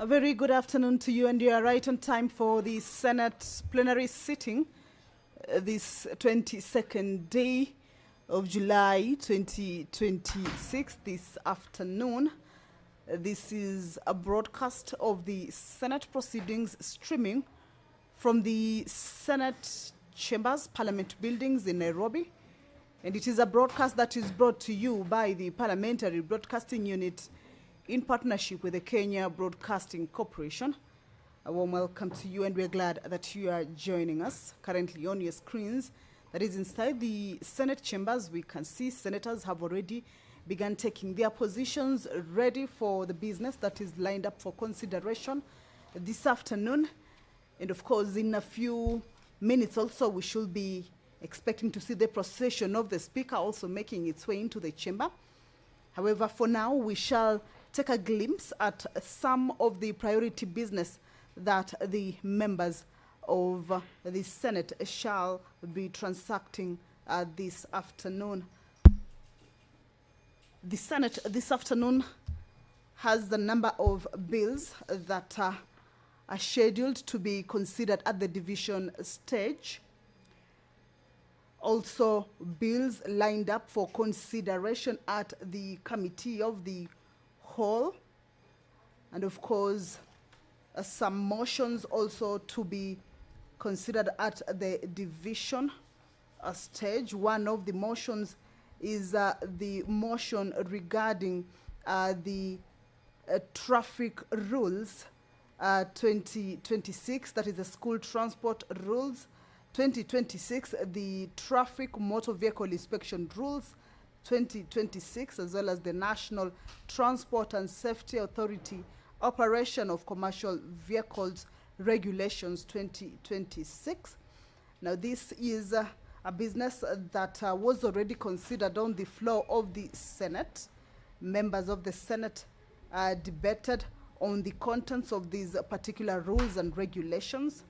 A very good afternoon to you, and you are right on time for the Senate plenary sitting this 22nd day of July 2026 this afternoon. This is a broadcast of the Senate proceedings streaming from the Senate Chambers Parliament buildings in Nairobi. And it is a broadcast that is brought to you by the Parliamentary Broadcasting Unit in partnership with the Kenya Broadcasting Corporation. A warm welcome to you, and we're glad that you are joining us. Currently on your screens, that is inside the Senate chambers, we can see senators have already begun taking their positions, ready for the business that is lined up for consideration this afternoon. And of course, in a few minutes also, we should be expecting to see the procession of the Speaker also making its way into the chamber. However, for now, we shall take a glimpse at some of the priority business that the members of the Senate shall be transacting this afternoon. The Senate this afternoon has the number of bills that are scheduled to be considered at the division stage. Also, bills lined up for consideration at the committee of the whole, and of course, some motions also to be considered at the division stage. One of the motions is the motion regarding the traffic rules 2026, that is the school transport rules. 2026, the traffic motor vehicle inspection rules 2026, as well as the National Transport and Safety Authority operation of commercial vehicles regulations 2026. Now, this is a business that was already considered on the floor of the Senate. Members of the Senate debated on the contents of these particular rules and regulations,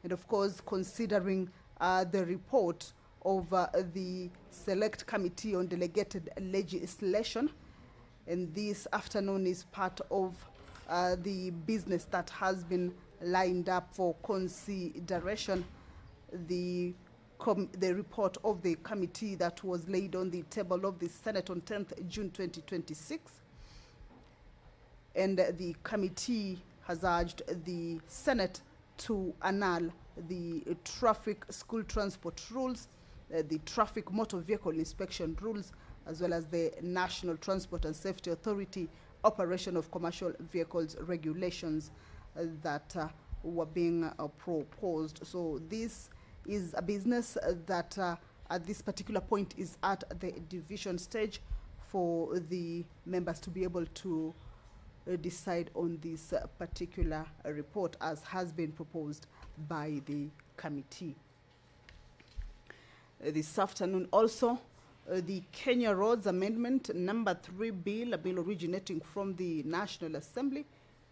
and of course, considering the report of the Select Committee on Delegated Legislation. And this afternoon is part of the business that has been lined up for consideration. The report of the committee that was laid on the table of the Senate on 10th June 2026. And the committee has urged the Senate to annul the traffic school transport rules, the traffic motor vehicle inspection rules, as well as the National Transport and Safety Authority operation of commercial vehicles regulations that were being proposed. So this is a business that at this particular point is at the division stage for the members to be able to decide on this particular report as has been proposed by the committee. This afternoon also, the Kenya Roads Amendment number 3 bill, a bill originating from the National Assembly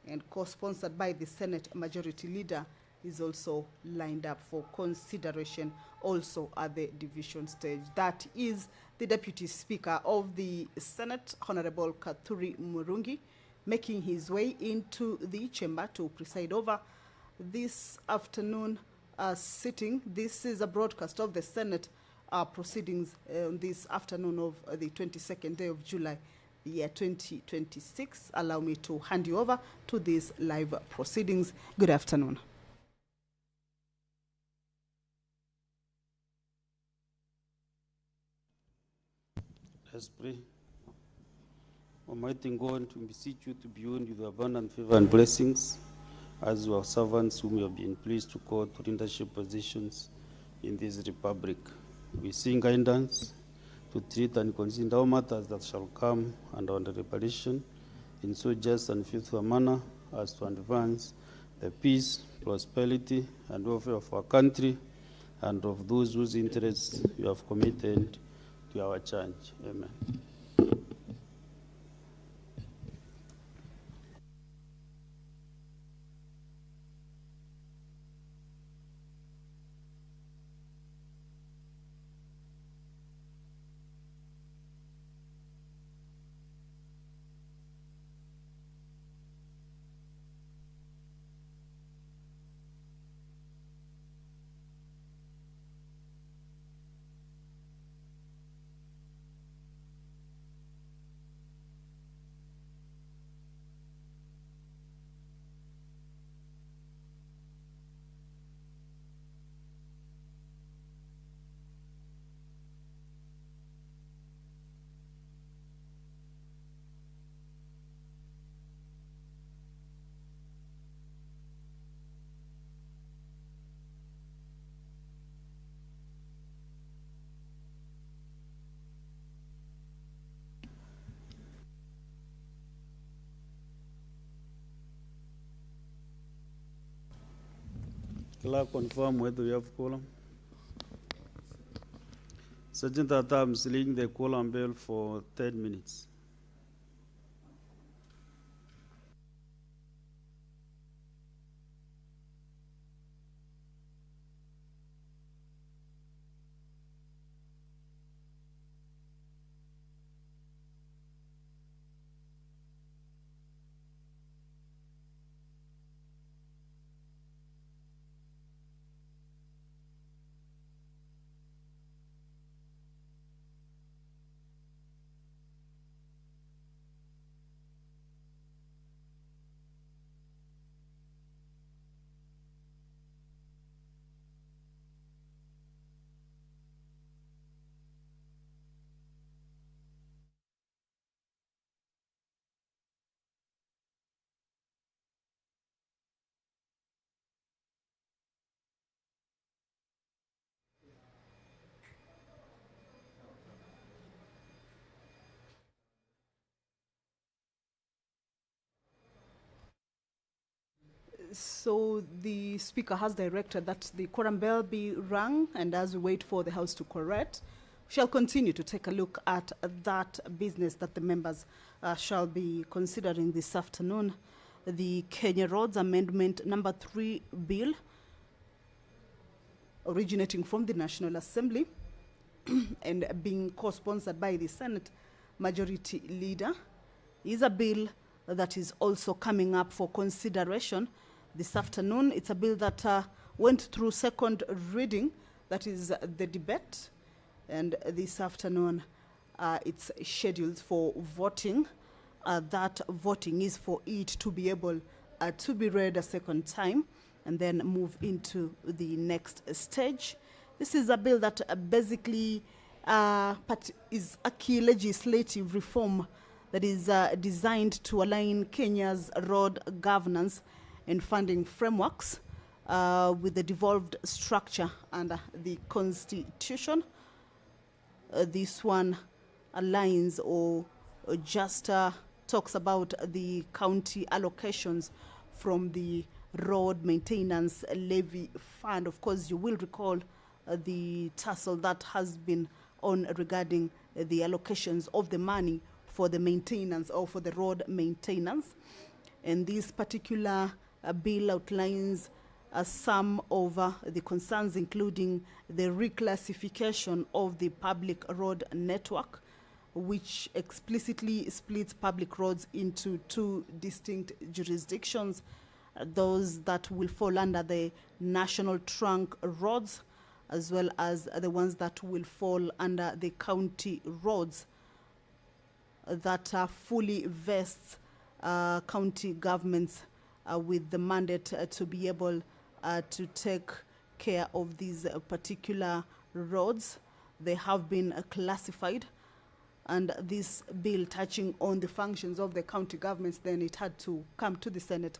and co-sponsored by the Senate Majority Leader, is also lined up for consideration also at the division stage. That is the Deputy Speaker of the Senate, Honorable Kathuri Murungi, making his way into the chamber to preside over this afternoon sitting. This is a broadcast of the Senate proceedings this afternoon of the 22nd day of July, the year 2026. Allow me to hand you over to these live proceedings. Good afternoon. Let's pray. Almighty God, we beseech you to be owned with abundant favor and blessings as your servants whom you have been pleased to call to leadership positions in this republic. We sing guidance to treat and consider all matters that shall come under the reparation in so just and faithful a manner as to advance the peace, prosperity, and welfare of our country and of those whose interests you have committed to our church. Amen. Clerk, confirm whether we have quorum. Sergeant Tata, I'm sealing the quorum bell for 10 minutes. So the Speaker has directed that the quorum bell be rung, and as we wait for the House to correct, we shall continue to take a look at that business that the members shall be considering this afternoon. The Kenya Roads Amendment Number 3 Bill, originating from the National Assembly and being co-sponsored by the Senate Majority Leader, is a bill that is also coming up for consideration this afternoon. It's a bill that went through second reading, that is the debate, and this afternoon it's scheduled for voting. That voting is for it to be able to be read a second time and then move into the next stage. This is a bill that basically is a key legislative reform that is designed to align Kenya's road governance and funding frameworks with the devolved structure under the Constitution. This one aligns or just talks about the county allocations from the Road Maintenance Levy Fund. Of course, you will recall the tussle that has been on regarding the allocations of the money for the maintenance or for the road maintenance. And this particular bill outlines some of the concerns, including the reclassification of the public road network, which explicitly splits public roads into two distinct jurisdictions, those that will fall under the national trunk roads, as well as the ones that will fall under the county roads, that fully vests county governments with the mandate to be able to take care of these particular roads. They have been classified, and this bill touching on the functions of the county governments, then it had to come to the Senate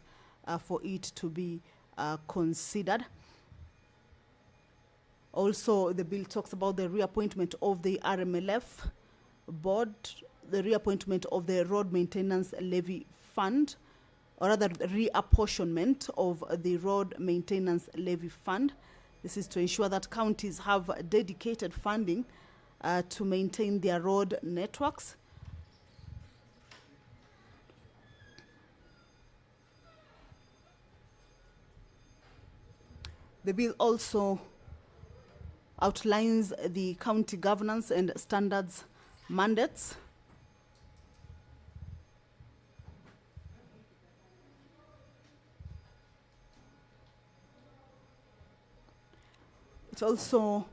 for it to be considered. Also, the bill talks about the reappointment of the RMLF board, the reappointment of the Road Maintenance Levy Fund, or rather reapportionment of the Road Maintenance Levy Fund. This is to ensure that counties have dedicated funding to maintain their road networks. The bill also outlines the county governance and standards mandates. It also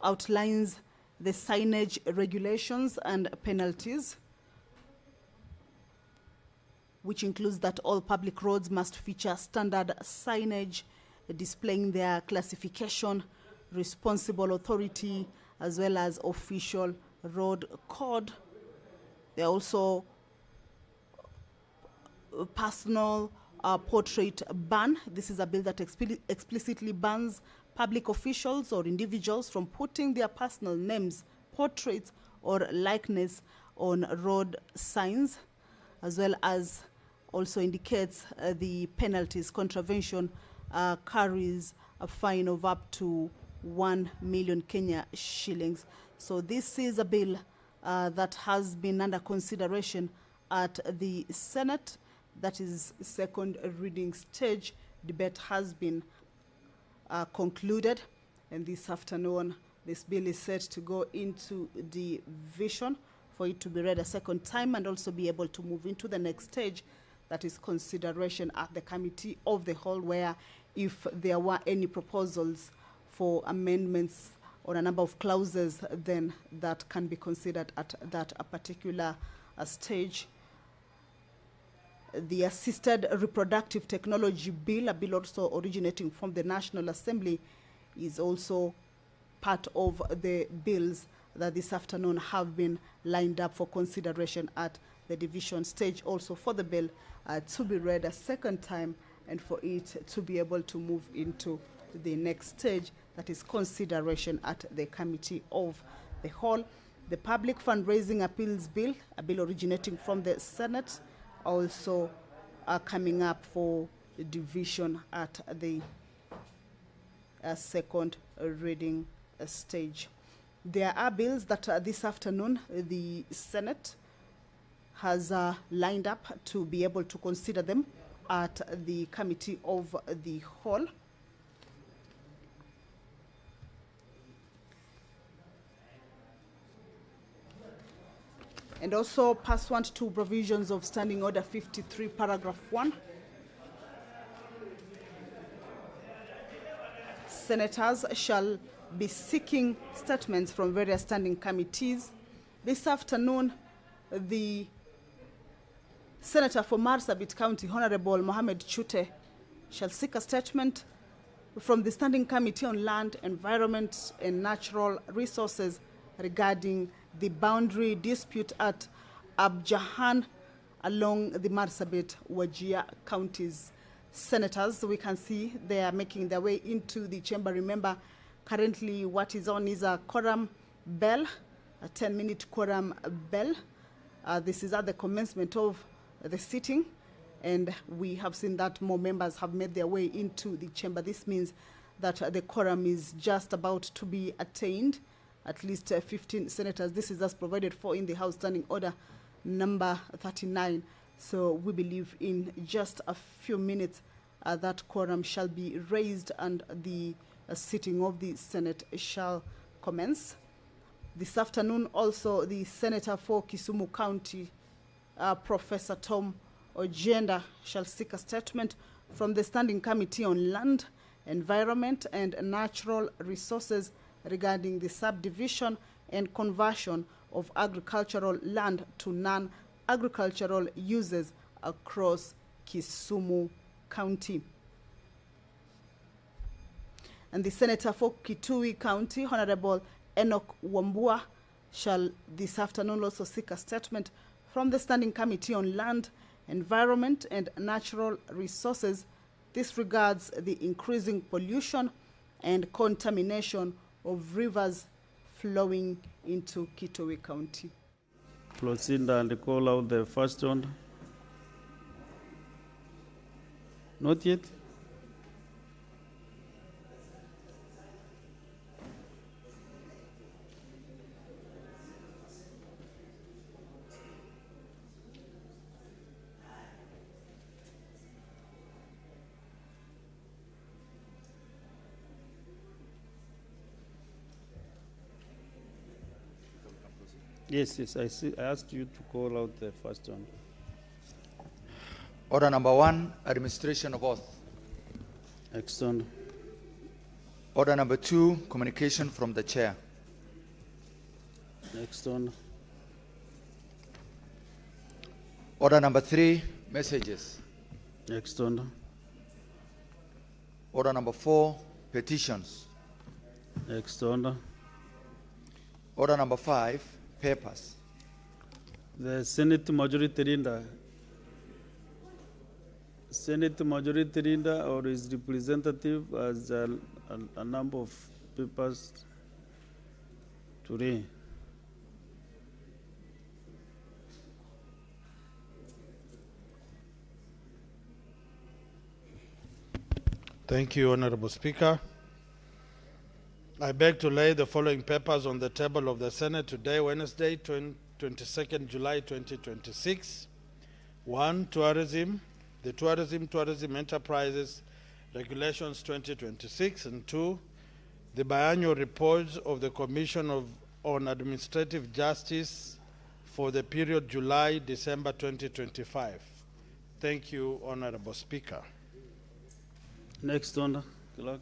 outlines the signage regulations and penalties, which includes that all public roads must feature standard signage displaying their classification, responsible authority, as well as official road code. There are also personal portrait ban. This is a bill that explicitly bans public officials or individuals from putting their personal names, portraits, or likeness on road signs, as well as also indicates the penalties. Contravention carries a fine of up to 1 million Kenya shillings. So this is a bill that has been under consideration at the Senate. That is second reading stage. Debate has been concluded, and this afternoon this bill is set to go into the division for it to be read a second time and also be able to move into the next stage, that is consideration at the committee of the whole, where if there were any proposals for amendments on a number of clauses, then that can be considered at that particular stage. The Assisted Reproductive Technology Bill, a bill also originating from the National Assembly, is also part of the bills that this afternoon have been lined up for consideration at the division stage, also for the bill to be read a second time and for it to be able to move into the next stage, that is consideration at the committee of the whole. The Public Fundraising Appeals Bill, a bill originating from the Senate, also coming up for division at the second reading stage. There are bills that this afternoon the Senate has lined up to be able to consider them at the committee of the whole. And also pursuant to provisions of Standing Order 53, paragraph 1, senators shall be seeking statements from various standing committees. This afternoon, the Senator for Marsabit County, Honorable Mohamed Chute, shall seek a statement from the Standing Committee on Land, Environment and Natural Resources regarding the boundary dispute at Abjahan along the Marsabit Wajir counties. Senators, we can see they are making their way into the chamber. Remember, currently what is on is a quorum bell, a 10-minute quorum bell. This is at the commencement of the sitting, and we have seen that more members have made their way into the chamber. This means that the quorum is just about to be attained. At least 15 senators. This is as provided for in the House Standing Order number 39. So we believe in just a few minutes that quorum shall be raised and the sitting of the Senate shall commence. This afternoon also the Senator for Kisumu County, Professor Tom Ojenda, shall seek a statement from the Standing Committee on Land, Environment and Natural Resources regarding the subdivision and conversion of agricultural land to non-agricultural uses across Kisumu County. And the Senator for Kitui County, Honorable Enoch Wambua, shall this afternoon also seek a statement from the Standing Committee on Land, Environment and Natural Resources. This regards the increasing pollution and contamination of rivers flowing into Kitui County. Proceed and call out the first one. Not yet? Yes, I see. I asked you to call out the first one. Order number 1, administration of oath. Next one. Order number 2, communication from the chair. Next one. Order number 3, messages. Next one. Order number 4, petitions. Next one. Order number 5, papers. The Senate Majority Leader. Senate Majority Leader or his representative has a number of papers to read. Thank you, Honorable Speaker. I beg to lay the following papers on the table of the Senate today, Wednesday, 22nd July 2026. 1. Tourism, the Tourism Enterprises Regulations 2026, and 2. The biannual reports of the Commission on Administrative Justice for the period July-December 2025. Thank you, Honorable Speaker. Next, Honor Clerk.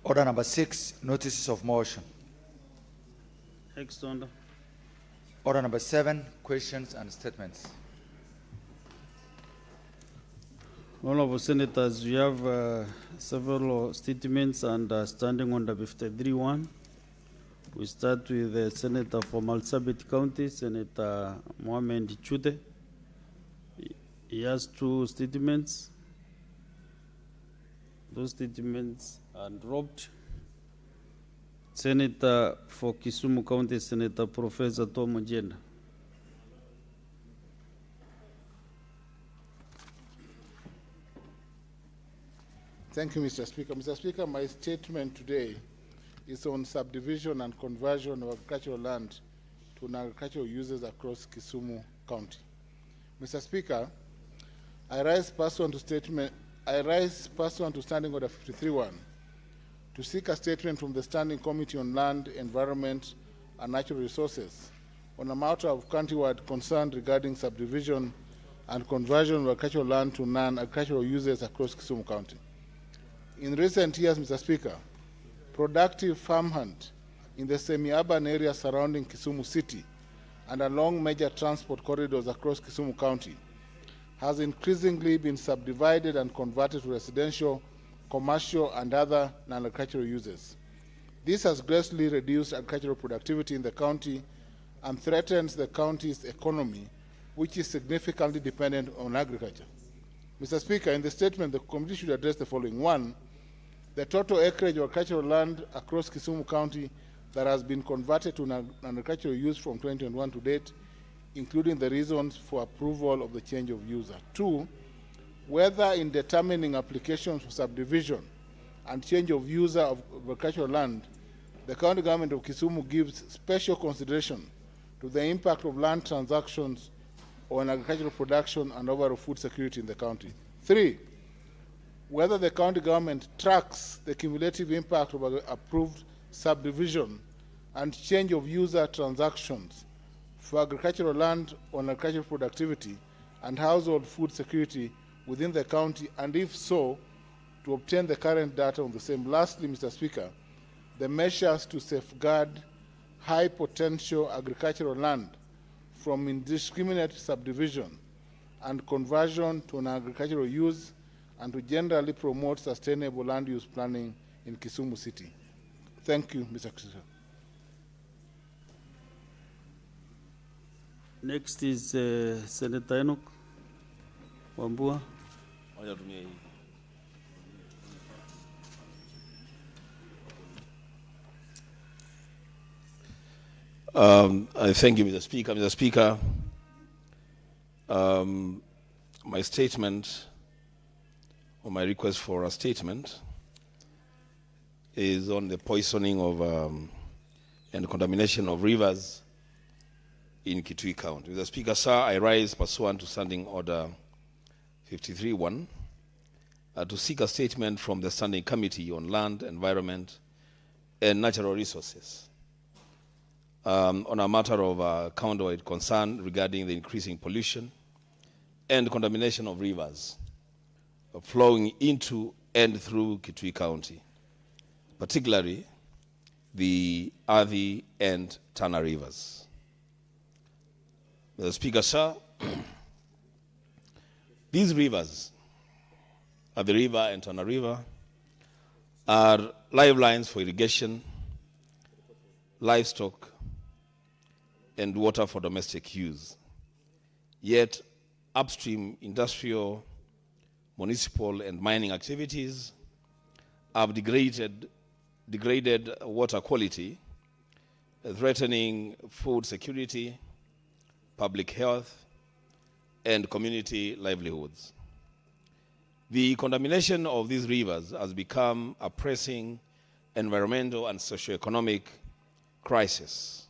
Order number 6, notices of motion. Next, Honor. Order number 7, questions and statements. Honorable Senators, we have several statements and standing under 53-1. We start with the Senator from Marsabit County, Senator Mohamed Chute. He has 2 statements. Those statements are dropped. Senator for Kisumu County, Senator Professor Tom Ojenda. Thank you, Mr. Speaker. Mr. Speaker, my statement today is on subdivision and conversion of agricultural land to agricultural uses across Kisumu County. Mr. Speaker, I rise pursuant to Standing Order 53-1 to seek a statement from the Standing Committee on Land, Environment and Natural Resources on a matter of countrywide concern regarding subdivision and conversion of agricultural land to non-agricultural uses across Kisumu County. In recent years, Mr. Speaker, productive farmland in the semi-urban areas surrounding Kisumu City and along major transport corridors across Kisumu County has increasingly been subdivided and converted to residential, commercial, and other non-agricultural uses. This has greatly reduced agricultural productivity in the county and threatens the county's economy, which is significantly dependent on agriculture. Mr. Speaker, in the statement, the committee should address the following. 1. The total acreage of agricultural land across Kisumu County that has been converted to non-agricultural use from 2021 to date, including the reasons for approval of the change of user. 2. Whether in determining applications for subdivision and change of user of agricultural land, the county government of Kisumu gives special consideration to the impact of land transactions on agricultural production and overall food security in the county. 3. Whether the county government tracks the cumulative impact of approved subdivision and change of user transactions for agricultural land on agricultural productivity and household food security within the county, and if so, to obtain the current data on the same. Lastly, Mr. Speaker, the measures to safeguard high potential agricultural land from indiscriminate subdivision and conversion to an agricultural use, and to generally promote sustainable land use planning in Kisumu City. Thank you, Mr. Speaker. Next is Senator Enoch Wambua. I thank you, Mr. Speaker. Mr. Speaker, my statement, or my request for a statement, is on the poisoning of and contamination of rivers in Kitui County. Mr. Speaker, sir, I rise pursuant to Standing Order 53-1 to seek a statement from the Standing Committee on Land, Environment and Natural Resources on a matter of countrywide concern regarding the increasing pollution and contamination of rivers flowing into and through Kitui County, particularly the Athi and Tana rivers. Mr. Speaker, sir, these rivers, Athi River and Tana River, are lifelines for irrigation, livestock, and water for domestic use. Yet, upstream industrial, municipal, and mining activities have degraded water quality, threatening food security, public health, and community livelihoods. The contamination of these rivers has become a pressing environmental and socioeconomic crisis.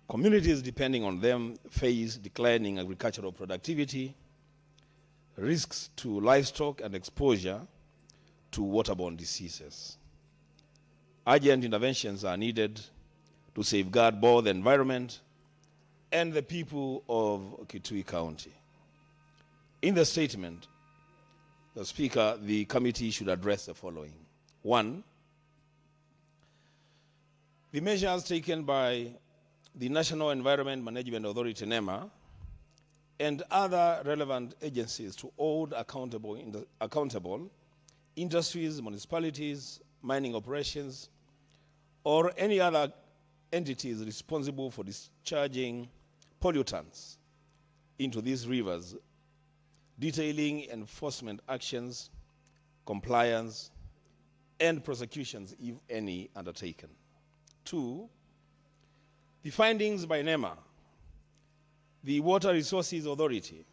Communities depending on them face declining agricultural productivity, risks to livestock, and exposure to waterborne diseases. Urgent interventions are needed to safeguard both the environment and the people of Kitui County. In the statement, the Speaker, the committee should address the following. 1, the measures taken by the National Environment Management Authority, NEMA, and other relevant agencies to hold accountable industries, municipalities, mining operations, or any other entities responsible for discharging pollutants into these rivers, detailing enforcement actions, compliance, and prosecutions, if any, undertaken. 2, the findings by NEMA, the Water Resources Authority,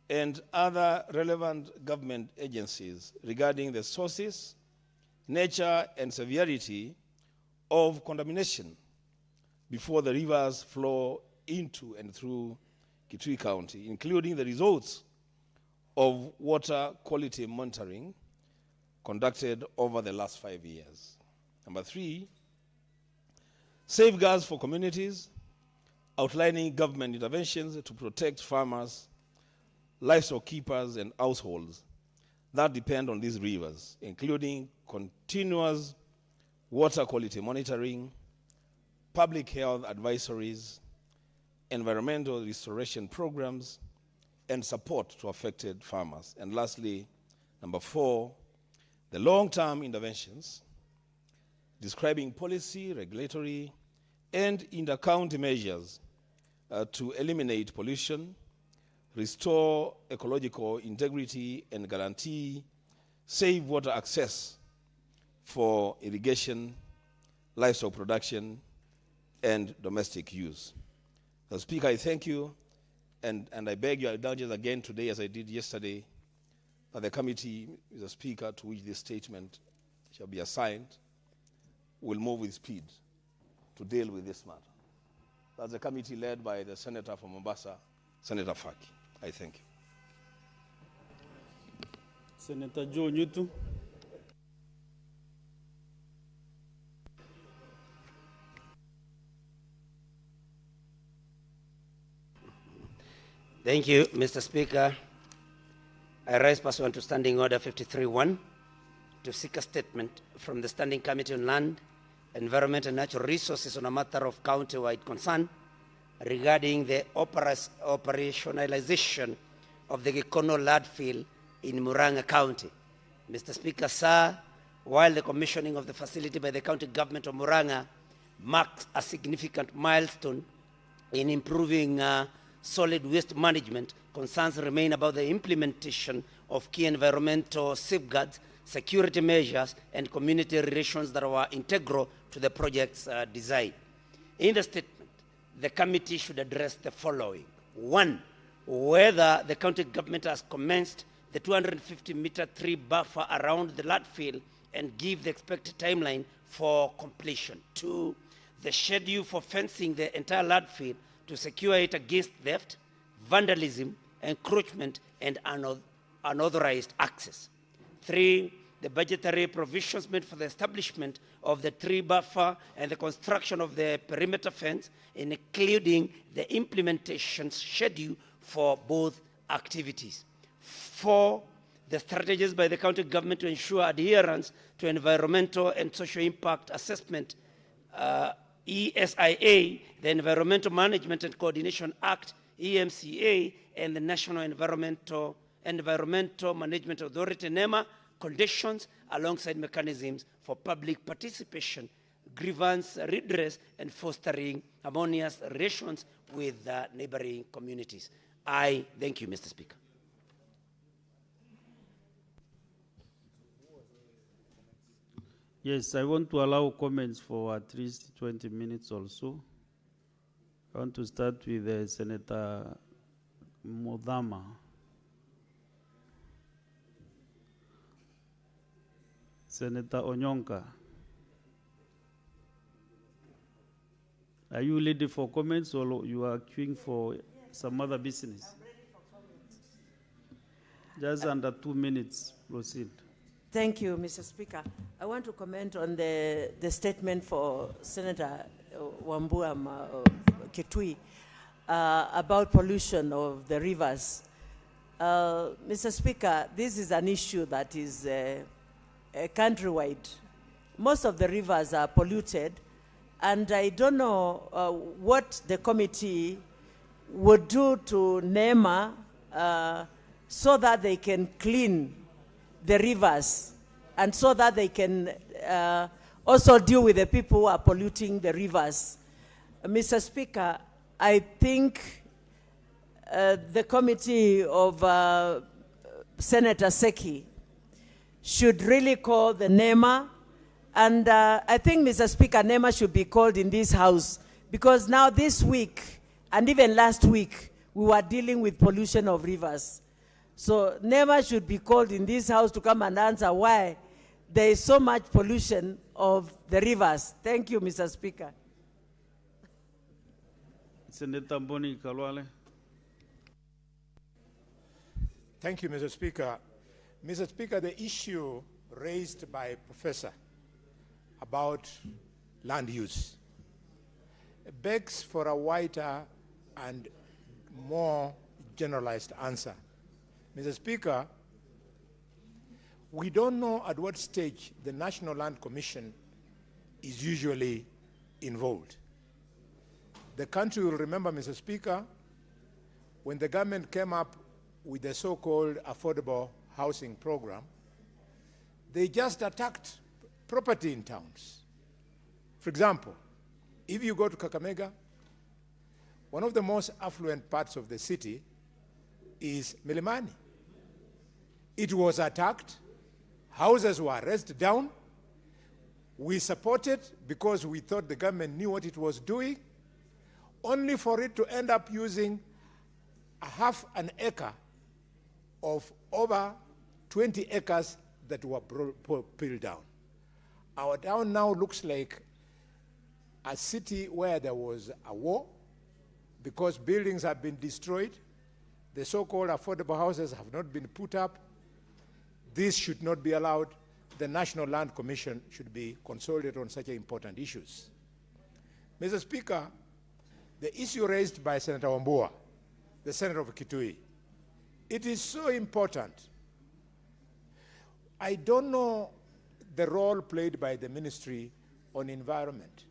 and other relevant government agencies regarding the sources, nature, and severity of contamination before the rivers flow into and through Kitui County, including the results of water quality monitoring conducted over the last 5 years. Number 3, safeguards for communities, outlining government interventions to protect farmers, livestock keepers, and households that depend on these rivers, including continuous water quality monitoring, public health advisories, environmental restoration programs, and support to affected farmers. And lastly, number 4, the long-term interventions describing policy, regulatory, and inter-county measures to eliminate pollution, restore ecological integrity, and guarantee safe water access for irrigation, livestock production, and domestic use. So, Speaker, I thank you, and I beg your indulgence again today, as I did yesterday, that the committee, Mr. Speaker, to which this statement shall be assigned, will move with speed to deal with this matter. That's a committee led by the Senator from Mombasa, Senator Faki. I thank you. Senator Joe Nyutu. Thank you, Mr. Speaker. I rise pursuant to Standing Order 53-1 to seek a statement from the Standing Committee on Land, Environment and Natural Resources on a matter of county-wide concern regarding the operationalization of the Gikono landfill in Murang'a County. Mr. Speaker, sir, while the commissioning of the facility by the county government of Murang'a marks a significant milestone in improving solid waste management, concerns remain about the implementation of key environmental safeguards, security measures, and community relations that were integral to the project's design. In the statement, the committee should address the following. 1, whether the county government has commenced the 250-meter tree buffer around the landfill and give the expected timeline for completion. 2, the schedule for fencing the entire landfill to secure it against theft, vandalism, encroachment, and unauthorized access. 3, the budgetary provisions made for the establishment of the tree buffer and the construction of the perimeter fence, including the implementation schedule for both activities. 4, the strategies by the county government to ensure adherence to environmental and social impact assessment, ESIA, the Environmental Management and Coordination Act, EMCA, and the National Environmental Management Authority, NEMA, conditions alongside mechanisms for public participation, grievance redress, and fostering harmonious relations with neighboring communities. I thank you, Mr. Speaker. Yes, I want to allow comments for at least 20 minutes or so. I want to start with Senator Modama. Senator Onyonka. Are you ready for comments or you are queuing for some other business? I'm ready for comments. Just under 2 minutes, proceed. Thank you, Mr. Speaker. I want to comment on the statement for Senator Wambua Kitui about pollution of the rivers. Mr. Speaker, this is an issue that is countrywide. Most of the rivers are polluted, and I don't know what the committee would do to NEMA so that they can clean the rivers and so that they can also deal with the people who are polluting the rivers. Mr. Speaker, I think the committee of Senator Seki should really call the NEMA, and I think, Mr. Speaker, NEMA should be called in this House, because now this week, and even last week, we were dealing with pollution of rivers. So NEMA should be called in this House to come and answer why there is so much pollution of the rivers. Thank you, Mr. Speaker. Senator Mboni Kalwale. Thank you, Mr. Speaker. Mr. Speaker, the issue raised by Professor about land use begs for a wider and more generalized answer. Mr. Speaker, we don't know at what stage the National Land Commission is usually involved. The country will remember, Mr. Speaker, when the government came up with the so-called affordable housing program, they just attacked property in towns. For example, if you go to Kakamega, one of the most affluent parts of the city is Milimani. It was attacked, houses were razed down. We supported because we thought the government knew what it was doing, only for it to end up using a half an acre of over 20 acres that were peeled down. Our town now looks like a city where there was a war because buildings have been destroyed. The so-called affordable houses have not been put up. This should not be allowed. The National Land Commission should be consulted on such important issues. Mr. Speaker, the issue raised by Senator Wambua, the Senator of Kitui, it is so important. I don't know the role played by the Ministry on Environment.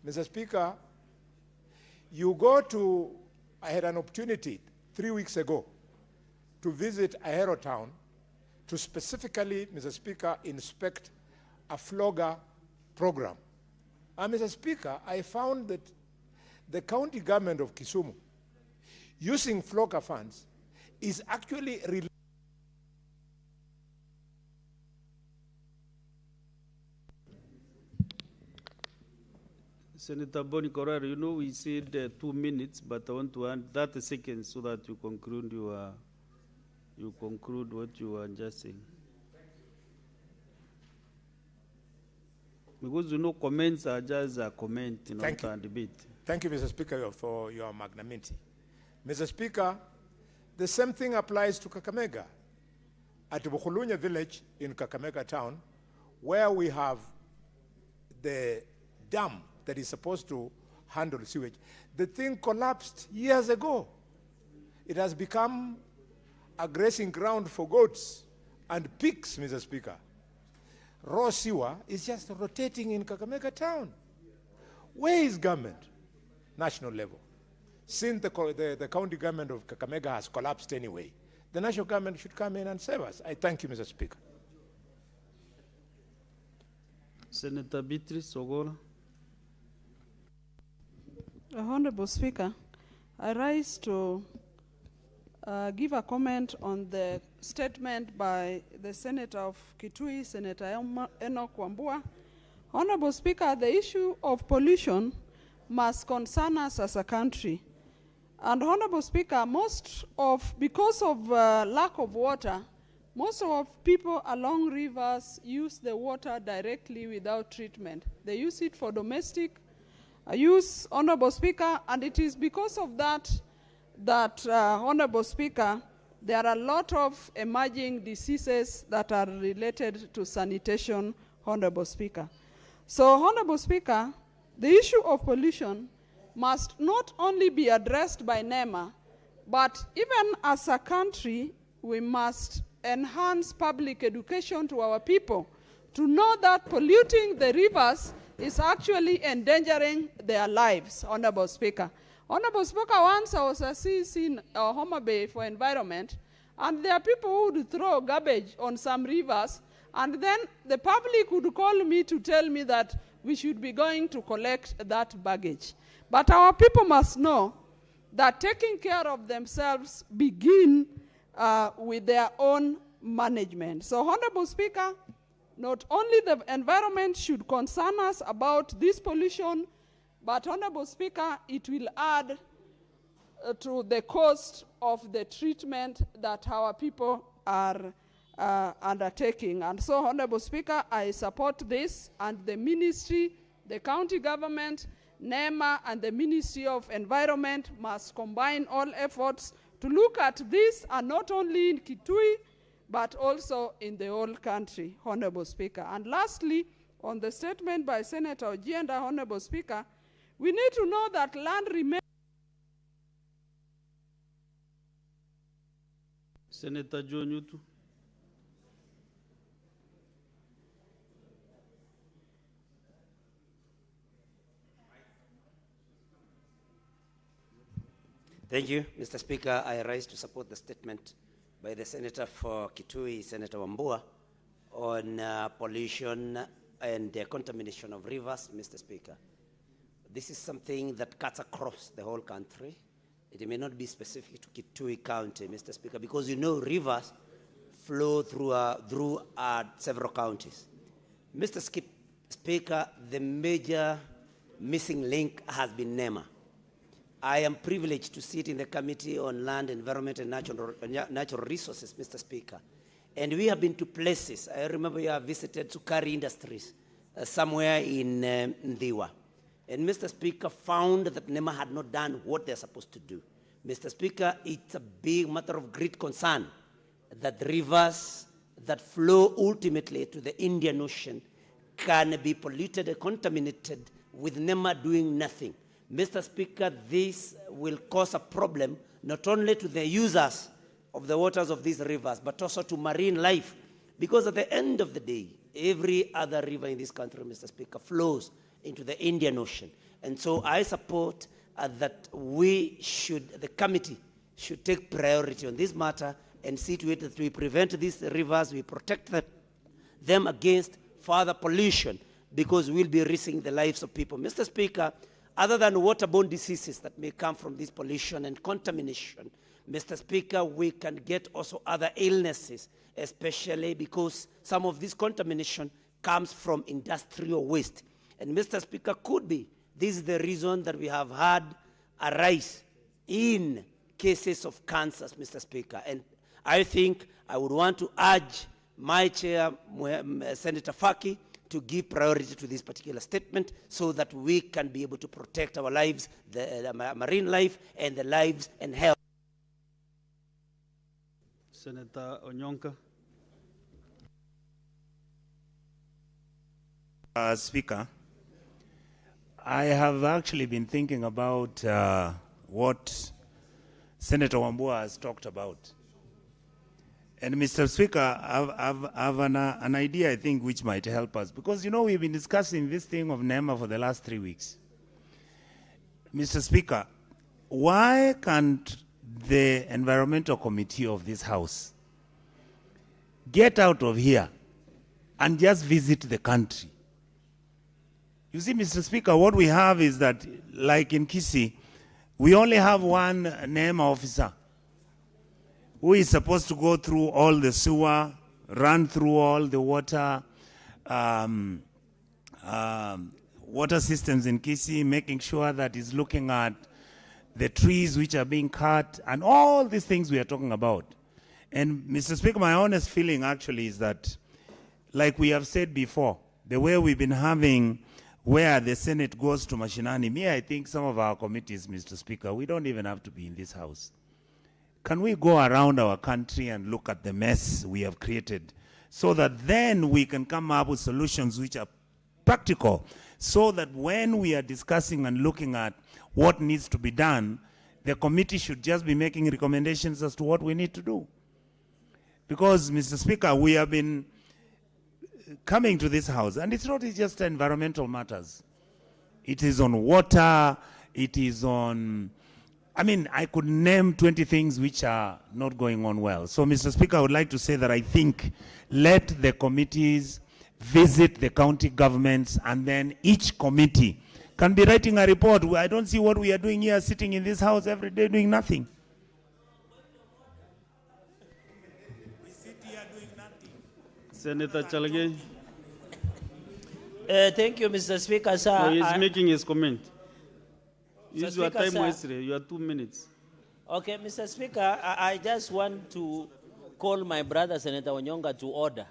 Mr. Speaker, you go to, I had an opportunity 3 weeks ago to visit Ahero town to specifically, Mr. Speaker, inspect a flogger program. And Mr. Speaker, I found that the county government of Kisumu, using flogger funds, is actually Senator Boni Korari, you know we said 2 minutes, but I want to add 30 seconds so that you conclude what you are just saying. Because you know comments are just a comment, not a debate. Thank you, Mr. Speaker, for your magnanimity. Mr. Speaker, the same thing applies to Kakamega. At Bukhulunya village in Kakamega town, where we have the dam that is supposed to handle sewage, the thing collapsed years ago. It has become a grazing ground for goats and pigs, Mr. Speaker. Raw sewer is just rotating in Kakamega town. Where is government? National level. Since the county government of Kakamega has collapsed anyway, the national government should come in and save us. I thank you, Mr. Speaker. Senator Beatrice Ogola. Honorable Speaker, I rise to give a comment on the statement by the Senator of Kitui, Senator Enoch Wambua. Honorable Speaker, the issue of pollution must concern us as a country. And Honorable Speaker, because of lack of water, most of people along rivers use the water directly without treatment. They use it for domestic use, Honorable Speaker, and it is because of that Honorable Speaker, there are a lot of emerging diseases that are related to sanitation, Honorable Speaker. So, Honorable Speaker, the issue of pollution must not only be addressed by NEMA, but even as a country, we must enhance public education to our people to know that polluting the rivers is actually endangering their lives, Honorable Speaker. Honorable Speaker, once I was a CEC in Homa Bay for environment, and there are people who would throw garbage on some rivers, and then the public would call me to tell me that we should be going to collect that baggage. But our people must know that taking care of themselves begin with their own management. So, Honorable Speaker, not only the environment should concern us about this pollution, but, Honorable Speaker, it will add to the cost of the treatment that our people are undertaking. And so, Honorable Speaker, I support this, and the ministry, the county government, NEMA, and the Ministry of Environment must combine all efforts to look at this, and not only in Kitui, but also in the whole country, Honorable Speaker. And lastly, on the statement by Senator Ojienda, Honorable Speaker, we need to know that land remains. Senator Joe Nyutu. Thank you, Mr. Speaker. I rise to support the statement by the Senator for Kitui, Senator Wambua, on pollution and contamination of rivers, Mr. Speaker. This is something that cuts across the whole country. It may not be specific to Kitui County, Mr. Speaker, because you know rivers flow through several counties. Mr. Speaker, the major missing link has been NEMA. I am privileged to sit in the Committee on Land, Environment, and Natural Resources, Mr. Speaker. And we have been to places. I remember you have visited Sukari Industries, somewhere in Ndiwa. And Mr. Speaker found that NEMA had not done what they're supposed to do. Mr. Speaker, it's a big matter of great concern that rivers that flow ultimately to the Indian Ocean can be polluted and contaminated with NEMA doing nothing. Mr. Speaker, this will cause a problem not only to the users of the waters of these rivers, but also to marine life. Because at the end of the day, every other river in this country, Mr. Speaker, flows into the Indian Ocean. And so I support that the committee should take priority on this matter and see to it that we prevent these rivers, we protect them against further pollution, because we'll be risking the lives of people. Mr. Speaker, other than waterborne diseases that may come from this pollution and contamination, Mr. Speaker, we can get also other illnesses, especially because some of this contamination comes from industrial waste. And Mr. Speaker, could be this is the reason that we have had a rise in cases of cancers, Mr. Speaker. And I think I would want to urge my chair, Senator Faki, to give priority to this particular statement so that we can be able to protect our lives, the marine life, and the lives and health. Senator Onyonka. Speaker, I have actually been thinking about what Senator Wambua has talked about. And Mr. Speaker, I have an idea, I think, which might help us. Because, you know, we've been discussing this thing of NEMA for the last 3 weeks. Mr. Speaker, why can't the Environmental Committee of this House get out of here and just visit the country? You see, Mr. Speaker, what we have is that, like in Kisii, we only have one NEMA officer who is supposed to go through all the sewer, run through all the water systems in Kisii, making sure that he's looking at the trees which are being cut, and all these things we are talking about. And Mr. Speaker, my honest feeling actually is that, like we have said before, the way we've been having where the Senate goes to Mashinani, I think some of our committees, Mr. Speaker, we don't even have to be in this house. Can we go around our country and look at the mess we have created so that then we can come up with solutions which are practical, so that when we are discussing and looking at what needs to be done, the committee should just be making recommendations as to what we need to do. Because, Mr. Speaker, we have been coming to this house, and it's not just environmental matters. It is on water, it is on, I could name 20 things which are not going on well. So, Mr. Speaker, I would like to say that I think let the committees visit the county governments, and then each committee can be writing a report. I don't see what we are doing here, sitting in this house every day doing nothing. Senator Chalage. Thank you, Mr. Speaker, sir. So he's making his comment. Use your Speaker, time sir. wisely. You are 2 minutes. Okay, Mr. Speaker, I just want to call my brother, Senator Onyonga, to order.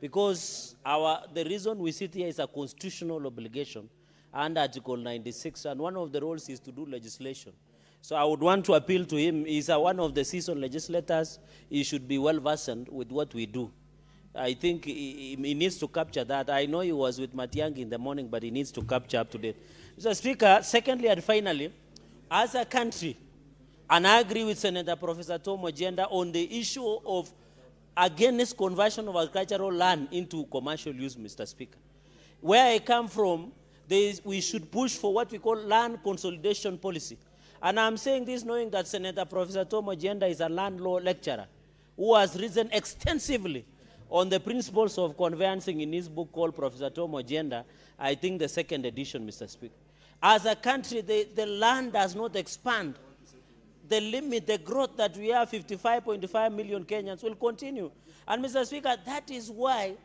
Because the reason we sit here is a constitutional obligation under Article 96, and one of the roles is to do legislation. So I would want to appeal to him. He's one of the seasoned legislators. He should be well versed with what we do. I think he needs to capture that. I know he was with Matiang'i in the morning, but he needs to capture up to date. Mr. Speaker, secondly and finally, as a country, and I agree with Senator Professor Tom Ojenda on the issue of against conversion of agricultural land into commercial use, Mr. Speaker. Where I come from, we should push for what we call land consolidation policy. And I'm saying this knowing that Senator Professor Tom Ojenda is a land law lecturer who has written extensively on the principles of conveyancing in his book called Professor Tom Ojenda, I think the 2nd edition, Mr. Speaker. As a country, the land does not expand. The limit, the growth that we have, 55.5 million Kenyans, will continue. And Mr. Speaker, that is why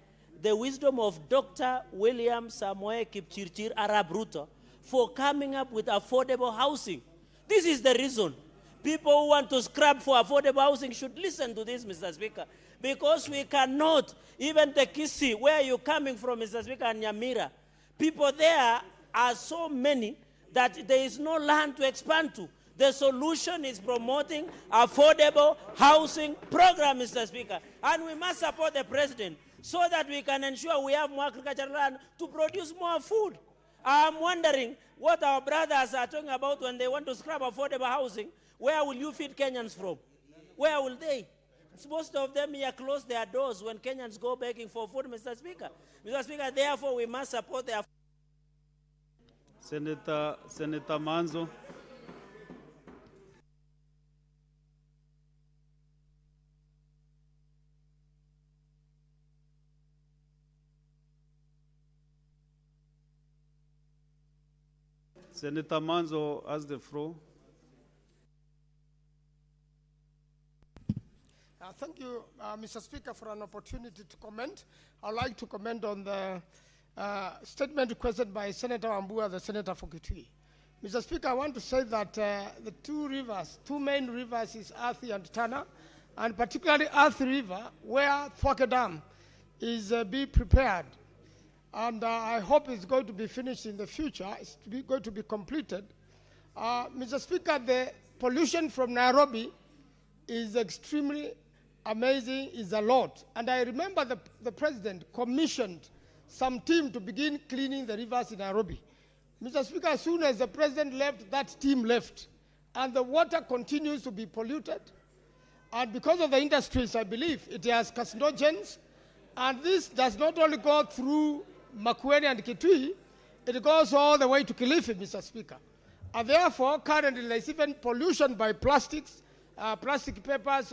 the wisdom of Dr. William Samoei Kipchirchir Arap Ruto for coming up with affordable housing. This is the reason. People who want to scrap for affordable housing should listen to this, Mr. Speaker. Because we cannot, even the Kisii, where you're coming from, Mr. Speaker, and Nyamira, people there are so many that there is no land to expand to. The solution is promoting affordable housing program, Mr. Speaker. And we must support the president so that we can ensure we have more agricultural land to produce more food. I'm wondering what our brothers are talking about when they want to scrap affordable housing. Where will you feed Kenyans from? Where will they? Most of them here close their doors when Kenyans go begging for food, Mr. Speaker. Mr. Speaker, therefore, we must support their... Senator Manzo. Senator Manzo has the floor. Thank you, Mr. Speaker, for an opportunity to comment. I'd like to comment on the statement requested by Senator Wambua, the Senator for Kitui. Mr. Speaker, I want to say that the two main rivers is Athi and Tana, and particularly Athi River, where Thwake Dam is being prepared. And I hope it's going to be finished in the future. It's going to be completed. Mr. Speaker, the pollution from Nairobi is extremely amazing, is a lot. And I remember the president commissioned some team to begin cleaning the rivers in Nairobi. Mr. Speaker, as soon as the president left, that team left. And the water continues to be polluted. And because of the industries, I believe, it has carcinogens. And this does not only go through Makueni and Kitui, it goes all the way to Kilifi, Mr. Speaker. And therefore, currently, there's even pollution by plastics, plastic papers,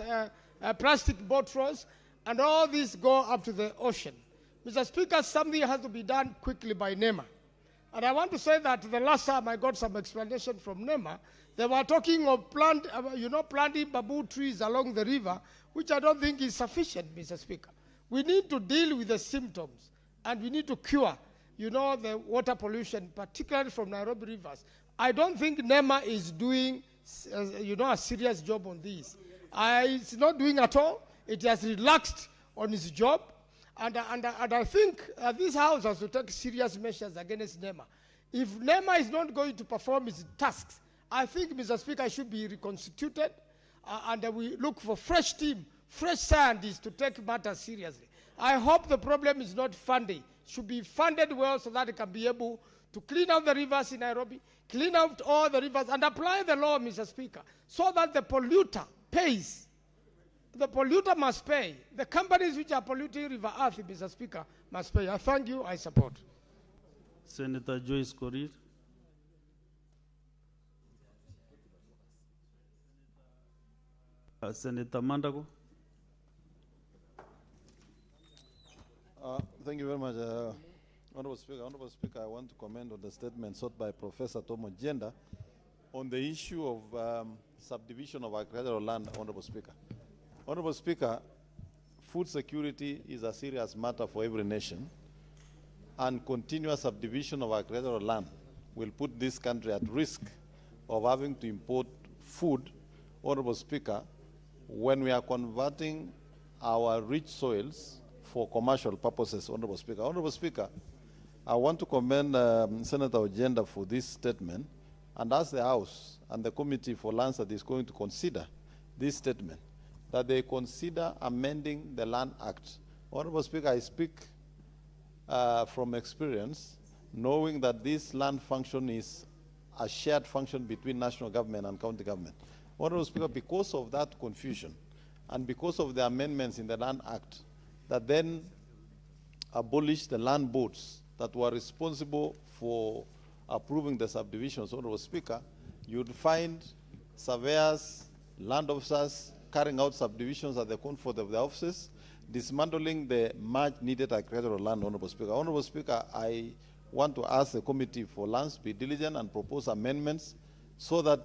plastic bottles, and all these go up to the ocean. Mr. Speaker, something has to be done quickly by NEMA. And I want to say that the last time I got some explanation from NEMA, they were talking of planting bamboo trees along the river, which I don't think is sufficient, Mr. Speaker. We need to deal with the symptoms, and we need to cure, the water pollution, particularly from Nairobi rivers. I don't think NEMA is doing, a serious job on this. It's not doing at all. It has relaxed on its job. And I think this House has to take serious measures against NEMA. If NEMA is not going to perform its tasks, I think, Mr. Speaker, should be reconstituted, and we look for fresh team, fresh scientists to take matters seriously. I hope the problem is not funding. It should be funded well so that it can be able to clean out the rivers in Nairobi, clean out all the rivers, and apply the law, Mr. Speaker, so that the polluter pays. The polluter must pay. The companies which are polluting River Earth, Mr. Speaker, must pay. I thank you. I support. Senator Joyce Korir. Senator Mandago. Thank you very much, Honorable Speaker. Honorable Speaker, I want to comment on the statement sought by Professor Tom Ojienda on the issue of subdivision of agricultural land, Honorable Speaker. Honorable Speaker, food security is a serious matter for every nation, and continuous subdivision of agricultural land will put this country at risk of having to import food, Honorable Speaker, when we are converting our rich soils for commercial purposes, Honorable Speaker. Honorable Speaker, I want to commend Senator Ojienda for this statement, and ask the House and the Committee for Lands that is going to consider this statement, that they consider amending the Land Act. Honorable Speaker, I speak from experience, knowing that this land function is a shared function between national government and county government. Honorable Speaker, because of that confusion, and because of the amendments in the Land Act that then abolished the land boards that were responsible for approving the subdivisions, Honorable Speaker, you'd find surveyors, land officers carrying out subdivisions at the comfort of their offices, dismantling the much needed agricultural land, Honorable Speaker. Honorable Speaker, I want to ask the Committee for Lands to be diligent and propose amendments so that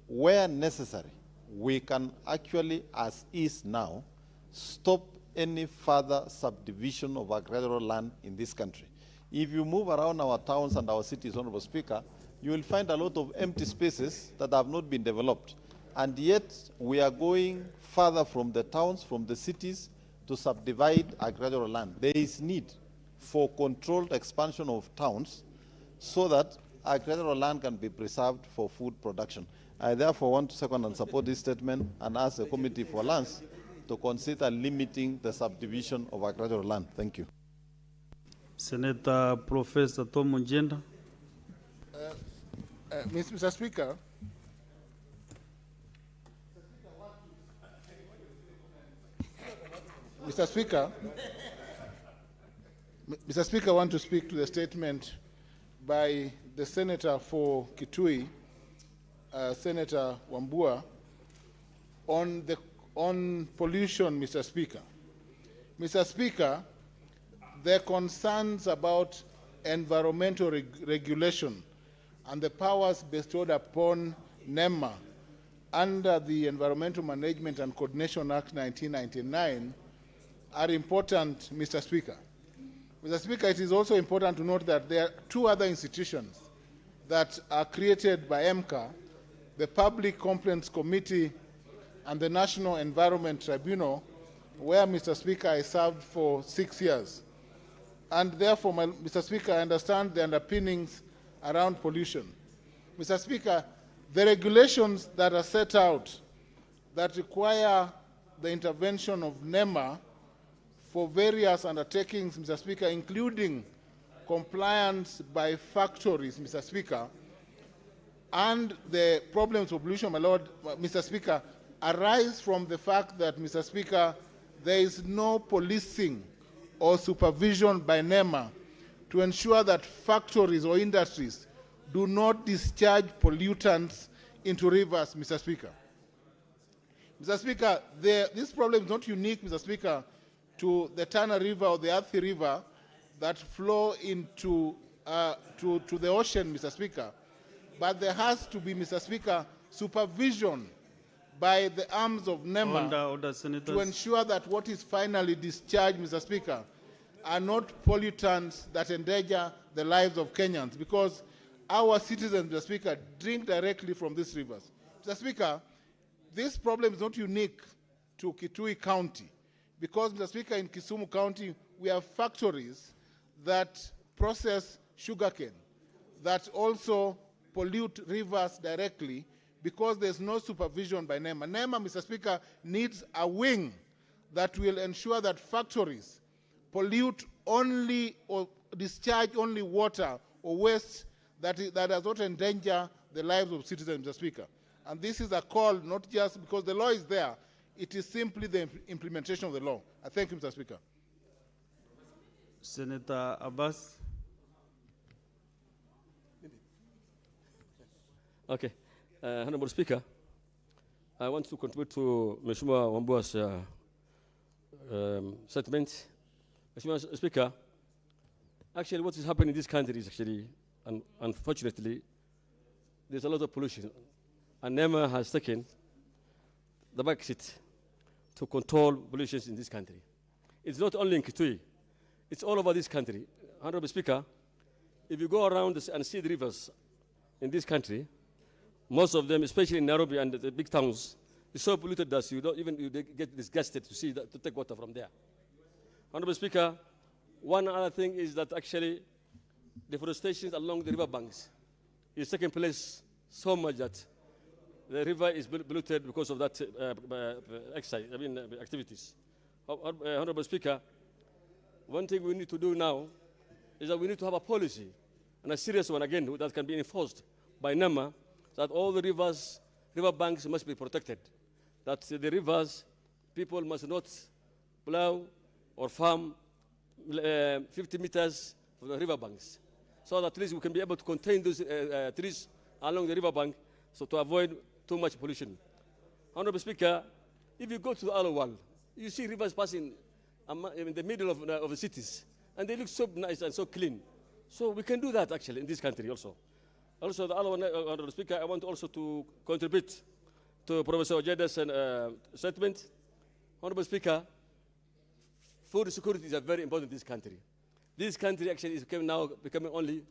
where necessary, we can actually, as is now, stop any further subdivision of agricultural land in this country. If you move around our towns and our cities, Honorable Speaker, you will find a lot of empty spaces that have not been developed. And yet, we are going further from the towns, from the cities, to subdivide agricultural land. There is need for controlled expansion of towns so that agricultural land can be preserved for food production. I therefore want to second and support this statement and ask the Committee for Lands to consider limiting the subdivision of agricultural land. Thank you. Senator Professor Tom Ojienda. Mr. Speaker, Mr. Speaker, I want to speak to the statement by the Senator for Kitui, Senator Wambua, on pollution, Mr. Speaker. Mr. Speaker, the concerns about environmental regulation and the powers bestowed upon NEMA under the Environmental Management and Coordination Act 1999 are important, Mr. Speaker. Mr. Speaker, it is also important to note that there are two other institutions that are created by EMCA, the Public Complaints Committee and the National Environment Tribunal, where, Mr. Speaker, I served for 6 years. And therefore, Mr. Speaker, I understand the underpinnings around pollution. Mr. Speaker, the regulations that are set out that require the intervention of NEMA for various undertakings, Mr. Speaker, including compliance by factories, Mr. Speaker, and the problems of pollution, my Lord, Mr. Speaker, arise from the fact that, Mr. Speaker, there is no policing or supervision by NEMA to ensure that factories or industries do not discharge pollutants into rivers, Mr. Speaker. Mr. Speaker, this problem is not unique, Mr. Speaker, to the Tana River or the Athi River that flow into to the ocean, Mr. Speaker. But there has to be, Mr. Speaker, supervision by the arms of NEMA to ensure that what is finally discharged, Mr. Speaker, are not pollutants that endanger the lives of Kenyans, because our citizens, Mr. Speaker, drink directly from these rivers. Mr. Speaker, this problem is not unique to Kitui County, because, Mr. Speaker, in Kisumu County, we have factories that process sugarcane that also pollute rivers directly because there's no supervision by NEMA. NEMA, Mr. Speaker, needs a wing that will ensure that factories pollute only or discharge only water or waste that does not endanger the lives of citizens, Mr. Speaker. And this is a call not just because the law is there, it is simply the implementation of the law. I thank you, Mr. Speaker. Senator Abbas. Okay. Honorable Speaker, I want to contribute to Mheshimiwa Wambua's statement. Mheshimiwa Speaker, actually what is happening in this country is actually, unfortunately, there's a lot of pollution. And NEMA has taken the back seat to control pollution in this country. It's not only in Kitui, it's all over this country. Honorable Speaker, if you go around and see the rivers in this country, most of them, especially in Nairobi and the big towns, is so polluted that you don't even get disgusted to see that, to take water from there. Honorable Speaker, one other thing is that actually deforestation along the river banks is taking place so much that the river is polluted because of that activities. Honorable Speaker, one thing we need to do now is that we need to have a policy, and a serious one again, that can be enforced by NEMA, that all the river banks must be protected. That the rivers, people must not plow or farm 50 meters from the river banks, so that at least we can be able to contain those trees along the river bank, so to avoid too much pollution. Honorable Speaker, if you go to the other world, you see rivers passing in the middle of the cities, and they look so nice and so clean. So we can do that actually in this country also. Also, the other one, Honorable Speaker, I want also to contribute to Professor Ojeda's statement. Honorable Speaker, food security is very important in this country. This country actually is now becoming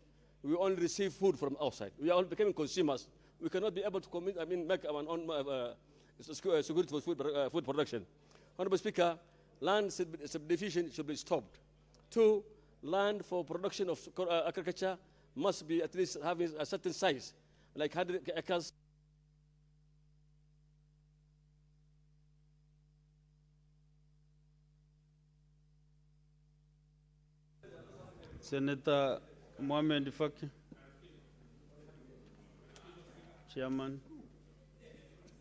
we only receive food from outside. We are all becoming consumers. We cannot be able to make our own security for food production. Honorable Speaker, land subdivision should be stopped. 2, land for production of agriculture must be at least having a certain size, like 100 acres. Senator Mohamed Faki. Chairman,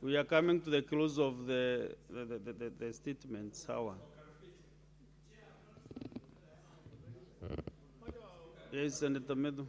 we are coming to the close of the statements. How? Yes, Senator Medu.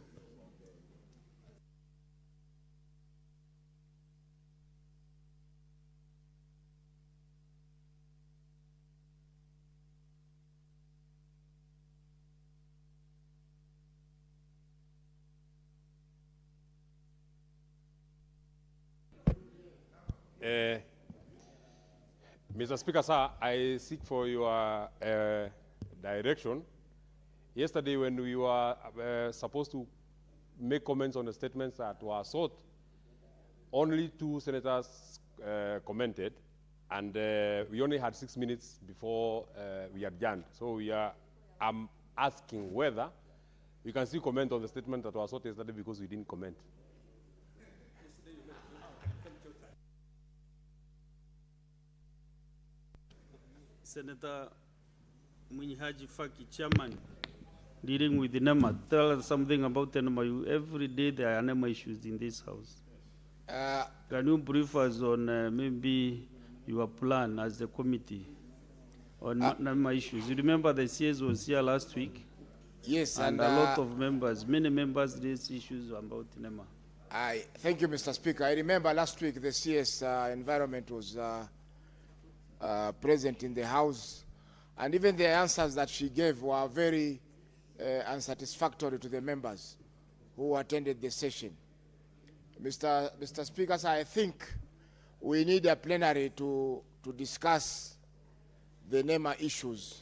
Mr. Speaker, sir, I seek for your direction. Yesterday, when we were supposed to make comments on the statements that were sought, only 2 senators commented, and we only had 6 minutes before we adjourned. So I'm asking whether we can still comment on the statement that was sought yesterday because we didn't comment. Senator Mwinyi Faki, Chairman, dealing with the NEMA. Tell us something about the NEMA. Every day there are NEMA issues in this house. Can you brief us on maybe your plan as the committee on NEMA issues? You remember the CS was here last week? Yes, and a lot of members, many members raised issues about NEMA. Thank you, Mr. Speaker. I remember last week the CS environment was present in the House, and even the answers that she gave were very unsatisfactory to the members who attended the session. Mr. Speaker, I think we need a plenary to discuss the NEMA issues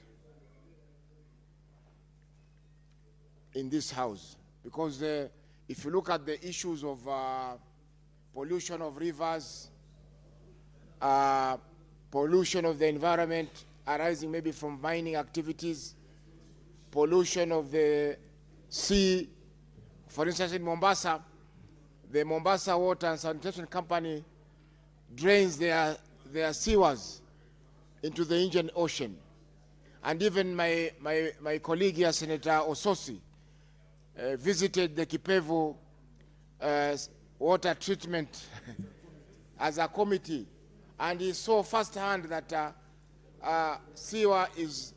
in this House, because if you look at the issues of pollution of rivers, pollution of the environment arising maybe from mining activities, pollution of the sea. For instance, in Mombasa, the Mombasa Water and Sanitation Company drains their sewers into the Indian Ocean. And even my colleague here, Senator Ososi, visited the Kipevu water treatment as a committee, and he saw firsthand that sewer is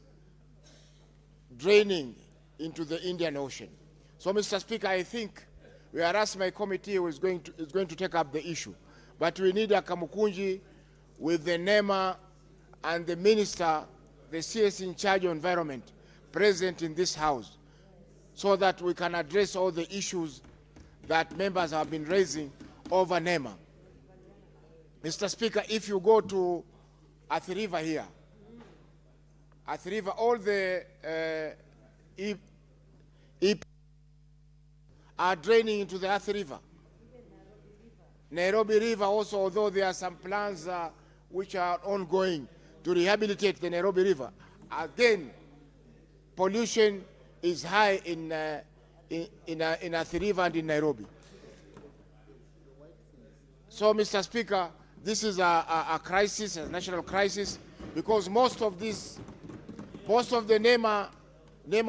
draining into the Indian Ocean. So, Mr. Speaker, I think whereas my committee is going to take up the issue, but we need a Kamukunji with the NEMA and the minister, the CS in charge of environment, present in this house, so that we can address all the issues that members have been raising over NEMA. Mr. Speaker, if you go to Athi River here, Athi River, all the are draining into the Athi River. Nairobi River also, although there are some plans which are ongoing to rehabilitate the Nairobi River, again, pollution is high in Athi River and in Nairobi. So, Mr. Speaker, this is a crisis, a national crisis, because most of the NEMA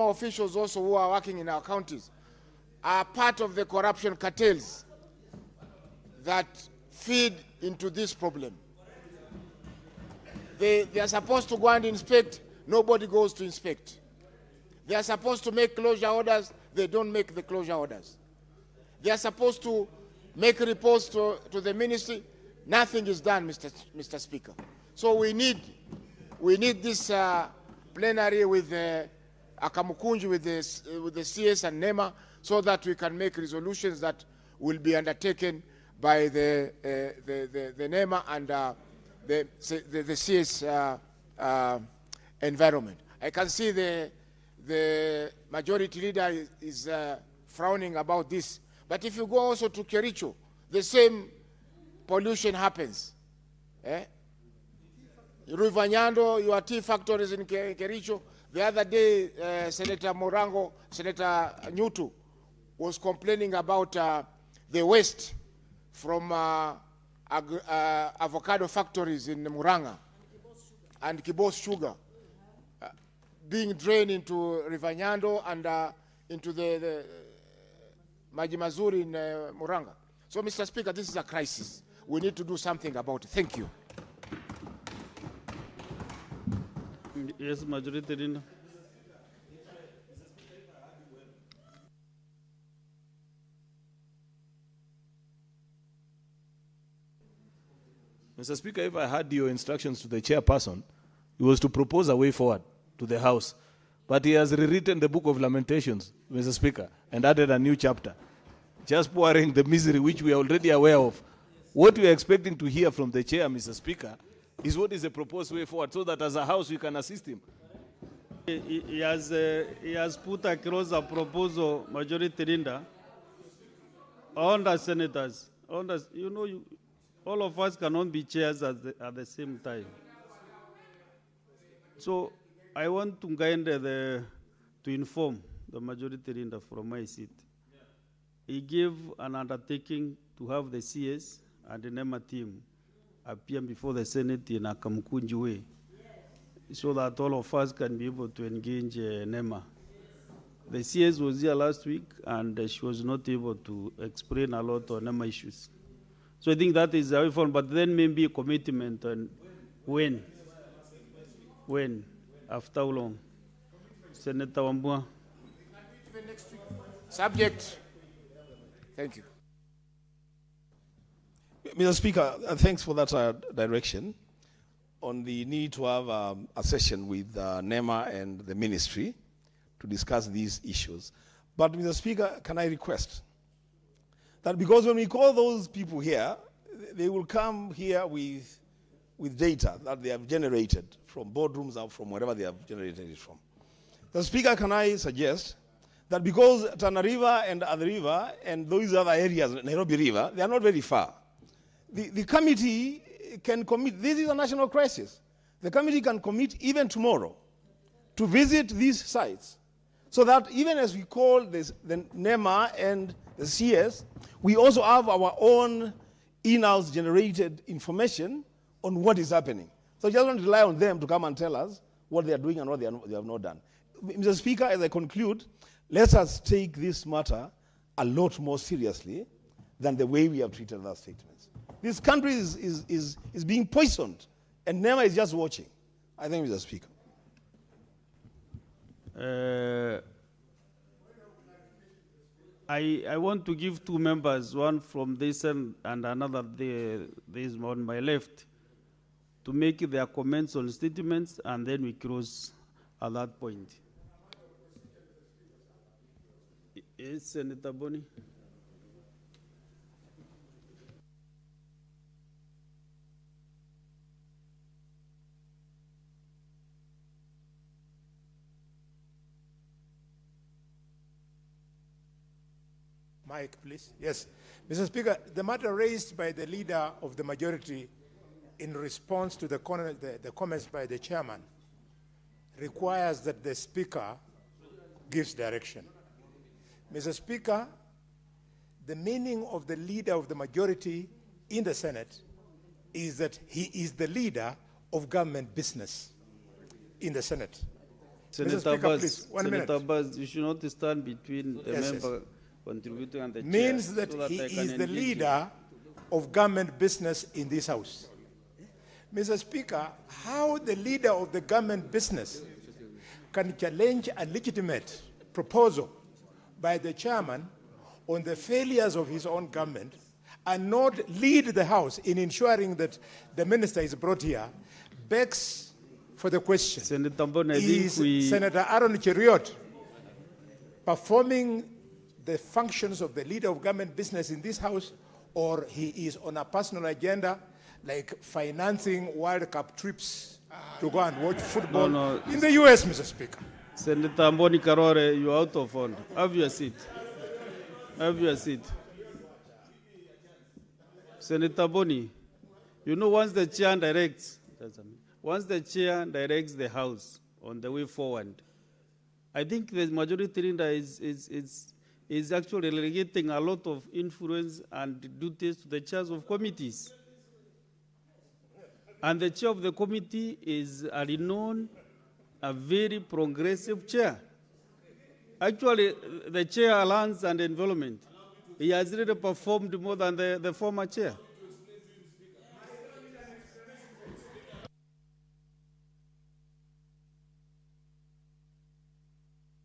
officials also who are working in our counties are part of the corruption cartels that feed into this problem. They are supposed to go and inspect, nobody goes to inspect. They are supposed to make closure orders, they don't make the closure orders. They are supposed to make reports to the ministry, nothing is done, Mr. Speaker. So we need this plenary with Akamukunji, with the CS and NEMA, so that we can make resolutions that will be undertaken by the NEMA and the CS environment. I can see the majority leader is frowning about this. But if you go also to Kericho, the same pollution happens. Ruvanyando, your tea factories in Kericho. The other day, Senator Nyutu was complaining about the waste from avocado factories in Muranga and Kibos Sugar being drained into River Nyando and into the Maji Mazuri in Muranga. So, Mr. Speaker, this is a crisis. We need to do something about it. Thank you. Yes, Majority Leader. Mr. Speaker, if I had your instructions to the chairperson, it was to propose a way forward to the House. But he has rewritten the Book of Lamentations, Mr. Speaker, and added a new chapter, just pouring the misery which we are already aware of. What we are expecting to hear from the chair, Mr. Speaker, is what is the proposed way forward, so that as a House we can assist him. He has put across a proposal, Majority Leader, on the senators. All of us cannot be chairs at the same time. So I want to to inform the Majority Leader from my seat. He gave an undertaking to have the CS and the NEMA team appear before the Senate in a Kamukunji way, so that all of us can be able to engage NEMA. The CS was here last week, and she was not able to explain a lot on NEMA issues. So I think that is the way forward, but then maybe a commitment on when, after how long. Senator Wambua. Subject. Thank you. Mr. Speaker, thanks for that direction on the need to have a session with NEMA and the ministry to discuss these issues. But, Mr. Speaker, can I request that because when we call those people here, they will come here with data that they have generated from boardrooms or from wherever they have generated it from. The Speaker, can I suggest that because Tana River and Athi River and those other areas, Nairobi River, they are not very far. The committee can commit, this is a national crisis. The committee can commit even tomorrow to visit these sites so that even as we call this, the NEMA and the CS, we also have our own in-house generated information on what is happening. So just don't rely on them to come and tell us what they are doing and what they have not done. Mr. Speaker, as I conclude, let us take this matter a lot more seriously than the way we have treated our statements. This country is being poisoned, and NEMA is just watching. I think, Mr. Speaker. I want to give two members, one from this end and another there is on my left, to make their comments on statements, and then we close at that point. Yes, Senator Boni. Mike, please. Yes. Mr. Speaker, the matter raised by the leader of the majority in response to the comments by the chairman requires that the Speaker gives direction. Mr. Speaker, the meaning of the leader of the majority in the Senate is that he is the leader of government business in the Senate. Senator Mr. Speaker, Buzz, please, 1 Senator minute. Buzz, you should not stand between the Yes, member contributing and the chair. Means that so he I can is the engage you. leader of government business in this House. Mr. Speaker, how the leader of the government business can challenge a legitimate proposal by the chairman on the failures of his own government and not lead the House in ensuring that the minister is brought here begs for the question. Senator Boni, I is think we... Senator Aaron Cheriot performing the functions of the leader of government business in this House, or he is on a personal agenda like financing World Cup trips to go and watch football in the US, Mr. Speaker? Senator Mboni Karore, you're out of order. Have your seat. Have your seat. Senator Boni, you know once the chair directs the House on the way forward, I think the majority leader is actually relegating a lot of influence and duties to the chairs of committees. And the chair of the committee is a renowned, a very progressive chair. Actually, the chair of Lands and Environment, he has really performed more than the former chair.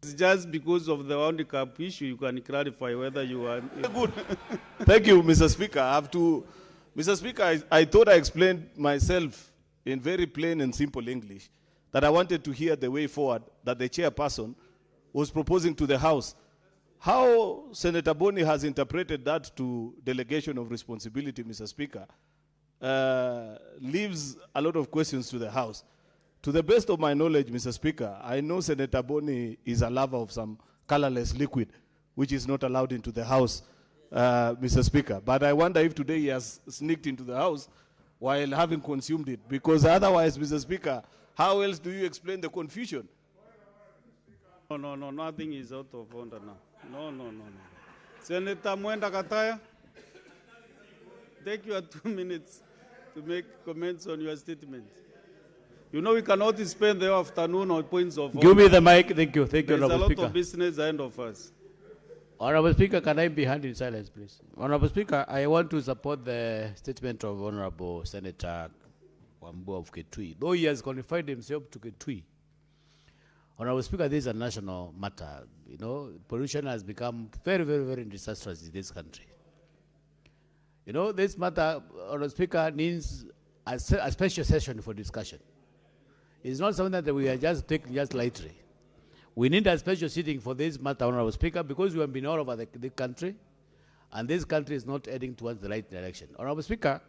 It's just because of the handicap issue, you can clarify whether you are... Good. Thank you, Mr. Speaker. Mr. Speaker, I thought I explained myself in very plain and simple English that I wanted to hear the way forward that the chairperson was proposing to the House. How Senator Boni has interpreted that to delegation of responsibility, Mr. Speaker, leaves a lot of questions to the House. To the best of my knowledge, Mr. Speaker, I know Senator Boni is a lover of some colorless liquid, which is not allowed into the House, Mr. Speaker. But I wonder if today he has sneaked into the House while having consumed it, because otherwise, Mr. Speaker, how else do you explain the confusion? No, nothing is out of order now. No. Senator Mwenda Kataya, take your 2 minutes to make comments on your statement. You know we cannot spend the afternoon on points of order. Give me the mic. Thank you. Thank you, There's Honorable a lot Speaker. of business ahead of us. Honorable Speaker, can I be heard in silence, please? Honorable Speaker, I want to support the statement of Honorable Senator Wambua of Kitui. Though he has qualified himself to Kitui, Honorable Speaker, this is a national matter. You know, pollution has become very, very, very disastrous in this country. You know, this matter, Honorable Speaker, needs a special session for discussion. It's not something that we are just taking just lightly. We need a special sitting for this matter, Honorable Speaker, because we have been all over the country, and this country is not heading towards the right direction. Honorable Speaker,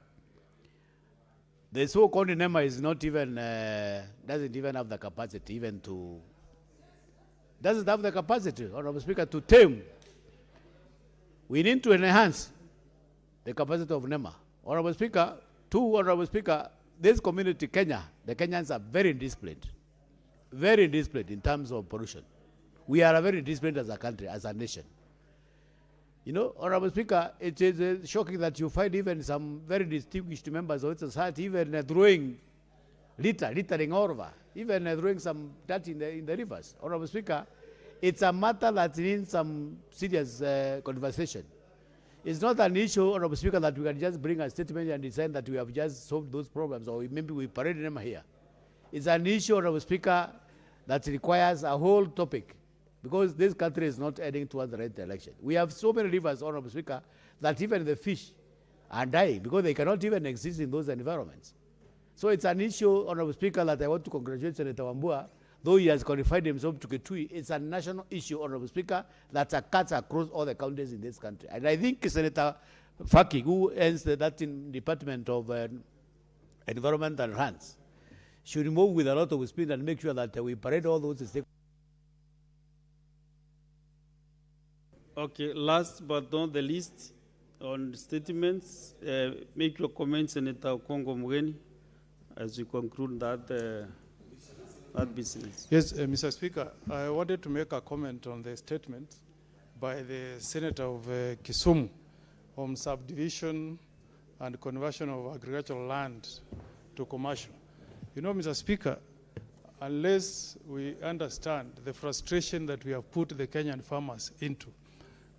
the so-called NEMA is not even, doesn't even have the capacity even to, doesn't have the capacity, Honorable Speaker, to tame. We need to enhance the capacity of NEMA. Honorable Speaker, Two, Honorable Speaker, this community, Kenya, the Kenyans are very disciplined in terms of pollution. We are very disciplined as a country, as a nation. You know, Honorable Speaker, it is shocking that you find even some very distinguished members of society even throwing littering over, even throwing some dirt in the rivers. Honorable Speaker, it's a matter that needs some serious conversation. It's not an issue, Honorable Speaker, that we can just bring a statement and decide that we have just solved those problems, or maybe we parade them here. It's an issue, Honorable Speaker, that requires a whole topic, because this country is not heading towards the right direction. We have so many rivers, Honorable Speaker, that even the fish are dying because they cannot even exist in those environments. So it's an issue, Honorable Speaker, that I want to congratulate Senator Wambua, though he has qualified himself to Kitui. It's a national issue, Honorable Speaker, that cuts across all the counties in this country. And I think Senator Faki, who ends that in Department of Environment and Lands, should move with a lot of speed and make sure that we parade all those stakeholders. Okay, last but not the least, on statements, make your comments, Senator Kongo Mugeni, as we conclude that business. Yes, Mr. Speaker, I wanted to make a comment on the statement by the Senator of Kisumu on subdivision and conversion of agricultural land to commercial. You know, Mr. Speaker, unless we understand the frustration that we have put the Kenyan farmers into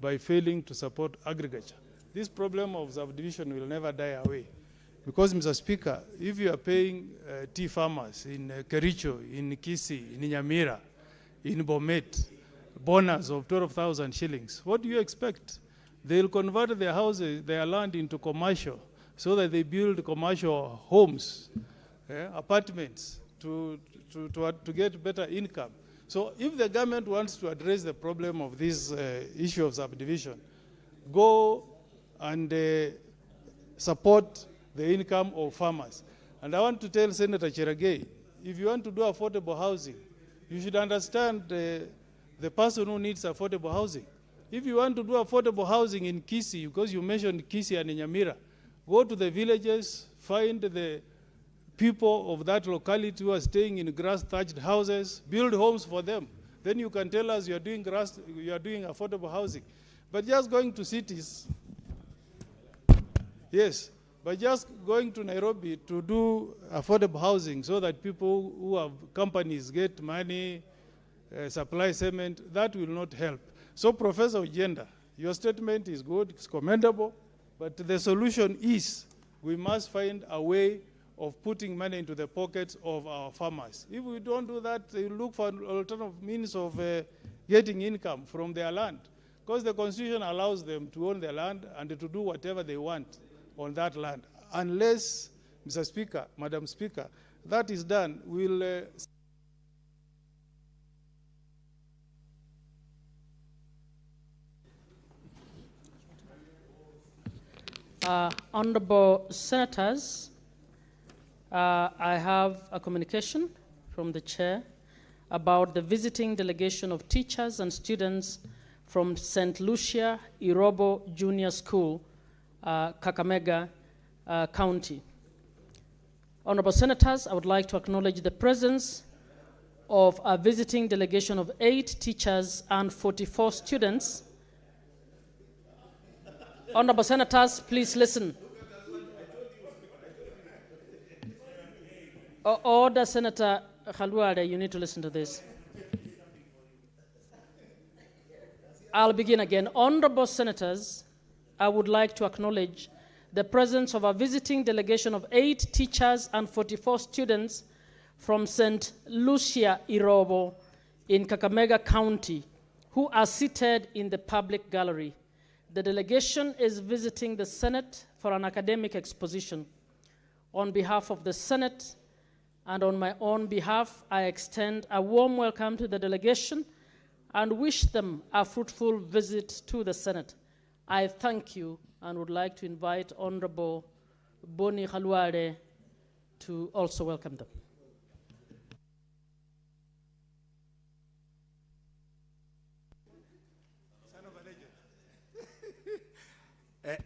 by failing to support agriculture, this problem of subdivision will never die away. Because, Mr. Speaker, if you are paying tea farmers in Kericho, in Kisii, in Nyamira, in Bomet, bonus of 12,000 shillings, what do you expect? They'll convert their houses, their land into commercial, so that they build commercial homes, apartments, to get better income. So if the government wants to address the problem of this issue of subdivision, go and support the income of farmers. And I want to tell Senator Cheragei, if you want to do affordable housing, you should understand the person who needs affordable housing. If you want to do affordable housing in Kisii, because you mentioned Kisii and Nyamira, go to the villages, find the people of that locality who are staying in grass-thatched houses, build homes for them. Then you can tell us you are doing affordable housing. But just going to cities, yes, but just going to Nairobi to do affordable housing so that people who have companies get money, supply cement, that will not help. So, Professor Ojenda, your statement is good, it's commendable, but the solution is we must find a way of putting money into the pockets of our farmers. If we don't do that, they look for alternative means of getting income from their land, because the Constitution allows them to own their land and to do whatever they want on that land. Unless, Mr. Speaker, Madam Speaker, that is done, we'll Honorable Senators, I have a communication from the Chair about the visiting delegation of teachers and students from St. Lucia Irobo Junior School, Kakamega County. Honorable Senators, I would like to acknowledge the presence of a visiting delegation of 8 teachers and 44 students. Honorable Senators, please listen. Order, Senator Khalwale, you need to listen to this. I'll begin again. Honorable Senators, I would like to acknowledge the presence of a visiting delegation of 8 teachers and 44 students from St. Lucia Irobo in Kakamega County, who are seated in the public gallery. The delegation is visiting the Senate for an academic exposition. On behalf of the Senate and on my own behalf, I extend a warm welcome to the delegation and wish them a fruitful visit to the Senate. I thank you and would like to invite Honorable Boni Khalwale to also welcome them.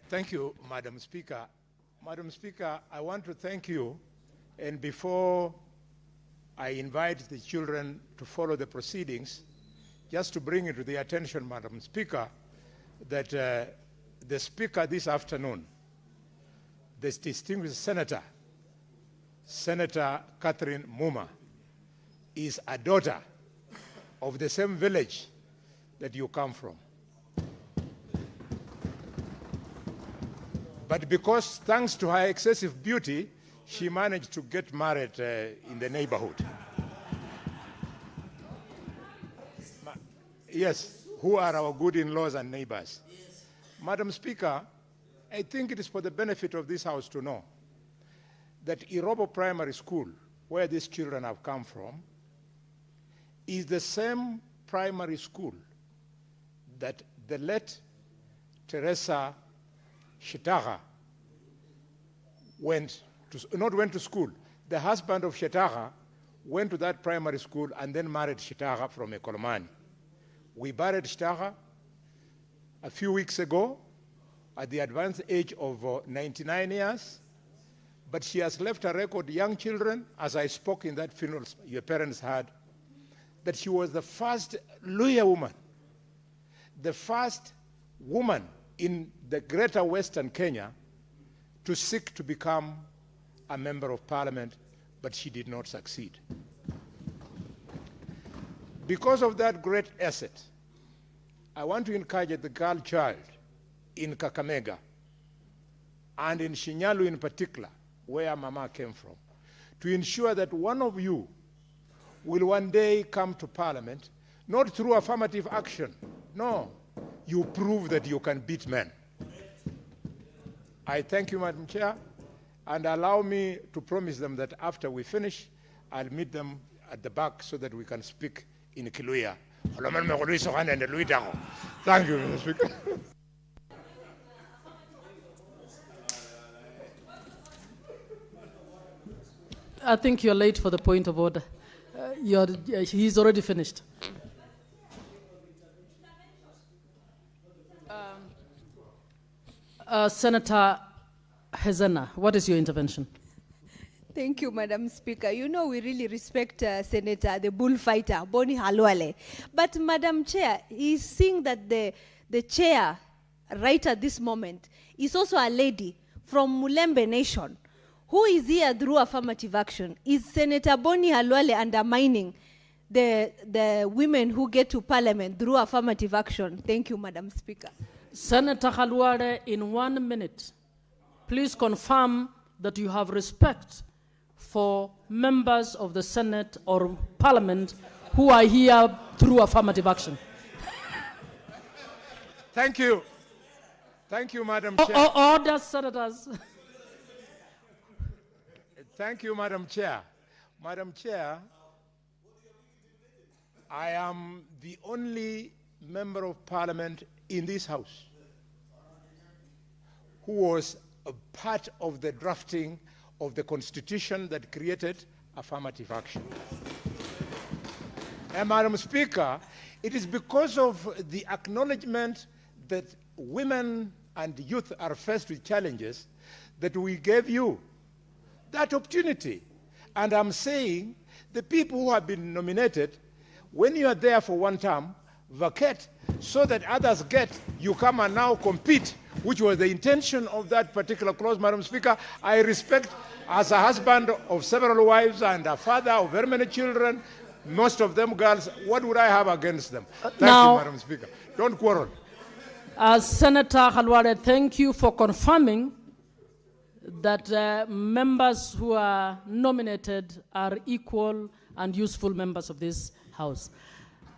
Thank you, Madam Speaker. Madam Speaker, I want to thank you. And before I invite the children to follow the proceedings, just to bring it to the attention, Madam Speaker, that the Speaker this afternoon, the distinguished Senator, Senator Catherine Muma, is a daughter of the same village that you come from. But because, thanks to her excessive beauty, she managed to get married in the neighborhood. Yes, who are our good in-laws and neighbors. Yes. Madam Speaker, I think it is for the benefit of this House to know that Irobo Primary School, where these children have come from, is the same primary school that the late Teresa Shitaga went to school. The husband of Shitaga went to that primary school and then married Shitaga from Ekolomani. We buried Shitaga a few weeks ago at the advanced age of 99 years, but she has left a record, young children, as I spoke in that funeral your parents had, that she was the first Luhya woman, the first woman in the greater Western Kenya to seek to become a member of parliament, but she did not succeed. Because of that great asset, I want to encourage the girl child in Kakamega and in Shinyalu in particular, where Mama came from, to ensure that one of you will one day come to parliament, not through affirmative action. No, you prove that you can beat men. I thank you, Madam Chair, and allow me to promise them that after we finish, I'll meet them at the back so that we can speak in Kiluya. Thank you, Mr. Speaker. I think you're late for the point of order. He's already finished. Senator Hezena, what is your intervention? Thank you, Madam Speaker. You know we really respect Senator, the bullfighter, Boni Halwale. But Madam Chair, he's seeing that the chair right at this moment is also a lady from Mulembe Nation who is here through affirmative action. Is Senator Boni Halwale undermining the women who get to parliament through affirmative action? Thank you, Madam Speaker. Senator Halwale, in 1 minute, please confirm that you have respect for members of the Senate or Parliament who are here through affirmative action. Thank you. Thank you, Madam Chair. Order, senators. Thank you, Madam Chair. Madam Chair, I am the only member of Parliament in this House who was a part of the drafting of the Constitution that created affirmative action. And Madam Speaker, it is because of the acknowledgement that women and youth are faced with challenges that we gave you that opportunity. And I'm saying the people who have been nominated, when you are there for one term, vacate so that others get, you come and now compete, which was the intention of that particular clause, Madam Speaker. I respect, as a husband of several wives and a father of very many children, most of them girls, what would I have against them? Thank you, Madam Speaker. Don't quarrel. Senator Halwale, thank you for confirming that members who are nominated are equal and useful members of this House.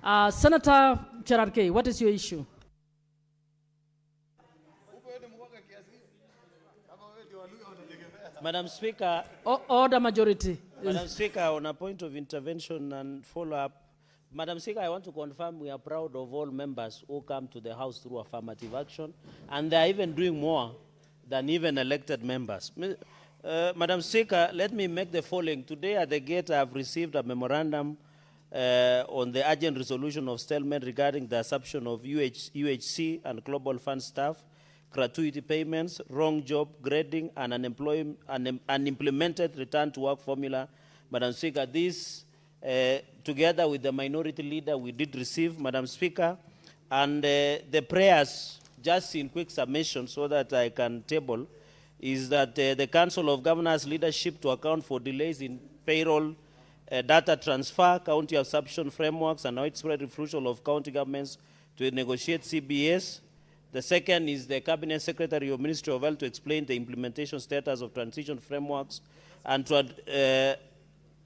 Senator Cherarkei, what is your issue? Madam Speaker. Order majority. Madam Speaker, on a point of intervention and follow-up, Madam Speaker, I want to confirm we are proud of all members who come to the House through affirmative action, and they are even doing more than even elected members. Madam Speaker, let me make the following. Today at the gate I have received a memorandum on the urgent resolution of stalemate regarding the assumption of UHC and Global Fund staff. gratuity payments, wrong job grading, and unimplemented return to work formula. Madam Speaker, this, together with the minority leader, we did receive, Madam Speaker, and the prayers, just in quick summation so that I can table, is that the Council of Governors leadership to account for delays in payroll, data transfer, county absorption frameworks, and widespread refusal of county governments to negotiate CBS. The second is the Cabinet Secretary of Ministry of Health to explain the implementation status of transition frameworks and to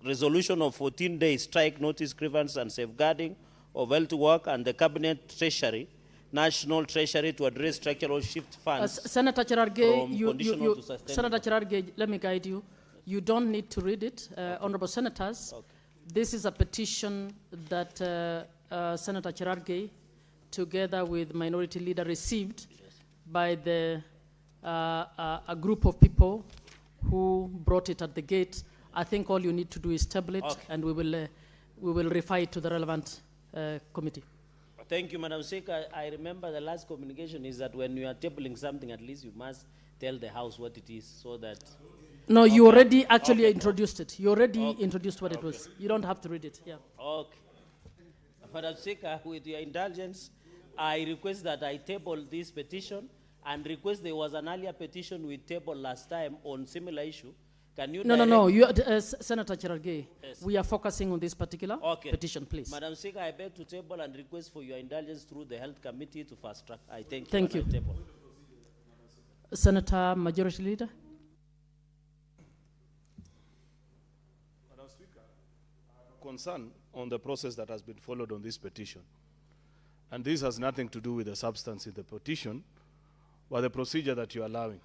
resolution of 14-day strike notice grievance and safeguarding of health work, and the Cabinet Treasury, National Treasury, to address structural shift funds. Senator Cherargei, Senator Cherargei, let me guide you. You don't need to read it, Honorable Senators. Okay. This is a petition that Senator Cherargei, together with Minority Leader, received by the a group of people who brought it at the gate. I think all you need to do is table it, and we will refer it to the relevant committee. Thank you, Madam Speaker. I remember the last communication is that when you are tabling something, at least you must tell the House what it is, so that. No, you already actually introduced it. You already introduced what it was. You don't have to read it. Yeah. Okay. Madam Speaker, with your indulgence, I request that I table this petition and request there was an earlier petition we tabled last time on similar issue. Can you No. You, Senator Cherargei, yes. We are focusing on this particular petition, please. Madam Speaker, I beg to table and request for your indulgence through the Health Committee to fast track. I thank you. Thank you. Senator Majority Leader. Madam Speaker, I have concern on the process that has been followed on this petition. And this has nothing to do with the substance in the petition, but the procedure that you're allowing.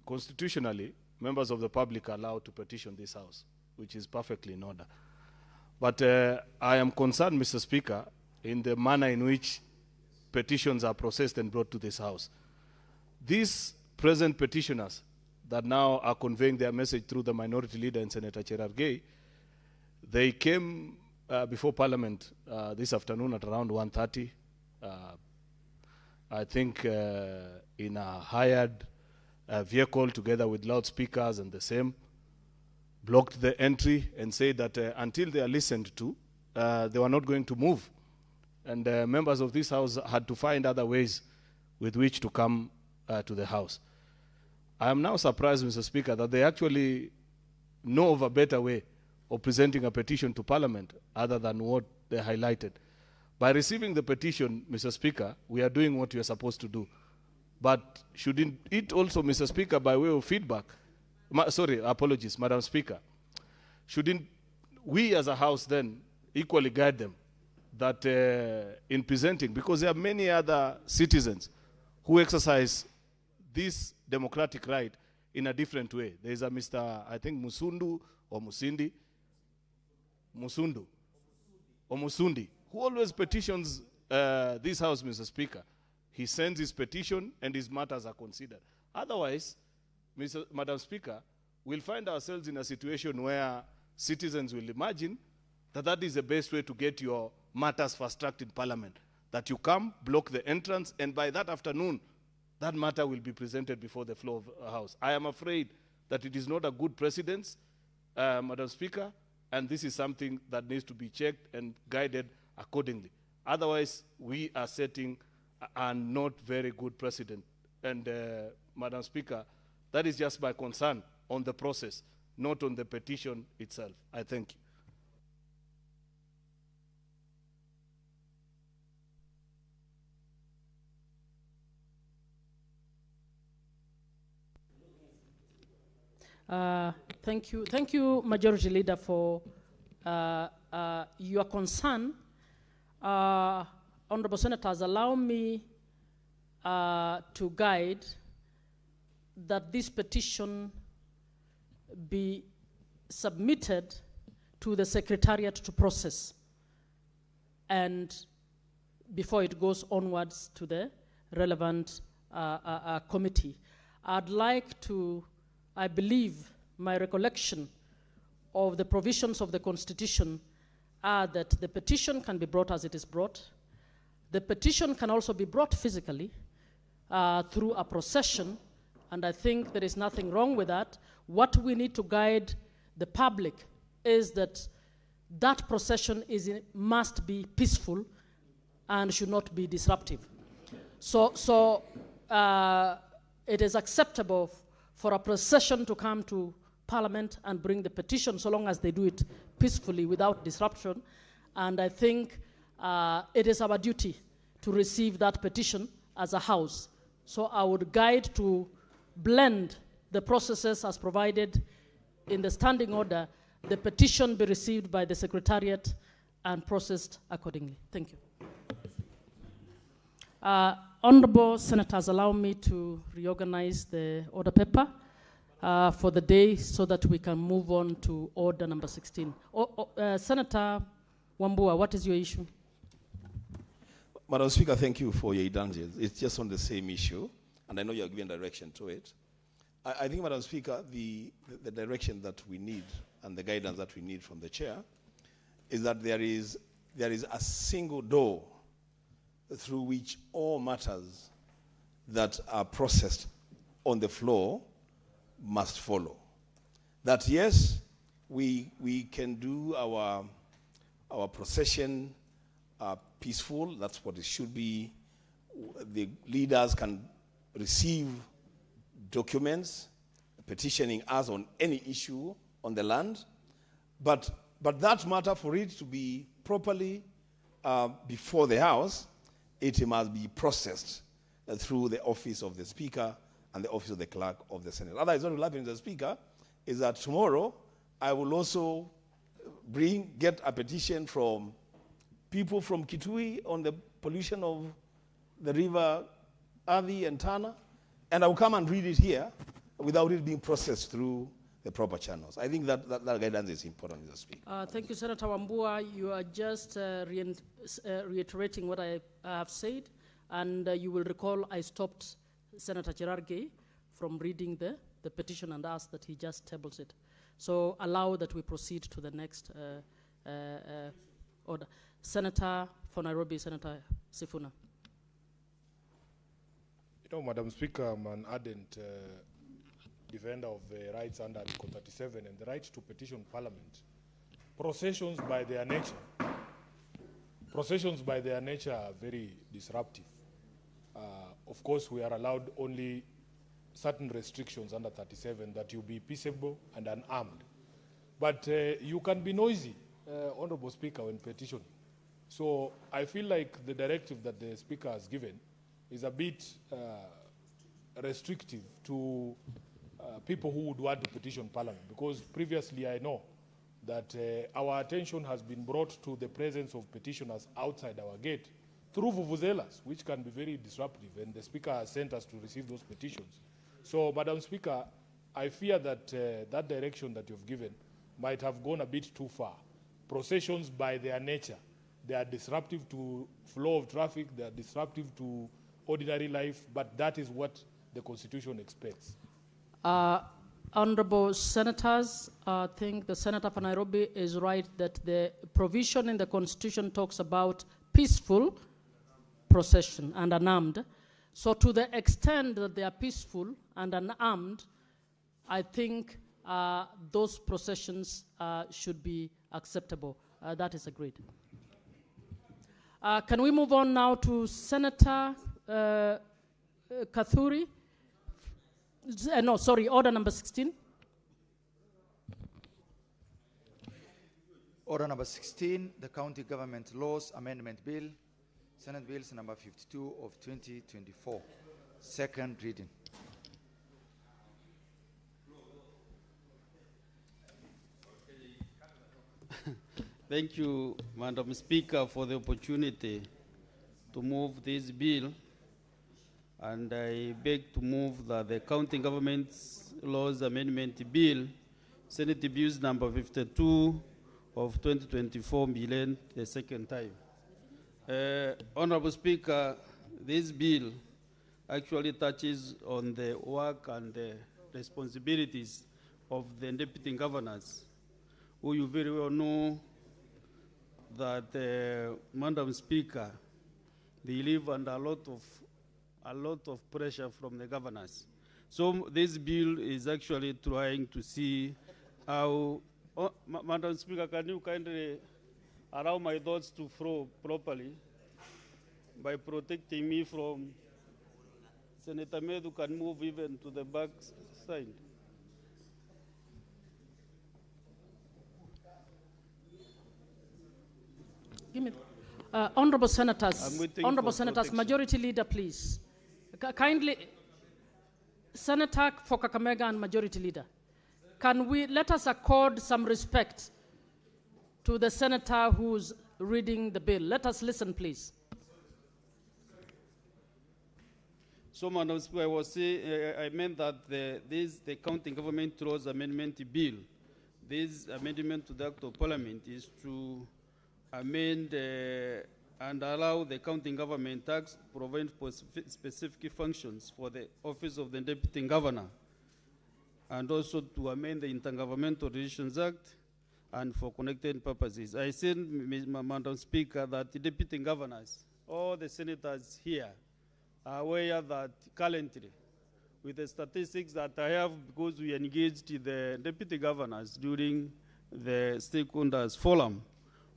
Constitutionally, members of the public are allowed to petition this House, which is perfectly in order. But I am concerned, Mr. Speaker, in the manner in which petitions are processed and brought to this House. These present petitioners that now are conveying their message through the Minority Leader and Senator Cherargei, they came before Parliament this afternoon at around 1:30, I think in a hired vehicle together with loudspeakers and the same, blocked the entry and said that until they are listened to, they were not going to move. And members of this House had to find other ways with which to come to the House. I am now surprised, Mr. Speaker, that they actually know of a better way of presenting a petition to Parliament other than what they highlighted. By receiving the petition, Mr. Speaker, we are doing what we are supposed to do. But shouldn't it also, Mr. Speaker, by way of feedback, apologies, Madam Speaker, shouldn't we as a House then equally guide them that in presenting, because there are many other citizens who exercise this democratic right in a different way. There is a Mr., I think, Musundu or Musindi, Musundu or Musundi, who always petitions this House, Mr. Speaker. He sends his petition and his matters are considered. Otherwise, Madam Speaker, we'll find ourselves in a situation where citizens will imagine that that is the best way to get your matters fast-tracked in Parliament, that you come, block the entrance, and by that afternoon, that matter will be presented before the floor of the House. I am afraid that it is not a good precedence, Madam Speaker, and this is something that needs to be checked and guided accordingly. Otherwise, we are setting a not very good precedent. And, Madam Speaker, that is just my concern on the process, not on the petition itself. I thank you. Thank you, Majority Leader, for your concern. Honorable Senators, allow me to guide that this petition be submitted to the Secretariat to process, and before it goes onwards to the relevant committee. I'd like to, I believe my recollection of the provisions of the Constitution are that the petition can be brought as it is brought. The petition can also be brought physically, through a procession, and I think there is nothing wrong with that. What we need to guide the public is that that procession must be peaceful and should not be disruptive. So it is acceptable for a procession to come to Parliament and bring the petition, so long as they do it peacefully without disruption. And I think it is our duty to receive that petition as a House. So I would guide to blend the processes as provided in the standing order, the petition be received by the Secretariat and processed accordingly. Thank you. Honorable Senators, allow me to reorganize the order paper for the day so that we can move on to order number 16. Senator Wambua, what is your issue? Madam Speaker, thank you for your indulgence. It's just on the same issue, and I know you are giving direction to it. I think, Madam Speaker, the direction that we need and the guidance that we need from the chair is that there is a single door through which all matters that are processed on the floor must follow. That yes, we can do our procession peaceful, that's what it should be. The leaders can receive documents petitioning us on any issue on the land, but that matter, for it to be properly before the House, it must be processed through the office of the Speaker and the office of the Clerk of the Senate. Otherwise, what will happen, Mr. Speaker, is that tomorrow I will also get a petition from people from Kitui on the pollution of the river Athi and Tana, and I will come and read it here without it being processed through the proper channels. I think that guidance is important, Mr. Speaker. Thank you, Senator Wambua. You are just reiterating what I have said, and you will recall I stopped Senator Cherargei from reading the petition and asked that he just tables it. So allow that we proceed to the next order. Senator for Nairobi, Senator Sifuna. You know, Madam Speaker, I'm an ardent defender of the rights under Article 37 and the right to petition Parliament. Processions by their nature are very disruptive. Of course, we are allowed only certain restrictions under 37, that you be peaceable and unarmed. But you can be noisy, Honorable Speaker, when petitioning. So I feel like the directive that the Speaker has given is a bit restrictive to people who would want to petition Parliament, because previously I know that our attention has been brought to the presence of petitioners outside our gate through vuvuzelas, which can be very disruptive, and the Speaker has sent us to receive those petitions. So, Madam Speaker, I fear that that direction that you've given might have gone a bit too far. Processions by their nature, they are disruptive to flow of traffic, they are disruptive to ordinary life, but that is what the Constitution expects. Honorable Senators, I think the Senator for Nairobi is right that the provision in the Constitution talks about peaceful procession and unarmed. So to the extent that they are peaceful and unarmed, I think those processions should be acceptable. That is agreed. Can we move on now to Senator Kathuri? No, sorry, order number 16. Order number 16, the County Government Laws Amendment Bill, Senate Bills number 52 of 2024, second reading. Thank you, Madam Speaker, for the opportunity to move this bill. And I beg to move that the County Government's Laws Amendment Bill, Senate Bills number 52 of 2024, be lent the second time. Honorable Speaker, this bill actually touches on the work and the responsibilities of the deputy governors, who you very well know that, Madam Speaker, they live under a lot of a lot of pressure from the governors. So this bill is actually trying to see how, Madam Speaker, can you kindly allow my thoughts to flow properly by protecting me from Senator Medu can move even to the back side. Give me. Honorable Senators, Majority Leader, please. Kindly, Senator for Kakamega and Majority Leader, can we let us accord some respect to the senator who's reading the bill? Let us listen, please. So, Madam Speaker, I was saying, I meant that the County Government Laws Amendment Bill, this amendment to the Act of Parliament is to amend and allow the County Government Acts to provide for specific functions for the Office of the Deputy Governor, and also to amend the Intergovernmental Relations Act and for connected purposes. I said, Madam Speaker, that the Deputy Governors, all the senators here, are aware that currently, with the statistics that I have, because we engaged the Deputy Governors during the stakeholders forum,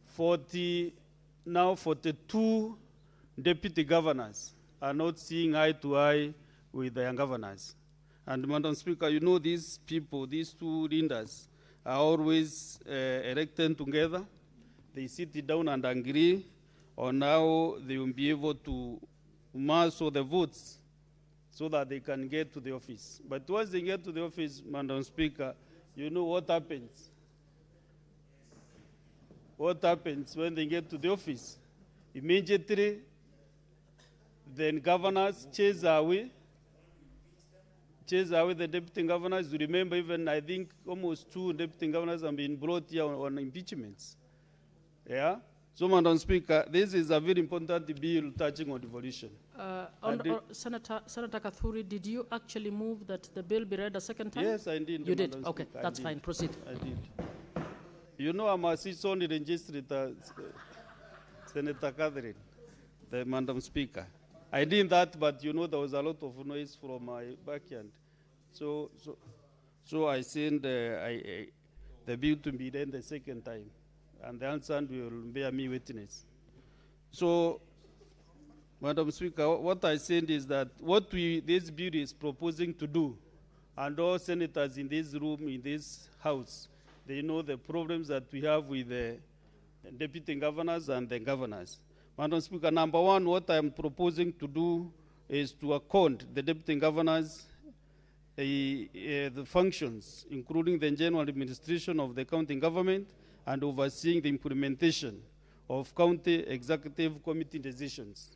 42 Deputy Governors are not seeing eye to eye with their governors. And Madam Speaker, you know these people, these two leaders, are always elected together. They sit down and agree on how they will be able to master the votes so that they can get to the office. But once they get to the office, Madam Speaker, you know what happens. What happens when they get to the office? Immediately, then governors chase away the deputy governors. You remember, even I think almost 2 deputy governors have been brought here on impeachments. Yeah? So, Madam Speaker, this is a very important bill touching on devolution. Senator Kathuri, did you actually move that the bill be read a second time? Yes, I did. You did? Okay, that's fine. Proceed. I did. You know, I'm a only registered Senator Catherine, the Madam Speaker. I did that, but you know there was a lot of noise from my backyard. So I sent the bill to be read the second time, and the answer will bear me witness. So, Madam Speaker, what I said is that what this bill is proposing to do, and all senators in this room, in this house, they know the problems that we have with the deputy governors and the governors. Madam Speaker, number one, what I'm proposing to do is to accord the deputy governors the functions, including the general administration of the county government and overseeing the implementation of county executive committee decisions.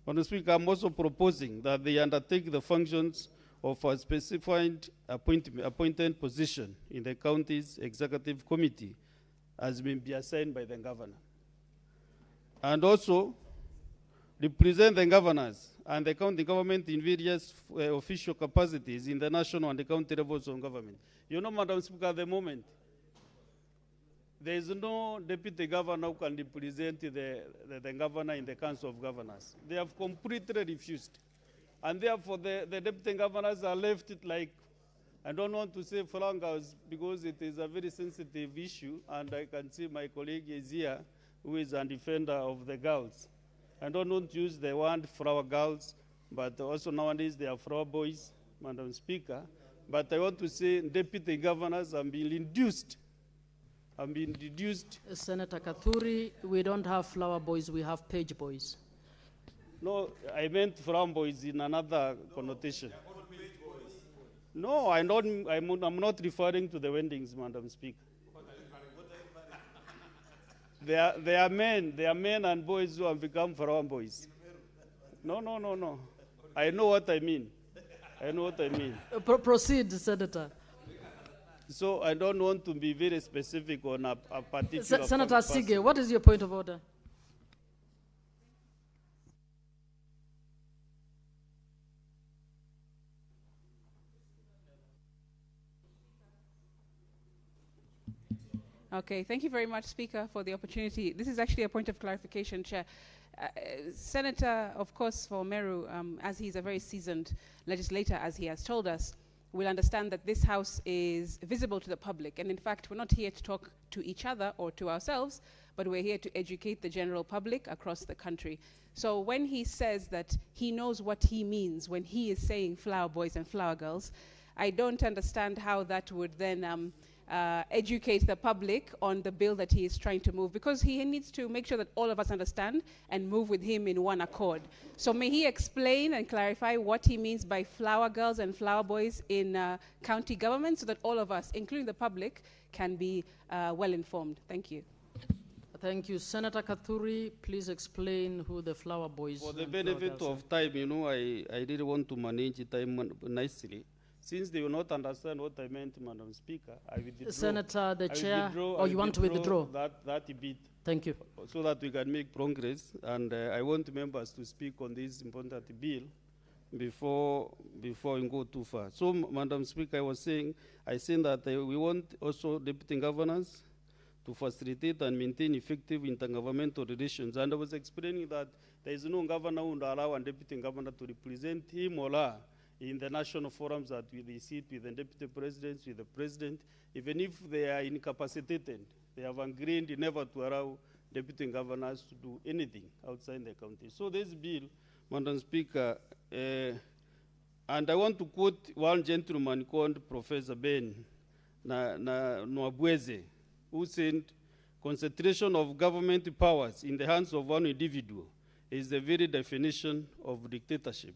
Madam Speaker, I'm also proposing that they undertake the functions of a specified appointed position in the county's executive committee as may be assigned by the governor. And also represent the governors and the county government in various official capacities in the national and the county levels of government. You know, Madam Speaker, at the moment, there is no deputy governor who can represent the governor in the Council of Governors. They have completely refused. And therefore, the deputy governors are left like, I don't want to say flangers because it is a very sensitive issue, and I can see my colleague is here, who is a defender of the girls. I don't want to use the word flower girls, but also nowadays they are flower boys, Madam Speaker. But I want to say deputy governors have been reduced. Senator Kathuri, we don't have flower boys, we have page boys. No, I meant flower boys in another connotation. No, I'm not referring to the weddings, Madam Speaker. They are men and boys who have become flower boys. No. I know what I mean. Proceed, Senator. So I don't want to be very specific on a particular Senator person. Sige, what is your point of order? Okay, thank you very much, Speaker, for the opportunity. This is actually a point of clarification, Chair. Senator, of course, for Meru, as he's a very seasoned legislator, as he has told us, will understand that this House is visible to the public. And in fact, we're not here to talk to each other or to ourselves, but we're here to educate the general public across the country. So when he says that he knows what he means when he is saying flower boys and flower girls, I don't understand how that would then educate the public on the bill that he is trying to move, because he needs to make sure that all of us understand and move with him in one accord. So may he explain and clarify what he means by flower girls and flower boys in county government, so that all of us, including the public, can be well informed. Thank you. Thank you. Senator Kathuri, please explain who the flower boys For the and flower benefit girls of time, you know, I didn't want to manage time nicely. Since they will not understand what I meant, Madam Speaker, I withdraw. Senator, the I chair, withdraw, or you want to withdraw? That bit. Thank you. So that we can make progress. And I want members to speak on this important bill before we go too far. So, Madam Speaker, I said that we want also deputy governors to facilitate and maintain effective intergovernmental relations. And I was explaining that there is no governor who would allow a deputy governor to represent him or her in the national forums that they sit with the deputy presidents, with the president, even if they are incapacitated. They have agreed never to allow deputy governors to do anything outside the county. So this bill, Madam Speaker, and I want to quote one gentleman called Professor Ben Nwabweze, who said, concentration of government powers in the hands of one individual is the very definition of dictatorship.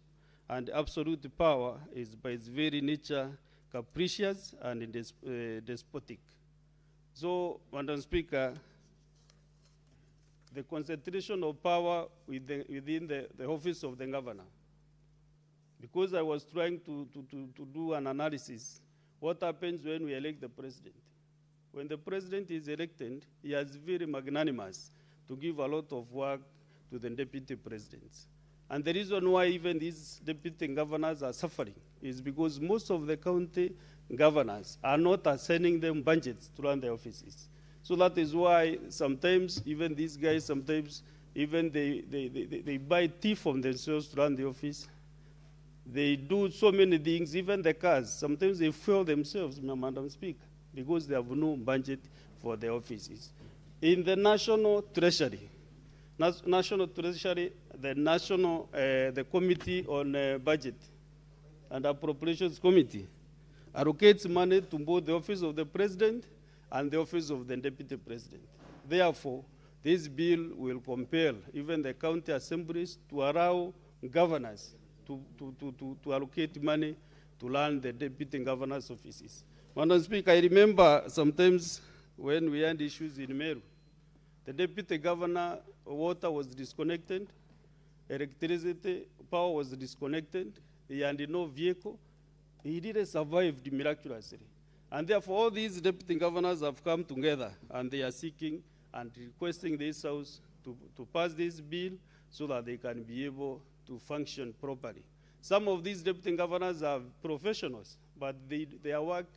And absolute power is by its very nature capricious and despotic. So, Madam Speaker, the concentration of power within the office of the governor, because I was trying to do an analysis, what happens when we elect the president? When the president is elected, he is very magnanimous to give a lot of work to the deputy presidents. And the reason why even these deputy governors are suffering is because most of the county governors are not assigning them budgets to run their offices. So that is why sometimes even these guys, sometimes even they buy tea from themselves to run the office. They do so many things, even the cars. Sometimes they fuel themselves, Madam Speaker, because they have no budget for their offices. In the National Treasury, the Committee on Budget and Appropriations Committee allocates money to both the office of the President and the office of the Deputy President. Therefore, this bill will compel even the county assemblies to allow governors to allocate money to run the deputy governors' offices. Madam Speaker, I remember sometimes when we had issues in Meru, the deputy governor, water was disconnected, electricity, power was disconnected, he had no vehicle. He didn't survive miraculously. And therefore, all these deputy governors have come together and they are seeking and requesting this House to pass this bill so that they can be able to function properly. Some of these deputy governors are professionals, but their work,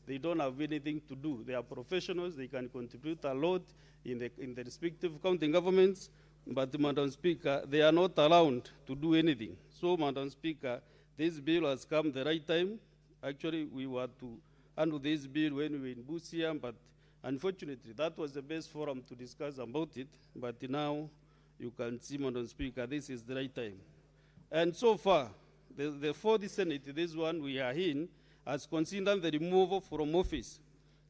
they don't have anything to do. They are professionals, they can contribute a lot in the respective county governments, but Madam Speaker, they are not allowed to do anything. So, Madam Speaker, this bill has come the right time. Actually, we were to handle this bill when we were in Busia, but unfortunately, that was the best forum to discuss about it. But now, you can see, Madam Speaker, this is the right time. And so far, the 40th Senate, this one we are in, has considered the removal from office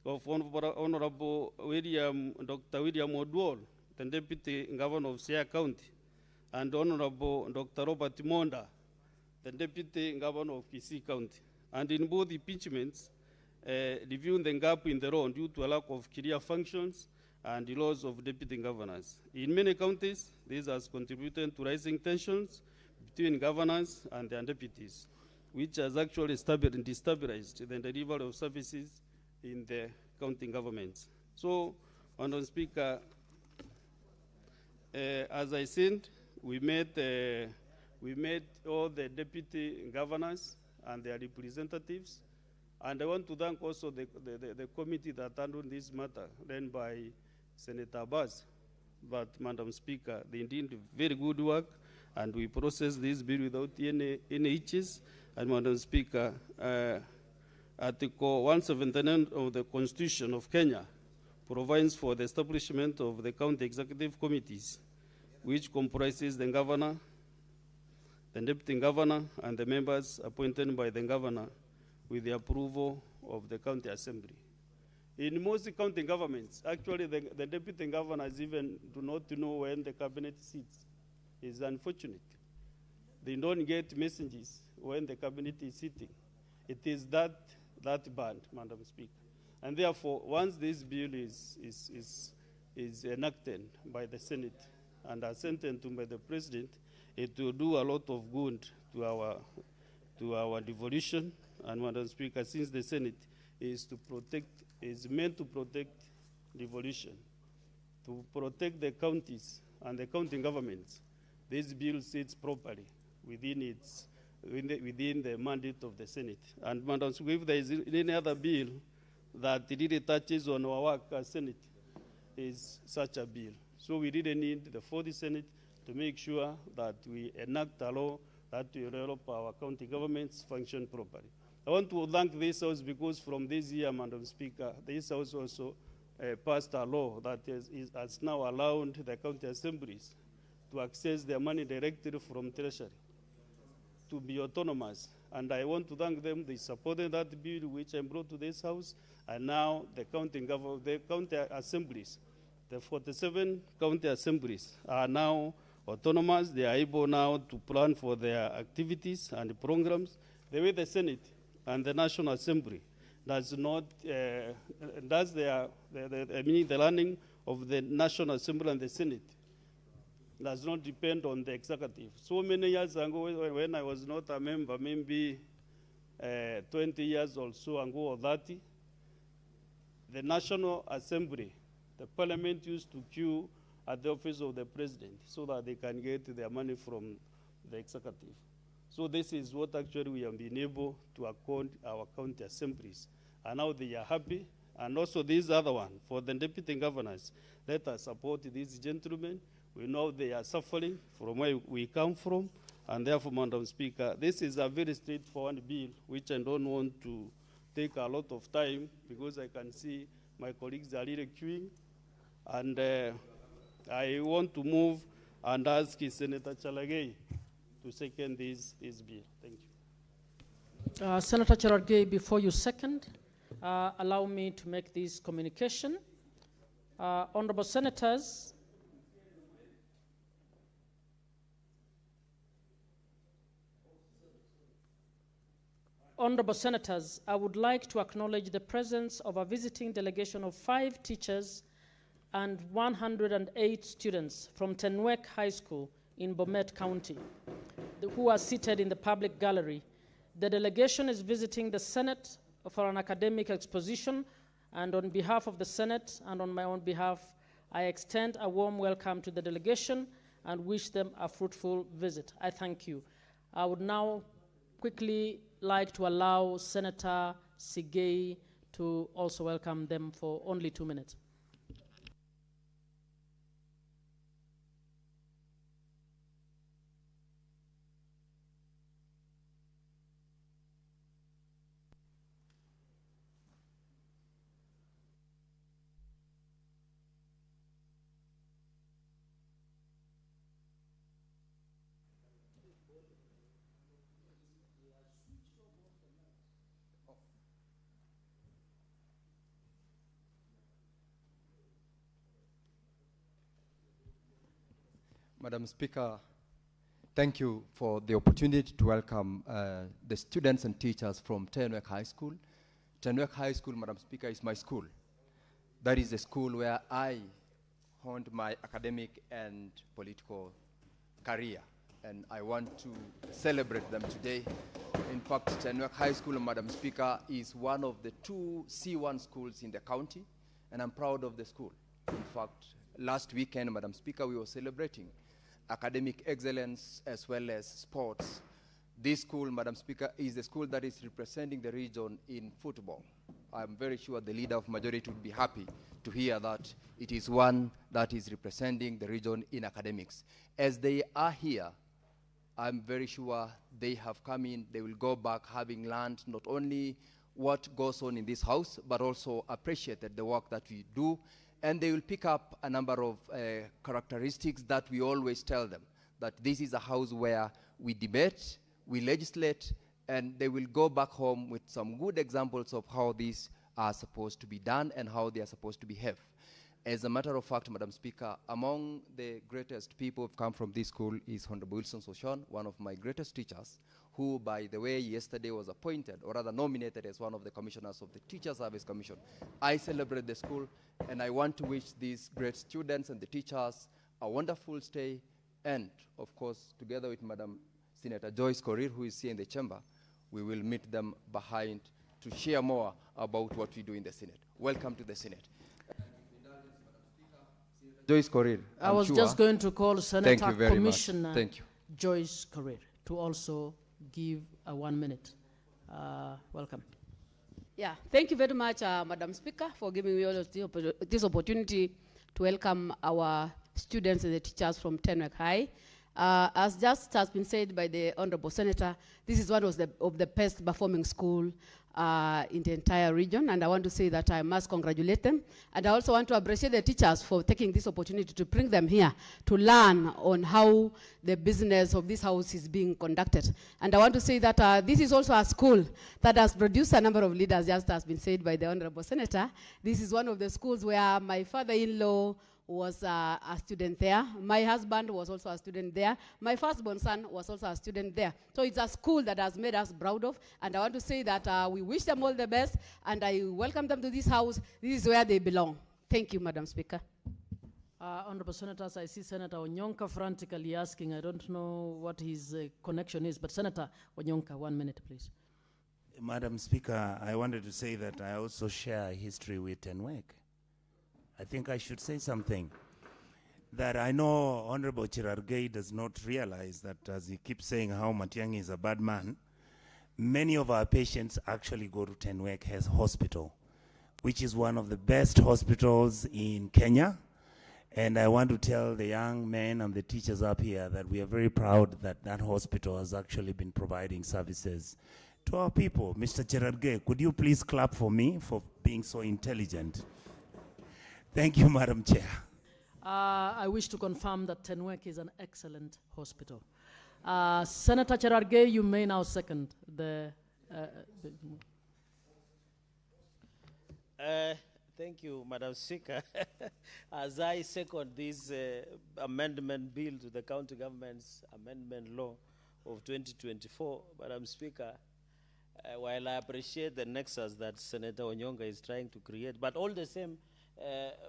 of Honorable Dr. William Odwall, the Deputy Governor of Siaya County, and Honorable Dr. Robert Monda, the Deputy Governor of Kisii County. And in both impeachments, reviewing the gap in the law due to a lack of clear functions and the laws of deputy governors. In many counties, this has contributed to rising tensions between governors and their deputies, which has actually destabilized the delivery of services in the county governments. So, Madam Speaker, as I said, we met all the deputy governors and their representatives. And I want to thank also the committee that handled this matter, led by Senator Abbas. that, Madam Speaker, they did very good work, and we processed this bill without any hitches. And Madam Speaker, Article 179 of the Constitution of Kenya provides for the establishment of the county executive committees, which comprises the governor, the deputy governor, and the members appointed by the governor with the approval of the county assembly. In most county governments, actually the deputy governors even do not know when the cabinet sits. It's unfortunate. They don't get messages when the cabinet is sitting. It is that bad, Madam Speaker. And therefore, once this bill is enacted by the Senate and assented to by the President, it will do a lot of good to our devolution. And Madam Speaker, since the Senate is meant to protect devolution, to protect the counties and the county governments, this bill sits properly within the mandate of the Senate. And Madam Speaker, if there is any other bill that really touches on our work as Senate, is such a bill. So we really need the 40th Senate to make sure that we enact a law that will help our county governments function properly. I want to thank this House because from this year, Madam Speaker, this House also passed a law that has now allowed the county assemblies to access their money directly from Treasury, to be autonomous. And I want to thank them. They supported that bill which I brought to this House, and now the county assemblies, the 47 county assemblies are now autonomous. They are able now to plan for their activities and programs the way the Senate and the National Assembly does not, the running of the National Assembly and the Senate does not depend on the executive. So many years ago, when I was not a member, maybe 20 years or so ago or 30, the National Assembly, the Parliament used to queue at the office of the President so that they can get their money from the executive. So this is what actually we have been able to accord our county assemblies. And now they are happy. And also this other one, for the deputy governors, let us support these gentlemen. We know they are suffering from where we come from. And therefore, Madam Speaker, this is a very straightforward bill, which I don't want to take a lot of time because I can see my colleagues are really queuing. And I want to move and ask Senator Chalagay to second this bill. Thank you. Senator Cherargei, before you second, allow me to make this communication. Honorable Senators, I would like to acknowledge the presence of a visiting delegation of 5 teachers and 108 students from Tenwek High School in Bomet County, who are seated in the public gallery. The delegation is visiting the Senate for an academic exposition, and on behalf of the Senate and on my own behalf, I extend a warm welcome to the delegation and wish them a fruitful visit. I thank you. I would now quickly like to allow Senator Sigei to also welcome them for only 2 minutes. Madam Speaker, thank you for the opportunity to welcome the students and teachers from Tenwek High School. Tenwek High School, Madam Speaker, is my school. That is the school where I honed my academic and political career, and I want to celebrate them today. In fact, Tenwek High School, Madam Speaker, is one of the 2 C1 schools in the county, and I'm proud of the school. In fact, last weekend, Madam Speaker, we were celebrating academic excellence as well as sports. This school, Madam Speaker, is the school that is representing the region in football. I'm very sure the leader of majority would be happy to hear that it is one that is representing the region in academics. As they are here, I'm very sure they have come in, they will go back having learned not only what goes on in this house, but also appreciated the work that we do, and they will pick up a number of characteristics that we always tell them, that this is a house where we debate, we legislate, and they will go back home with some good examples of how these are supposed to be done and how they are supposed to behave. As a matter of fact, Madam Speaker, among the greatest people who've come from this school is Honorable Wilson Soshon, one of my greatest teachers, who, by the way, yesterday was appointed, or rather nominated as one of the commissioners of the Teacher Service Commission. I celebrate the school, and I want to wish these great students and the teachers a wonderful stay, and, of course, together with Madam Senator Joyce Korir, who is here in the chamber, we will meet them behind to share more about what we do in the Senate. Welcome to the Senate. Joyce Korir. I was just going to call Senator Commissioner Thank you. Joyce Korir to also give a 1 minute. Welcome. Yeah, thank you very much, Madam Speaker, for giving me all this opportunity to welcome our students and the teachers from Tenwek High. As just has been said by the Honorable Senator, this is one of the best performing school in the entire region, and I want to say that I must congratulate them. And I also want to appreciate the teachers for taking this opportunity to bring them here to learn on how the business of this house is being conducted. And I want to say that this is also a school that has produced a number of leaders, just as has been said by the Honorable Senator. This is one of the schools where my father-in-law was a student there. My husband was also a student there. My firstborn son was also a student there. So it's a school that has made us proud of, and I want to say that we wish them all the best, and I welcome them to this house. This is where they belong. Thank you, Madam Speaker. Honorable Senators, I see Senator Onyonka frantically asking. I don't know what his connection is, but Senator Onyonka, 1 minute, please. Madam Speaker, I wanted to say that I also share history with Tenwek. I think I should say something. That I know Honorable Chirargei does not realize that, as he keeps saying how Matiang'i is a bad man, many of our patients actually go to Tenwek Hospital, which is one of the best hospitals in Kenya. And I want to tell the young men and the teachers up here that we are very proud that that hospital has actually been providing services to our people. Mr. Chirargei, could you please clap for me for being so intelligent? Thank you, Madam Chair. I wish to confirm that Tenwek is an excellent hospital. Senator Cherargei, you may now second the Thank you, Madam Speaker. As I second this amendment bill to the County Government's Amendment Law of 2024, Madam Speaker, while I appreciate the nexus that Senator Onyonga is trying to create, but all the same,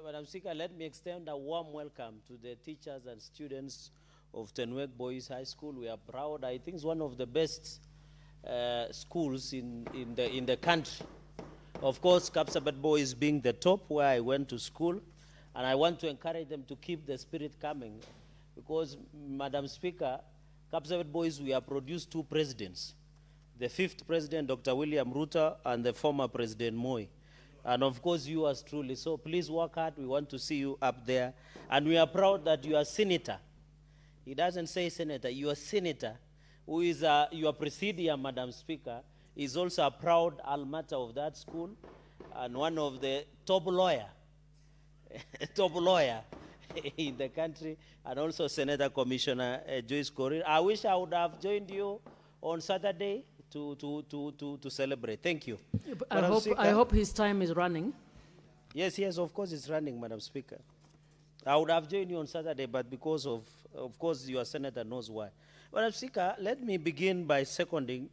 Madam Speaker, let me extend a warm welcome to the teachers and students of Tenwek Boys High School. We are proud. I think it's one of the best schools in the country. Of course, Kapsabet Boys being the top where I went to school, and I want to encourage them to keep the spirit coming, because, Madam Speaker, Kapsabet Boys, we have produced two presidents, the 5th president, Dr. William Ruto, and the former President Moi. And of course, you as truly. So please work hard. We want to see you up there. And we are proud that you are senator. He doesn't say senator. You are senator, who is your presidium, Madam Speaker, is also a proud alma of that school and one of the top lawyer in the country, and also Senator Commissioner Joyce Korir. I wish I would have joined you on Saturday to celebrate. Thank you. I hope his time is running. Yes, of course it's running, Madam Speaker. I would have joined you on Saturday, but because of course, your senator knows why. Madam Speaker, let me begin by seconding.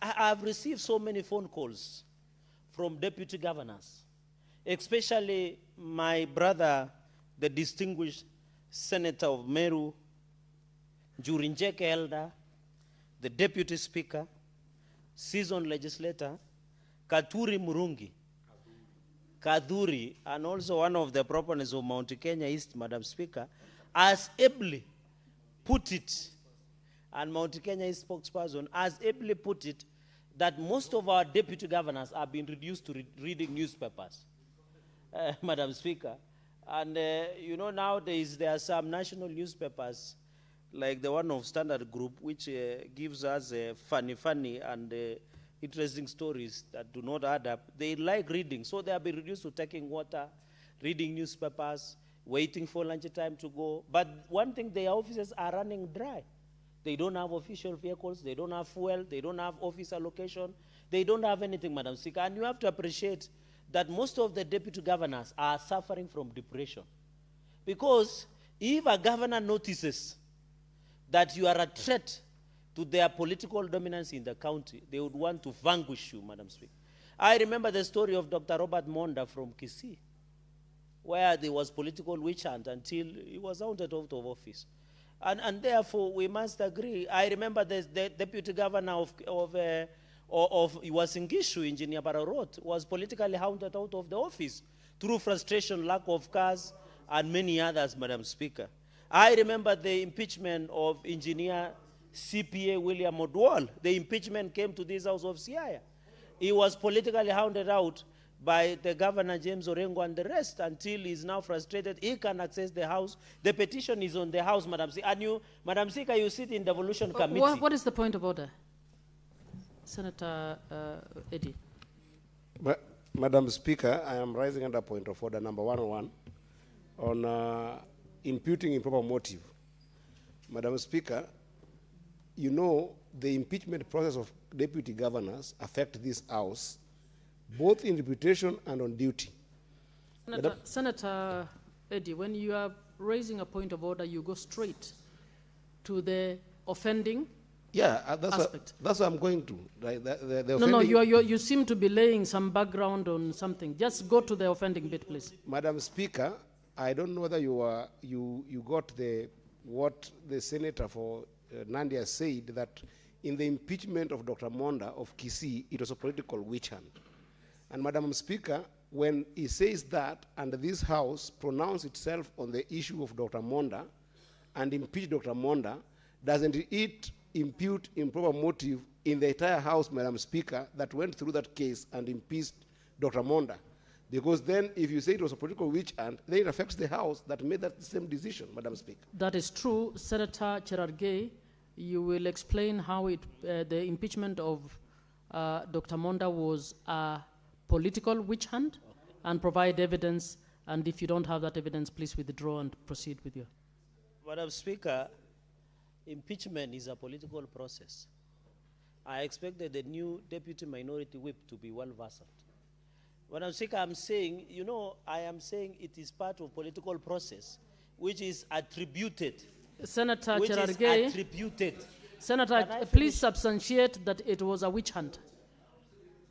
I've received so many phone calls from deputy governors, especially my brother, the distinguished Senator of Meru, Jurinjeke Elder, the Deputy Speaker, seasoned legislator, Katuri Murungi, Kaduri, and also one of the proponents of Mount Kenya East, Madam Speaker, as ably put it, and Mount Kenya East spokesperson, as ably put it, that most of our deputy governors are being reduced to reading newspapers, Madam Speaker. And you know, nowadays there are some national newspapers, like the one of Standard Group, which gives us funny and interesting stories that do not add up. They like reading, so they have been reduced to taking water, reading newspapers, waiting for lunch time to go. But one thing, their offices are running dry. They don't have official vehicles, they don't have fuel, they don't have office allocation, they don't have anything, Madam Speaker. And you have to appreciate that most of the deputy governors are suffering from depression. Because if a governor notices that you are a threat to their political dominance in the county, they would want to vanquish you, Madam Speaker. I remember the story of Dr. Robert Monda from Kisii, where there was political witch hunt until he was ousted out of office. And therefore, we must agree. I remember the deputy governor of Uasin-Gishu, Engineer Bararot, was politically hounded out of the office through frustration, lack of cars, and many others, Madam Speaker. I remember the impeachment of Engineer CPA William Odwal. The impeachment came to this house of Siaya. He was politically hounded out by the governor, James Orengo, and the rest, until he's now frustrated. He can access the house. The petition is on the house, Madam Speaker. And you, Madam Speaker, you sit in devolution committee. What is the point of order? Senator Eddie. Madam Speaker, I am rising under point of order number 101 on imputing improper motive. Madam Speaker, you know the impeachment process of deputy governors affect this house both in reputation and on duty. Senator Eddie, when you are raising a point of order, you go straight to the offending aspect. That's what I'm going to. Right? No, you seem to be laying some background on something. Just go to the offending bit, please. Madam Speaker, I don't know whether you got what the senator for Nandia said, that in the impeachment of Dr. Monda of Kisii, it was a political witch hunt. And Madam Speaker, when he says that, and this House pronounced itself on the issue of Dr. Monda and impeach Dr. Monda, doesn't it impute improper motive in the entire House, Madam Speaker, that went through that case and impeached Dr. Monda? Because then, if you say it was a political witch hunt, then it affects the House that made that same decision, Madam Speaker. That is true. Senator Cherargei, you will explain how the impeachment of Dr. Monda was a political witch hunt and provide evidence. And if you don't have that evidence, please withdraw and proceed with you. Madam Speaker, impeachment is a political process. I expected the new deputy minority whip to be well-versed. Madam Speaker, I'm saying, I am saying it is part of political process, which is attributed. Senator which Cherargei, is attributed. Senator, please substantiate that it was a witch hunt.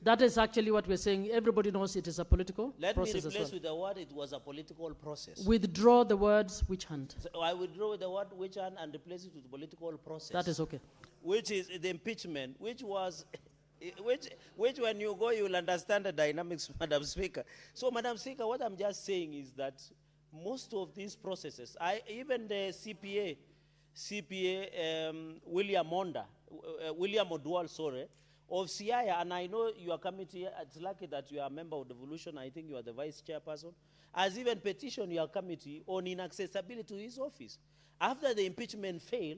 That is actually what we're saying. Everybody knows it is a political Let process me replace as well. with the word it was a political process. Withdraw the words witch hunt. So I withdraw the word witch hunt and replace it with political process. That is okay. Which is the impeachment, which was, which when you go, you will understand the dynamics, Madam Speaker. So, Madam Speaker, what I'm just saying is that most of these processes, even the CPA William Odwal, sorry, of Siaya, and I know your committee, it's lucky that you are a member of devolution, I think you are the vice chairperson, has even petitioned your committee on inaccessibility to his office. After the impeachment failed,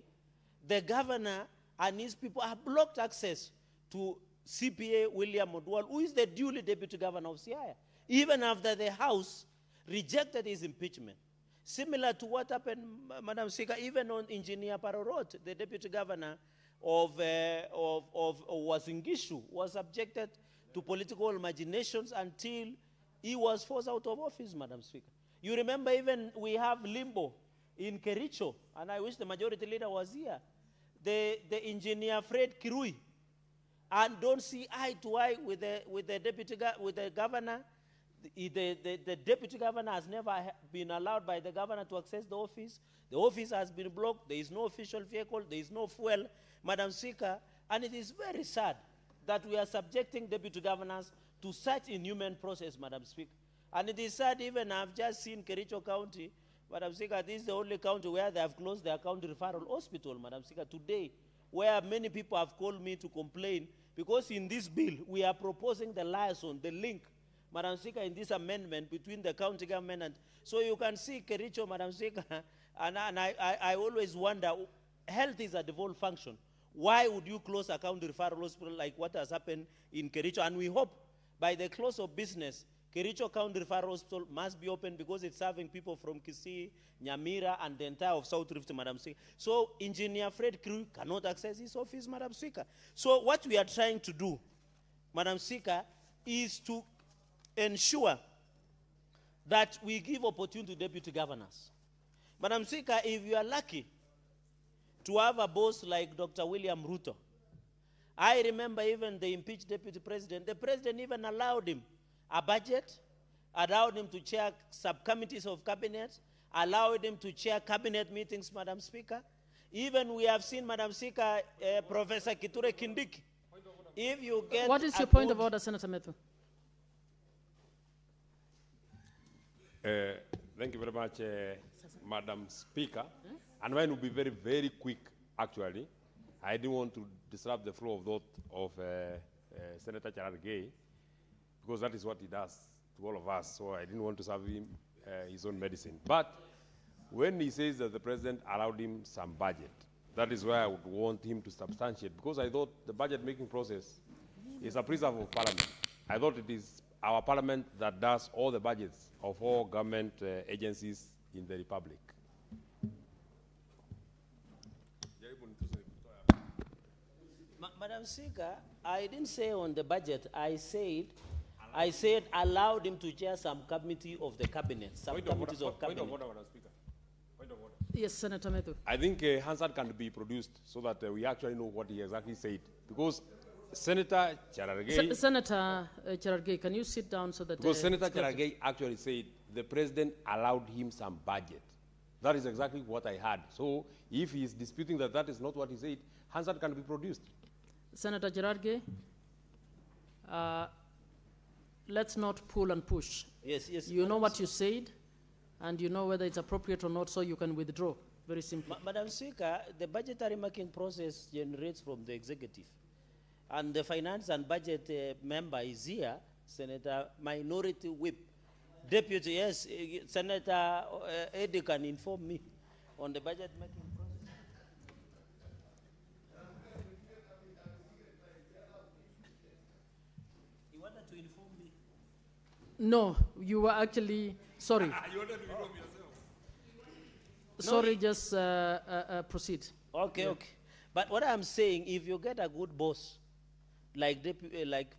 the governor and his people have blocked access to CPA William Odwal, who is the duly deputy governor of Siaya, even after the House rejected his impeachment. Similar to what happened, Madam Speaker, even on Engineer Bararot, the deputy governor of Uasin-Gishu, was subjected to political machinations until he was forced out of office, Madam Speaker. You remember even we have limbo in Kericho, and I wish the majority leader was here. The engineer Fred Kirui, and don't see eye to eye with the governor. The deputy governor has never been allowed by the governor to access the office. The office has been blocked. There is no official vehicle. There is no fuel, Madam Speaker. And it is very sad that we are subjecting deputy governors to such inhuman process, Madam Speaker. And it is sad, even I've just seen Kericho County, Madam Speaker, this is the only county where they have closed their county referral hospital, Madam Speaker, today, where many people have called me to complain because in this bill, we are proposing the liaison, the link, Madam Speaker, in this amendment between the county government and, so you can see Kericho, Madam Speaker, and I always wonder, health is a devolved function. Why would you close a county referral hospital like what has happened in Kericho? And we hope by the close of business, Kericho County Referral Hospital must be open because it's serving people from Kisii, Nyamira, and the entire of South Rift, Madam Speaker. So Engineer Fred Crew cannot access his office, Madam Speaker. So what we are trying to do, Madam Speaker, is to ensure that we give opportunity to deputy governors. Madam Speaker, if you are lucky to have a boss like Dr. William Ruto, I remember even the impeached deputy president, the president even allowed him a budget, allowed him to chair subcommittees of cabinet, allowed him to chair cabinet meetings, Madam Speaker. Even we have seen, Madam Speaker, Professor Kithure Kindiki. If you get what is your point of order, Senator Methu? Thank you very much, Madam Speaker. And mine will be very, very quick, actually. I didn't want to disrupt the flow of thought of Senator Cherargei, because that is what he does to all of us. So I didn't want to serve him his own medicine. But when he says that the president allowed him some budget, that is where I would want him to substantiate, because I thought the budget-making process is a preserve of parliament. I thought it is our parliament that does all the budgets of all government agencies in the republic. Madam Speaker, I didn't say on the budget. I said allowed him to chair some committee of the cabinet, some committees of cabinet. Point of order, Madam Speaker. Point of order. Yes, Senator Methu. I think Hansard can be produced so that we actually know what he exactly said. Because Senator Cherargei... Senator Cherargei, can you sit down so that... Because Senator Cherargei actually said the president allowed him some budget. That is exactly what I heard. So if he is disputing that that is not what he said, Hansard can be produced. Senator Cherargei, let's not pull and push. Yes, yes. You know what you said, and you know whether it's appropriate or not, so you can withdraw, very simply. Madam Speaker, the budgetary making process generates from the executive. And the finance and budget member is here, Senator Minority Whip. Deputy, yes, Senator Eddie can inform me on the budget making process. You wanted to inform me? No, you were actually, sorry. You wanted to inform yourself? Sorry, just proceed. Okay, okay. But what I'm saying, if you get a good boss, like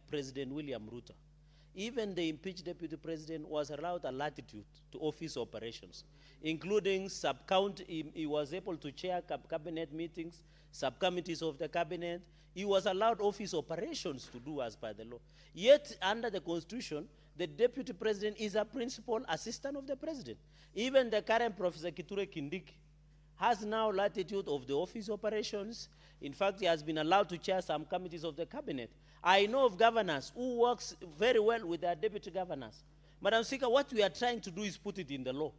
President William Ruto, even the impeached deputy president was allowed a latitude to office operations, including sub-county. He was able to chair cabinet meetings, subcommittees of the cabinet. He was allowed office operations to do as per the law. Yet, under the Constitution, the deputy president is a principal assistant of the president. Even the current Professor Kithure Kindiki has now latitude of the office operations. In fact, he has been allowed to chair some committees of the cabinet. I know of governors who works very well with their deputy governors. Madam Speaker, what we are trying to do is put it in the law.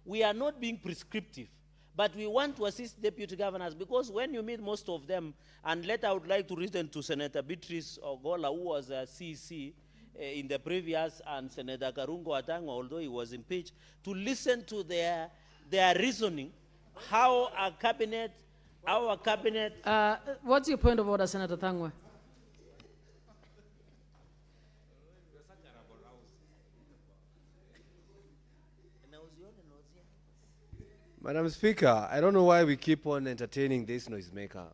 We are not being prescriptive, but we want to assist deputy governors, because when you meet most of them, and later I would like to return to Senator Beatrice Ogola, who was a CC in the previous, and Senator Karungo Atanga, although he was impeached, to listen to their reasoning, how our cabinet... What's your point of order, Senator Thangwe? Madam Speaker, I don't know why we keep on entertaining this noisemaker,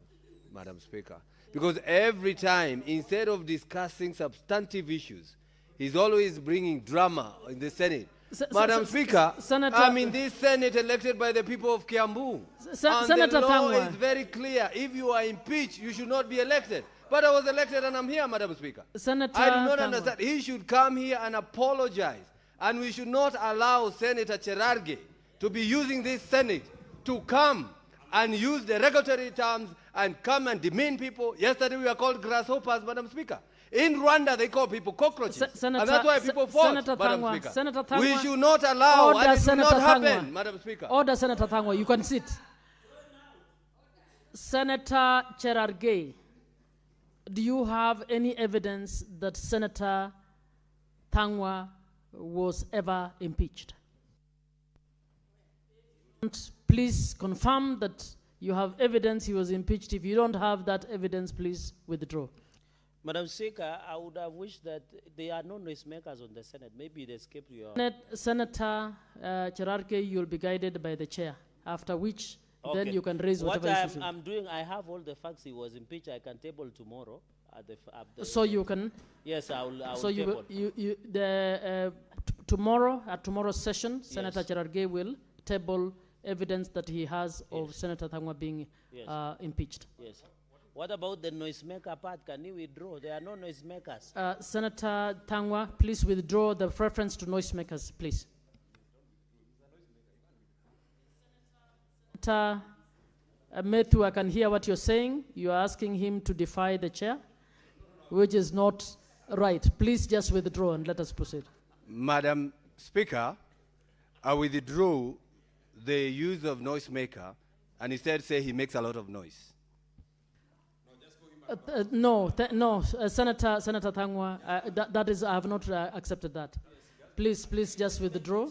Madam Speaker. Because every time, instead of discussing substantive issues, he's always bringing drama in the Senate. Madam Speaker, I'm in this Senate elected by the people of Kiambu. And Senator the law Thangwe. is very clear. If you are impeached, you should not be elected. But I was elected and I'm here, Madam Speaker. Senator I do not Thangwe. understand. He should come here and apologize. And we should not allow Senator Cherargei to be using this Senate to come and use the regulatory terms and come and demean people. Yesterday we were called grasshoppers, Madam Speaker. In Rwanda, they call people cockroaches. And that's why people fought, Senator Madam Thangwa, Speaker. Senator Thangwa. We should not allow, Order, and it should Senator not happen, Thangwa. Madam Speaker. Order, Senator Thangwa. You can sit. Senator Cherargei, do you have any evidence that Senator Thangwa was ever impeached? And please confirm that you have evidence he was impeached. If you don't have that evidence, please withdraw. Madam Speaker, I would have wished that there are no noisemakers on the Senate. Maybe they escaped your... Senator Cherarke, you'll be guided by the chair, after which then you can raise whatever issues. What I'm doing, I have all the facts he was impeached. I can table tomorrow. So you can? Yes, I will so table. Tomorrow, at tomorrow's session, Senator Cherarke will table evidence that he has of Senator Thangwa being impeached. Yes. What about the noisemaker part? Can you withdraw? There are no noisemakers. Senator Thangwa, please withdraw the reference to noisemakers, please. Senator Matthew, I can hear what you're saying. You are asking him to defy the chair, which is not right. Please just withdraw and let us proceed. Madam Speaker, I withdraw the use of noisemaker and instead say he makes a lot of noise. Senator Thangwa, that is, I have not accepted that. Please just withdraw.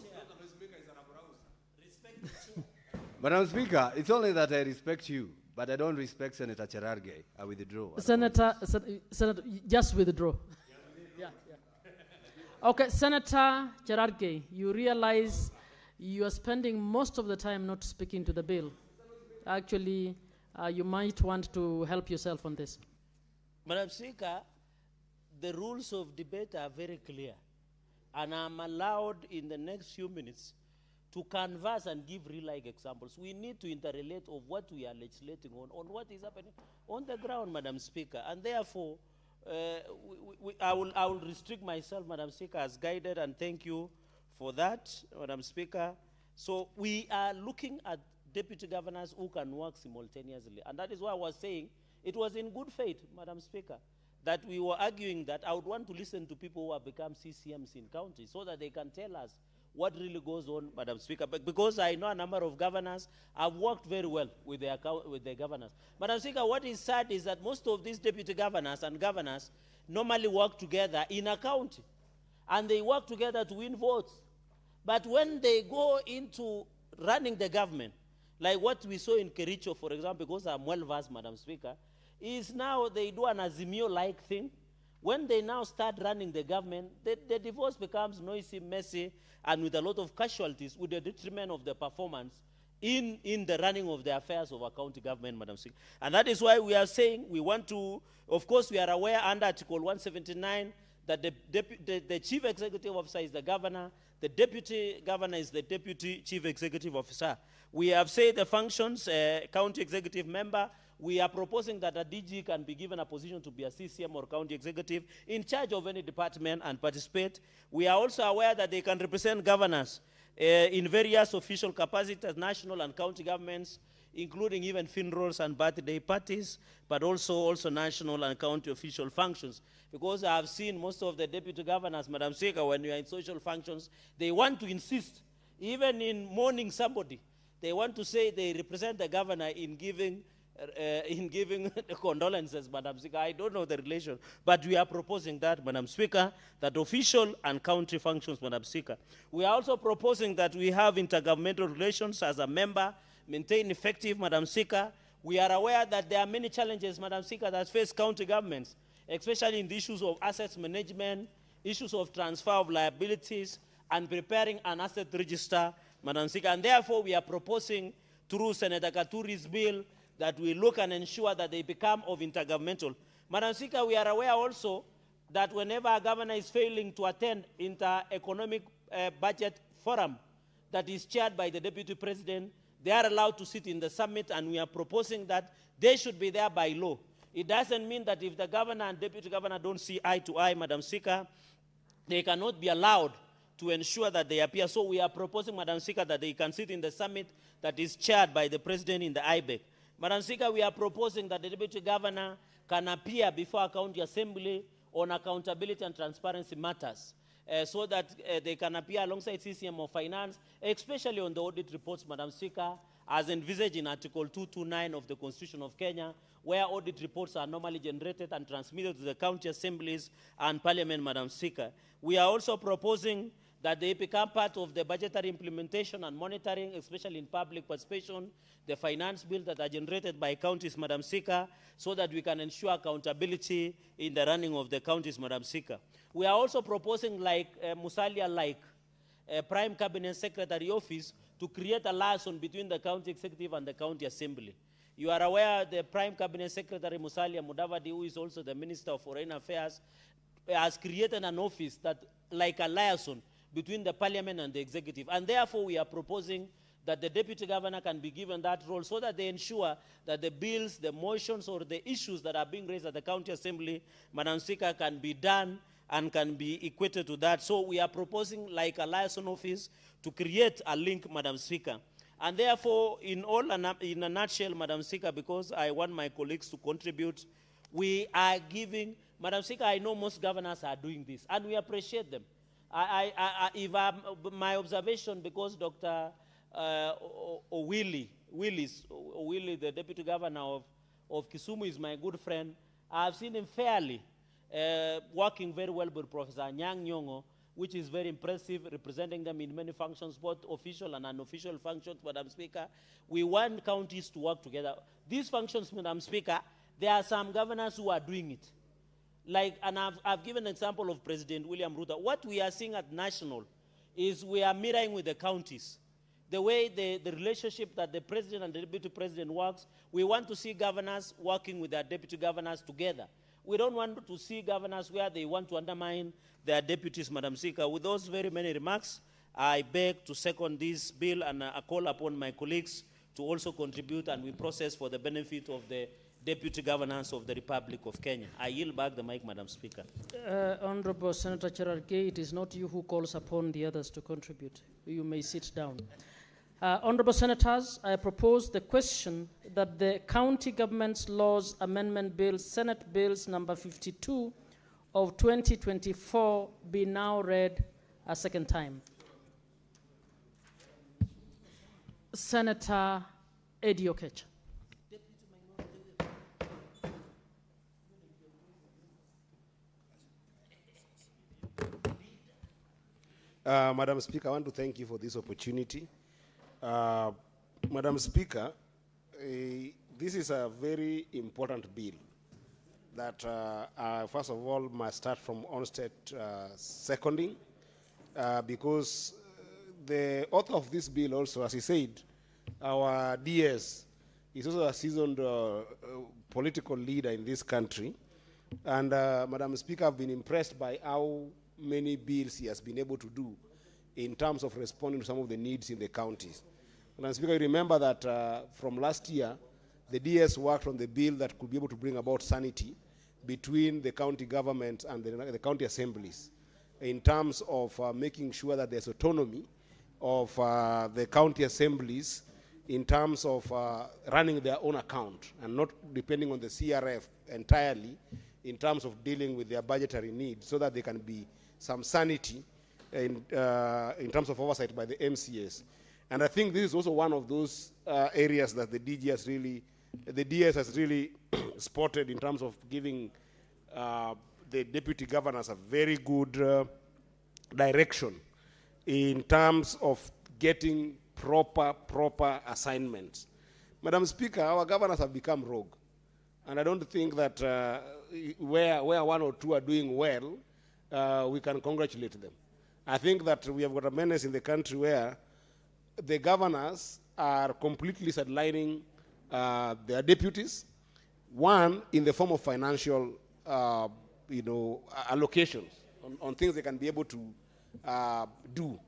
Madam Speaker, it's only that I respect you, but I don't respect Senator Cherarke. I withdraw. Senator, just withdraw. Okay, Senator Cherarke, you realize you are spending most of the time not speaking to the bill. Actually, you might want to help yourself on this. Madam Speaker, the rules of debate are very clear, and I'm allowed in the next few minutes to canvass and give real-life examples. We need to interrelate of what we are legislating on what is happening on the ground, Madam Speaker, and therefore, I will restrict myself, Madam Speaker, as guided, and thank you for that, Madam Speaker. So we are looking at deputy governors who can work simultaneously, and that is why I was saying it was in good faith, Madam Speaker, that we were arguing that I would want to listen to people who have become CCMs in counties so that they can tell us what really goes on, Madam Speaker. But because I know a number of governors, I've worked very well with their governors. Madam Speaker, what is sad is that most of these deputy governors and governors normally work together in a county, and they work together to win votes. But when they go into running the government, like what we saw in Kericho, for example, because I'm well-versed, Madam Speaker, is now they do an Azimio-like thing. When they now start running the government, the divorce becomes noisy, messy, and with a lot of casualties, with the detriment of the performance in the running of the affairs of our county government, Madam Speaker. And that is why we are saying we want to, of course, we are aware under Article 179 that the chief executive officer is the governor, the deputy governor is the deputy chief executive officer. We have said the functions, county executive member. We are proposing that a DG can be given a position to be a CCM or county executive in charge of any department and participate. We are also aware that they can represent governors in various official capacities, national and county governments, including even funerals and birthday parties, but also national and county official functions. Because I have seen most of the deputy governors, Madam Speaker, when you are in social functions, they want to insist, even in mourning somebody, they want to say they represent the governor in giving condolences, Madam Speaker. I don't know the relation, but we are proposing that, Madam Speaker, that official and county functions, Madam Speaker. We are also proposing that we have intergovernmental relations as a member, maintain effective, Madam Speaker. We are aware that there are many challenges, Madam Speaker, that face county governments, especially in the issues of assets management, issues of transfer of liabilities, and preparing an asset register, Madam Speaker. And therefore, we are proposing through Senator Katuri's bill that we look and ensure that they become of intergovernmental. Madam Speaker, we are aware also that whenever a governor is failing to attend inter-economic budget forum that is chaired by the Deputy President, they are allowed to sit in the summit, and we are proposing that they should be there by law. It doesn't mean that if the governor and deputy governor don't see eye to eye, Madam Speaker, they cannot be allowed to ensure that they appear. So we are proposing, Madam Speaker, that they can sit in the summit that is chaired by the President in the IBEC. Madam Speaker, we are proposing that the deputy governor can appear before a county assembly on accountability and transparency matters, so that they can appear alongside CCM of Finance, especially on the audit reports, Madam Speaker, as envisaged in Article 229 of the Constitution of Kenya, where audit reports are normally generated and transmitted to the county assemblies and parliament, Madam Speaker. We are also proposing that they become part of the budgetary implementation and monitoring, especially in public participation, the finance bills that are generated by counties, Madam Speaker, so that we can ensure accountability in the running of the counties, Madam Speaker. We are also proposing, like Musalia, Prime Cabinet Secretary Office, to create a liaison between the county executive and the county assembly. You are aware the Prime Cabinet Secretary Musalia Mudavadi, who is also the Minister of Foreign Affairs, has created an office that, like a liaison between the parliament and the executive. And therefore, we are proposing that the deputy governor can be given that role so that they ensure that the bills, the motions, or the issues that are being raised at the county assembly, Madam Speaker, can be done and can be equated to that. So we are proposing, like a liaison office, to create a link, Madam Speaker. And therefore, in a nutshell, Madam Speaker, because I want my colleagues to contribute, we are giving, Madam Speaker, I know most governors are doing this, and we appreciate them. My observation, because Dr. Willie, the deputy governor of Kisumu, is my good friend, I've seen him fairly working very well with Professor Nyang' Nyong'o, which is very impressive, representing them in many functions, both official and unofficial functions, Madam Speaker. We want counties to work together. These functions, Madam Speaker, there are some governors who are doing it. And I've given an example of President William Ruto. What we are seeing at national is we are mirroring with the counties. The way the relationship that the president and the deputy president works, we want to see governors working with their deputy governors together. We don't want to see governors where they want to undermine their deputies, Madam Speaker. With those very many remarks, I beg to second this bill, and I call upon my colleagues to also contribute, and we process for the benefit of the deputy governors of the Republic of Kenya. I yield back the mic, Madam Speaker. Honorable Senator Cherargei, it is not you who calls upon the others to contribute. You may sit down. Honorable Senators, I propose the question that the County Government's Laws Amendment Bill, Senate Bills number 52 of 2024, be now read a second time. Senator Eddie Okech. Madam Speaker, I want to thank you for this opportunity. Madam Speaker, this is a very important bill that, first of all, must start from onset seconding, because the author of this bill also, as he said, our DS is also a seasoned political leader in this country. And Madam Speaker, I've been impressed by how many bills he has been able to do in terms of responding to some of the needs in the counties. Madam Speaker, you remember that from last year, the DS worked on the bill that could be able to bring about sanity between the county government and the county assemblies in terms of making sure that there's autonomy of the county assemblies in terms of running their own account and not depending on the CRF entirely in terms of dealing with their budgetary needs, so that there can be some sanity in terms of oversight by the MCAs. And I think this is also one of those areas that the DS has really spotted in terms of giving the deputy governors a very good direction in terms of getting proper assignments. Madam Speaker, our governors have become rogue. And I don't think that where one or two are doing well, we can congratulate them. I think that we have got a menace in the country where the governors are completely sidelining their deputies, one, in the form of financial allocations on things they can be able to do.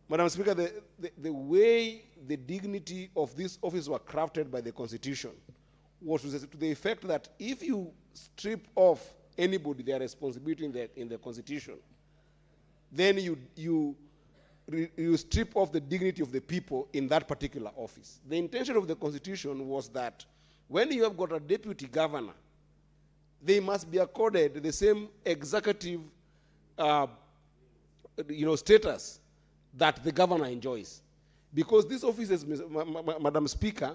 Madam Speaker, the way the dignity of this office were crafted by the Constitution was to the effect that if you strip off anybody their responsibility in the Constitution, then you strip off the dignity of the people in that particular office. The intention of the Constitution was that when you have got a deputy governor, they must be accorded the same executive status that the governor enjoys. Because these offices, Madam Speaker,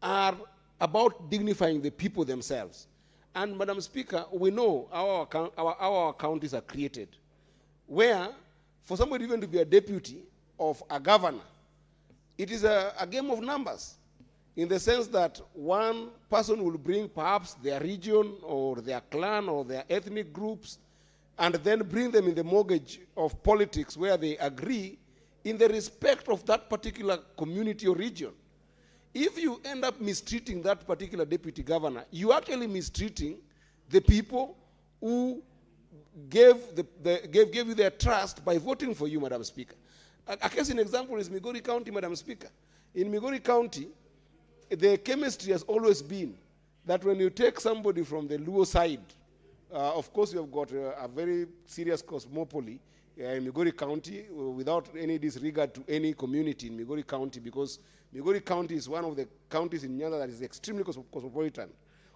are about dignifying the people themselves. And Madam Speaker, we know our counties are created, where for somebody even to be a deputy of a governor, it is a game of numbers, in the sense that one person will bring perhaps their region or their clan or their ethnic groups, and then bring them in the mortgage of politics where they agree in the respect of that particular community or region. If you end up mistreating that particular deputy governor, you actually mistreating the people who gave you their trust by voting for you, Madam Speaker. A case in example is Migori County, Madam Speaker. In Migori County, the chemistry has always been that when you take somebody from the Luo side, of course you have got a very serious cosmopoly in Migori County, without any disregard to any community in Migori County, because Migori County is one of the counties in Nyanza that is extremely cosmopolitan.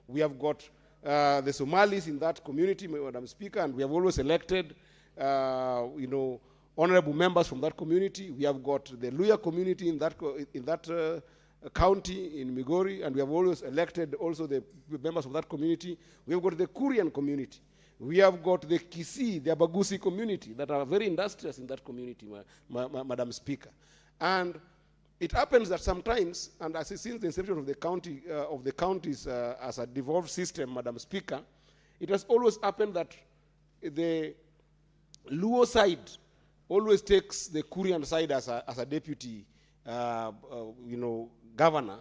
We have got the Somalis in that community, Madam Speaker, and we have always elected, honorable members from that community. We have got the Luya community in that county in Migori, and we have always elected also the members of that community. We have got the Kurian community. We have got the Kisii, the Abagusi community that are very industrious in that community, Madam Speaker. And it happens that sometimes, and since the inception of the counties as a devolved system, Madam Speaker, it has always happened that the Luo side always takes the Kurian side as a deputy, governor,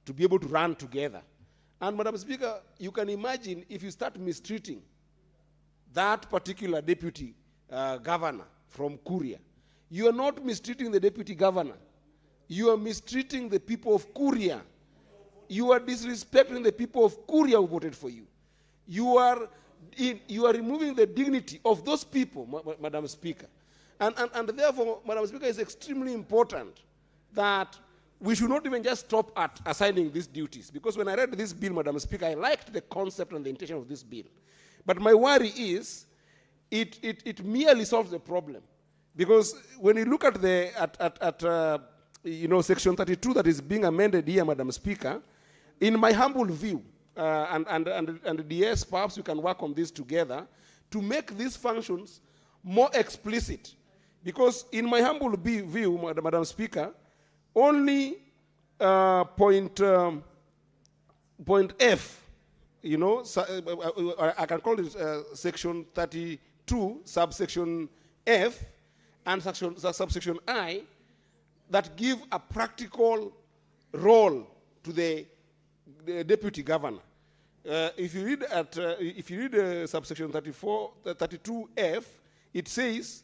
to be able to run together. And Madam Speaker, you can imagine if you start mistreating that particular deputy governor from Kuria, you are not mistreating the deputy governor. You are mistreating the people of Kuria. You are disrespecting the people of Kuria who voted for you. You are removing the dignity of those people, Madam Speaker. And therefore, Madam Speaker, it's extremely important that we should not even just stop at assigning these duties. Because when I read this bill, Madam Speaker, I liked the concept and the intention of this bill. But my worry is it merely solves the problem. Because when you look at Section 32 that is being amended here, Madam Speaker, in my humble view, and DS, perhaps we can work on this together to make these functions more explicit. Because in my humble view, Madam Speaker, only point F, I can call it Section 32, subsection F, and subsection I, that give a practical role to the deputy governor. If you read subsection 32F, it says,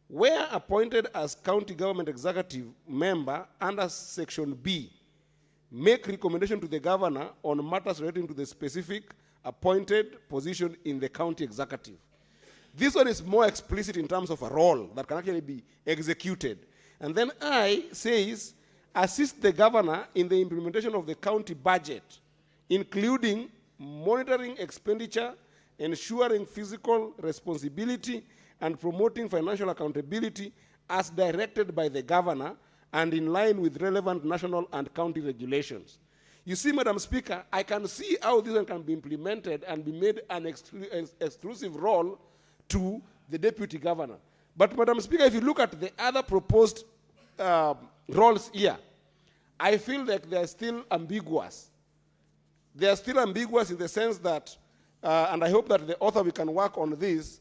where appointed as county government executive member under section B, make recommendation to the governor on matters relating to the specific appointed position in the county executive. This one is more explicit in terms of a role that can actually be executed. And then I says, assist the governor in the implementation of the county budget, including monitoring expenditure, ensuring fiscal responsibility, and promoting financial accountability as directed by the governor and in line with relevant national and county regulations. You see, Madam Speaker, I can see how this one can be implemented and be made an exclusive role to the deputy governor. But Madam Speaker, if you look at the other proposed roles here, I feel like they are still ambiguous. They are still ambiguous in the sense that, and I hope that the author we can work on this,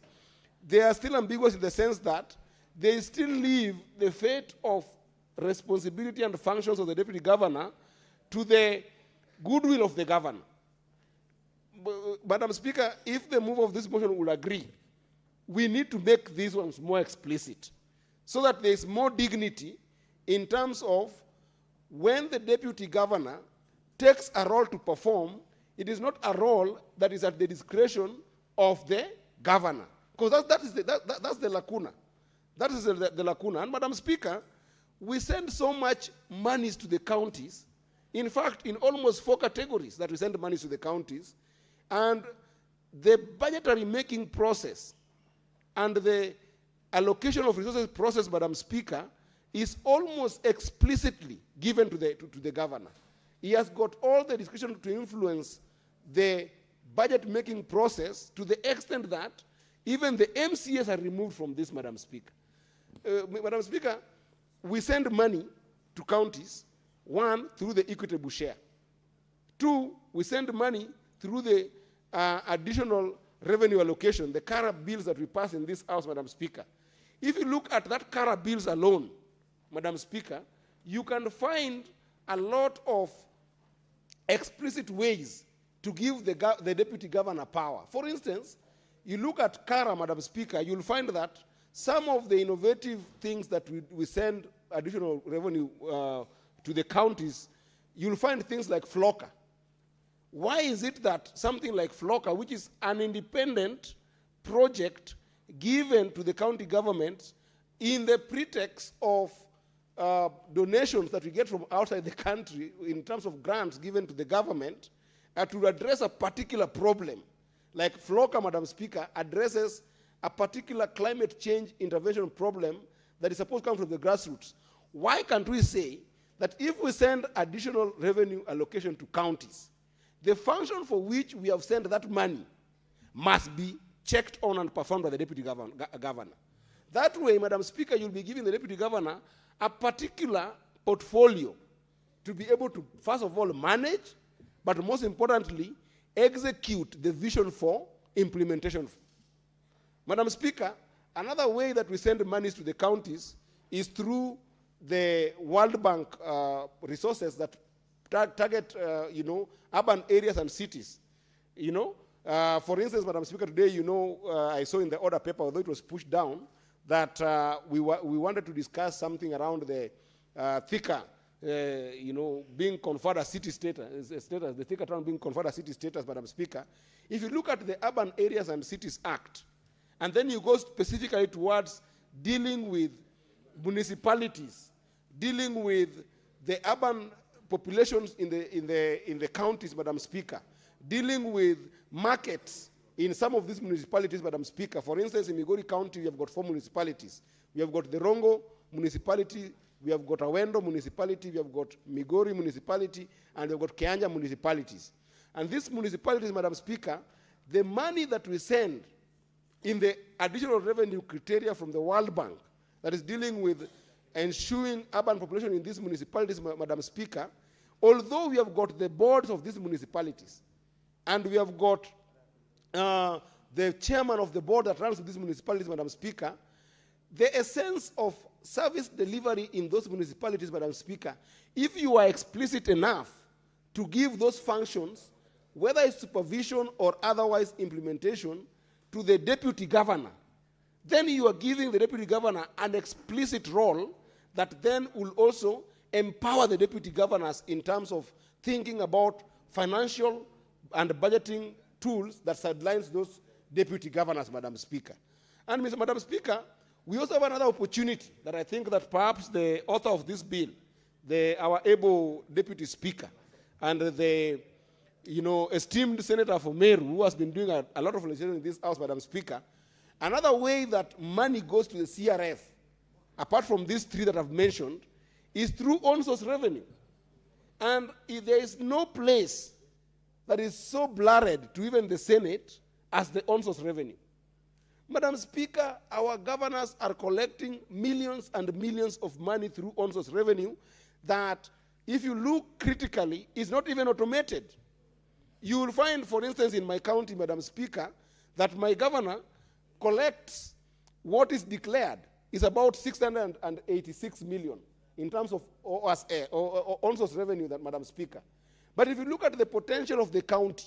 they are still ambiguous in the sense that they still leave the fate of responsibility and functions of the deputy governor to the goodwill of the governor. Madam Speaker, if the move of this motion will agree, we need to make these ones more explicit so that there is more dignity in terms of when the deputy governor takes a role to perform, it is not a role that is at the discretion of the governor. Because that's the lacuna. That is the lacuna. And Madam Speaker, we send so much monies to the counties, in fact, in almost 4 categories that we send monies to the counties, and the budgetary making process and the allocation of resources process, Madam Speaker, is almost explicitly given to the governor. He has got all the discretion to influence the budget-making process to the extent that even the MCAs are removed from this, Madam Speaker. Madam Speaker, we send money to counties, one, through the equitable share. Two, we send money through the additional revenue allocation, the CARA bills that we pass in this House, Madam Speaker. If you look at that CARA bills alone, Madam Speaker, you can find a lot of explicit ways to give the deputy governor power. For instance, you look at CARA, Madam Speaker, you'll find that some of the innovative things that we send additional revenue to the counties, you'll find things like FLOCA. Why is it that something like FLOCA, which is an independent project given to the county governments in the pretext of donations that we get from outside the country in terms of grants given to the government to address a particular problem, like FLOCA, Madam Speaker, addresses a particular climate change intervention problem that is supposed to come from the grassroots. Why can't we say that if we send additional revenue allocation to counties, the function for which we have sent that money must be checked on and performed by the deputy governor? That way, Madam Speaker, you'll be giving the deputy governor a particular portfolio to be able to, first of all, manage, but most importantly, execute the vision for implementation. Madam Speaker, another way that we send monies to the counties is through the World Bank resources that target, urban areas and cities. For instance, Madam Speaker, today, I saw in the order paper, although it was pushed down, that we wanted to discuss something around the Thika, being conferred a city status, the Thika town being conferred a city status, Madam Speaker. If you look at the Urban Areas and Cities Act, and then you go specifically towards dealing with municipalities, dealing with the urban populations in the counties, Madam Speaker, dealing with markets in some of these municipalities, Madam Speaker. For instance, in Migori County, we have got 4 municipalities. We have got the Rongo municipality, we have got Awendo municipality, we have got Migori municipality, and we have got Keanja municipalities. And these municipalities, Madam Speaker, the money that we send in the additional revenue criteria from the World Bank that is dealing with ensuring urban population in these municipalities, Madam Speaker, although we have got the boards of these municipalities, and we have got the chairman of the board that runs these municipalities, Madam Speaker, the essence of service delivery in those municipalities, Madam Speaker, if you are explicit enough to give those functions, whether it's supervision or otherwise implementation, to the deputy governor, then you are giving the deputy governor an explicit role that then will also empower the deputy governors in terms of thinking about financial and budgeting tools that sidelines those deputy governors, Madam Speaker. And Madam Speaker, we also have another opportunity that I think that perhaps the author of this bill, our able deputy speaker, and the esteemed Senator for Meru, who has been doing a lot of legislation in this House, Madam Speaker, another way that money goes to the CRF, apart from these 3 that I've mentioned, is through on-source revenue. And if there is no place that is so blurred to even the Senate as the on-source revenue. Madam Speaker, our governors are collecting millions and millions of money through on-source revenue that, if you look critically, is not even automated. You will find, for instance, in my county, Madam Speaker, that my governor collects what is declared is about 686 million in terms of on-source revenue, that, Madam Speaker. But if you look at the potential of the county,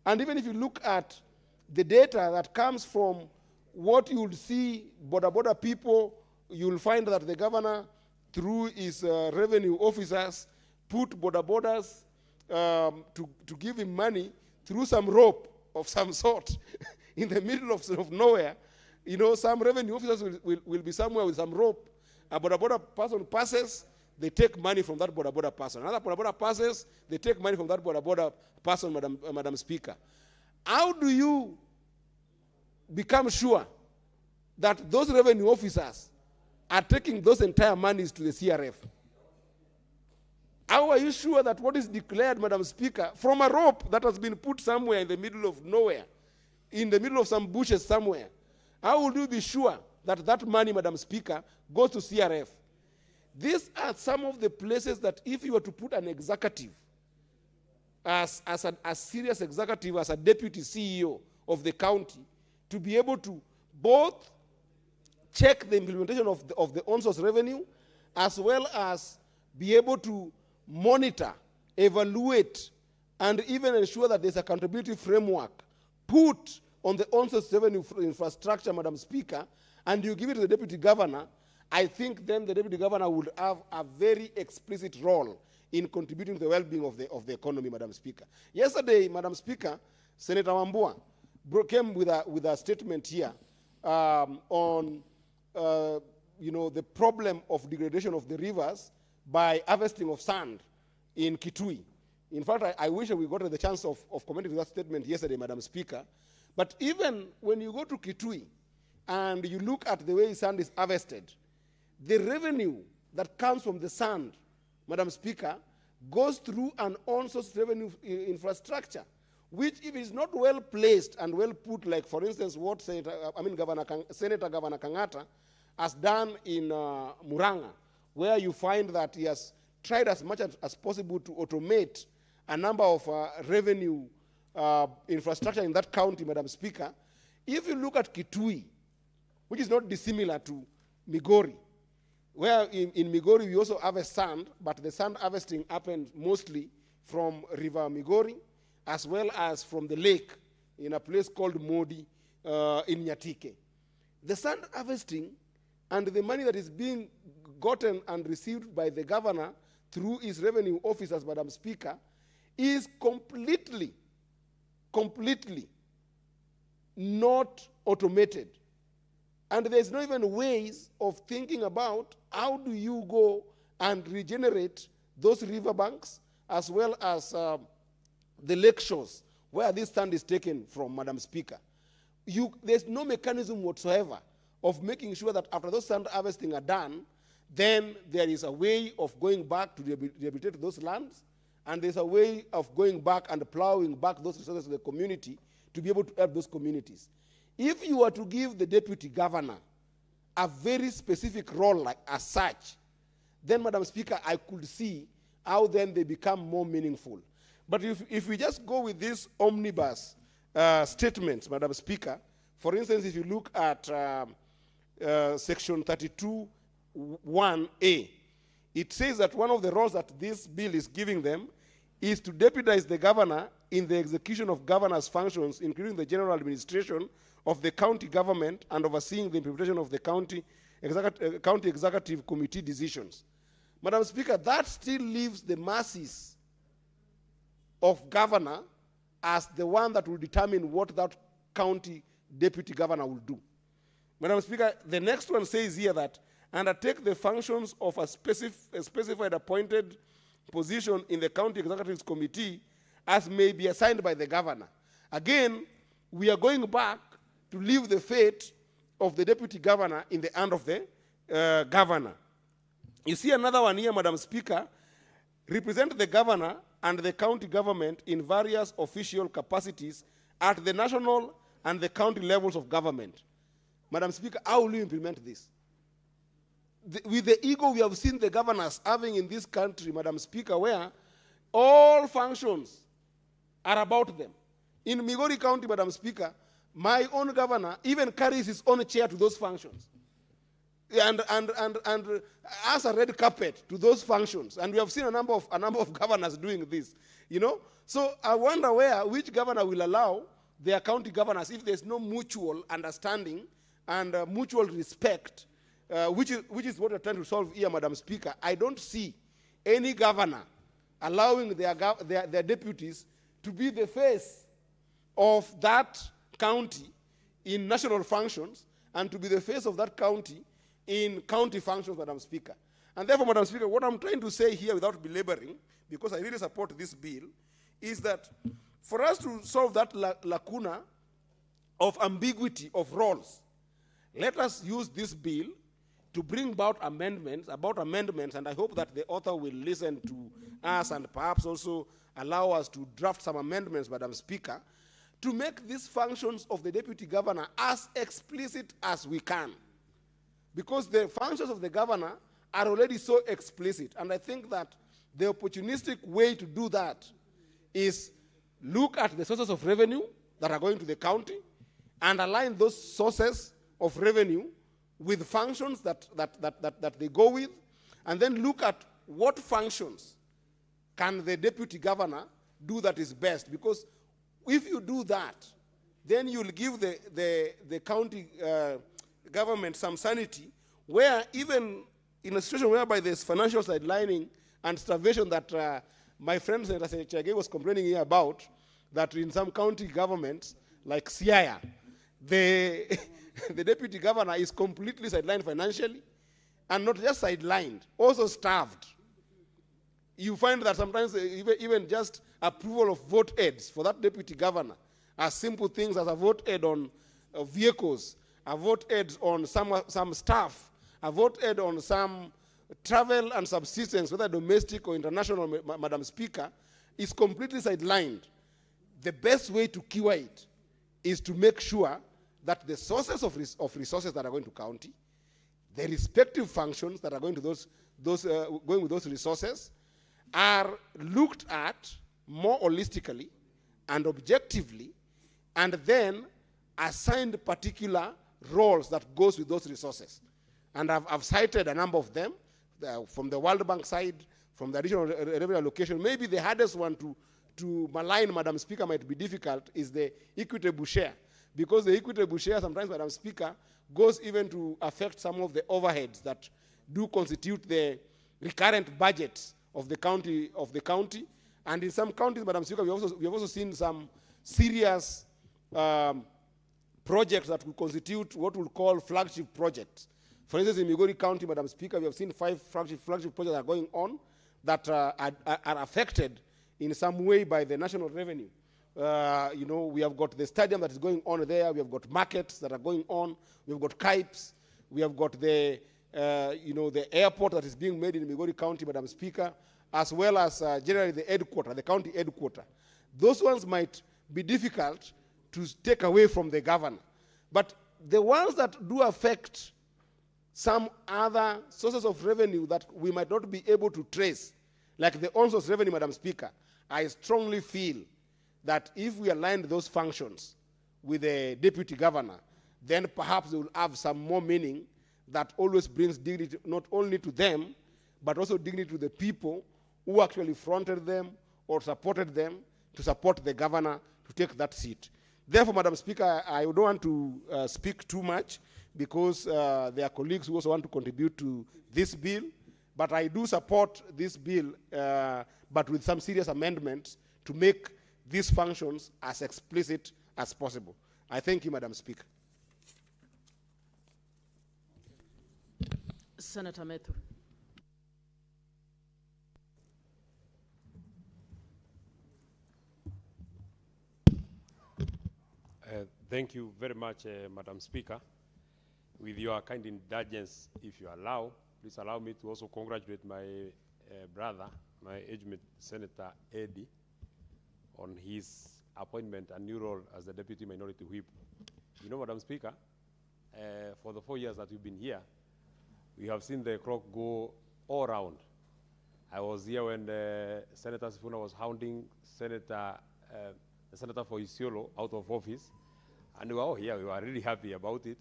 and even if you look at the data that comes from what you will see border people, you will find that the governor, through his revenue officers, put borders to give him money through some rope of some sort in the middle of nowhere. Some revenue officers will be somewhere with some rope. A border person passes, they take money from that border person. Another border passes, they take money from that border person, Madam Speaker. How do you become sure that those revenue officers are taking those entire monies to the CRF? How are you sure that what is declared, Madam Speaker, from a rope that has been put somewhere in the middle of nowhere, in the middle of some bushes somewhere, how will you be sure that that money, Madam Speaker, goes to CRF? These are some of the places that if you were to put an executive, as a serious executive, as a deputy CEO of the county, to be able to both check the implementation of the on-source revenue, as well as be able to monitor, evaluate, and even ensure that there's accountability framework put on the on-source revenue infrastructure, Madam Speaker, and you give it to the deputy governor, I think then the deputy governor would have a very explicit role in contributing to the well-being of the economy, Madam Speaker. Yesterday, Madam Speaker, Senator Wambua came with a statement here on the problem of degradation of the rivers by harvesting of sand in Kitui. In fact, I wish we got the chance of commenting to that statement yesterday, Madam Speaker. But even when you go to Kitui and you look at the way sand is harvested, the revenue that comes from the sand, Madam Speaker, goes through an on-source revenue infrastructure, which if it's not well placed and well put, like for instance what Senator Governor Kangata has done in Muranga, where you find that he has tried as much as possible to automate a number of revenue infrastructure in that county, Madam Speaker. If you look at Kitui, which is not dissimilar to Migori, where in Migori we also harvest sand, but the sand harvesting happens mostly from River Migori, as well as from the lake in a place called Modi in Nyatike. The sand harvesting and the money that is being gotten and received by the governor through his revenue officers, Madam Speaker, is completely not automated. And there's not even ways of thinking about how do you go and regenerate those riverbanks as well as the lake shores where this sand is taken from, Madam Speaker. There's no mechanism whatsoever of making sure that after those sand harvesting are done, then there is a way of going back to rehabilitate those lands, and there's a way of going back and plowing back those resources to the community to be able to help those communities. If you were to give the deputy governor a very specific role as such, then, Madam Speaker, I could see how then they become more meaningful. But if we just go with these omnibus statements, Madam Speaker, for instance, if you look at section 32(1)(a), it says that one of the roles that this bill is giving them is to deputize the governor in the execution of governor's functions, including the general administration of the county government and overseeing the implementation of the county executive committee decisions. Madam Speaker, that still leaves the masses of governor as the one that will determine what that county deputy governor will do. Madam Speaker, the next one says here that undertake the functions of a specified appointed position in the county executive committee as may be assigned by the governor. Again, we are going back to leave the fate of the deputy governor in the hand of the governor. You see another one here, Madam Speaker, represent the governor and the county government in various official capacities at the national and the county levels of government. Madam Speaker, how will you implement this? With the ego we have seen the governors having in this country, Madam Speaker, where all functions are about them. In Migori County, Madam Speaker, my own governor even carries his own chair to those functions and has a red carpet to those functions. And we have seen a number of governors doing this, you know. So I wonder which governor will allow their county governors, if there's no mutual understanding and mutual respect, which is what we're trying to solve here, Madam Speaker. I don't see any governor allowing their deputies to be the face of that county in national functions and to be the face of that county in county functions, Madam Speaker. And therefore, Madam Speaker, what I'm trying to say here without belaboring, because I really support this bill, is that for us to solve that lacuna of ambiguity of roles, let us use this bill to bring about amendments, and I hope that the author will listen to us and perhaps also allow us to draft some amendments, Madam Speaker, to make these functions of the deputy governor as explicit as we can. Because the functions of the governor are already so explicit, and I think that the opportunistic way to do that is look at the sources of revenue that are going to the county and align those sources of revenue with functions that they go with, and then look at what functions can the deputy governor do that is best. Because if you do that, then you'll give the county government some sanity, where even in a situation whereby there's financial sidelining and starvation that my friend Senator Chage was complaining here about, that in some county governments, like Siaya, the deputy governor is completely sidelined financially, and not just sidelined, also starved. You find that sometimes even just approval of vote aids for that deputy governor are simple things as a vote aid on vehicles, a vote aid on some staff, a vote aid on some travel and subsistence, whether domestic or international, Madam Speaker, is completely sidelined. The best way to cure it is to make sure that the sources of resources that are going to county, the respective functions that are going to going with those resources, are looked at more holistically and objectively, and then assigned particular roles that goes with those resources. And I've cited a number of them from the World Bank side, from the additional revenue allocation. Maybe the hardest one to malign, Madam Speaker, might be difficult, is the equitable share. Because the equitable share sometimes, Madam Speaker, goes even to affect some of the overheads that do constitute the recurrent budgets of the county. And in some counties, Madam Speaker, we have also seen some serious projects that will constitute what we'll call flagship projects. For instance, in Migori County, Madam Speaker, we have seen 5 flagship projects that are going on that are affected in some way by the national revenue. We have got the stadium that is going on there. We have got markets that are going on. We have got KIPES. We have got the airport that is being made in Migori County, Madam Speaker, as well as generally the county headquarter. Those ones might be difficult to take away from the governor. But the ones that do affect some other sources of revenue that we might not be able to trace, like the on-source revenue, Madam Speaker, I strongly feel that if we align those functions with the deputy governor, then perhaps they will have some more meaning that always brings dignity not only to them, but also dignity to the people who actually fronted them or supported them to support the governor to take that seat. Therefore, Madam Speaker, I don't want to speak too much, because there are colleagues who also want to contribute to this bill, but I do support this bill, but with some serious amendments to make these functions as explicit as possible. I thank you, Madam Speaker. Senator Methu. Thank you very much, Madam Speaker. With your kind indulgence, if you allow, please allow me to also congratulate my brother, my age-mate Senator Eddie, on his appointment and new role as the Deputy Minority Whip. You know, Madam Speaker, for the 4 years that we've been here, we have seen the clock go all around. I was here when Senator Sifuna was hounding the Senator for Isiolo out of office, and we were all here. We were really happy about it.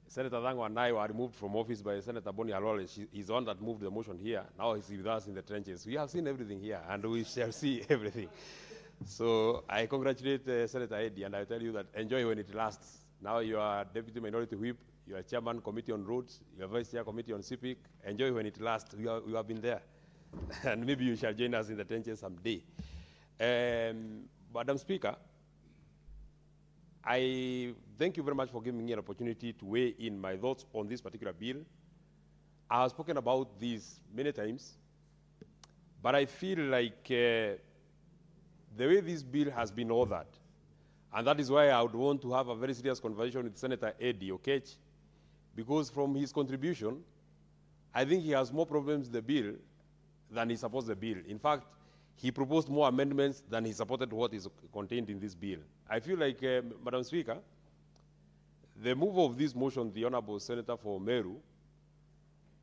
Senator Dango and I were removed from office by Senator Boni Halole. He's the one that moved the motion here. Now he's with us in the trenches. We have seen everything here, and we shall see everything. So I congratulate Senator Eddie, and I tell you that enjoy when it lasts. Now you are Deputy Minority Whip, you are Chairman Committee on Roads, you are Vice Chair Committee on CPIC. Enjoy when it lasts. You have been there. And maybe you shall join us in the trenches someday. Madam Speaker, I thank you very much for giving me an opportunity to weigh in my thoughts on this particular bill. I have spoken about this many times, but I feel like the way this bill has been ordered, and that is why I would want to have a very serious conversation with Senator Eddie Okech, because from his contribution, I think he has more problems with the bill than he supports the bill. In fact, he proposed more amendments than he supported what is contained in this bill. I feel like, Madam Speaker, the move of this motion, the Honorable Senator for Meru,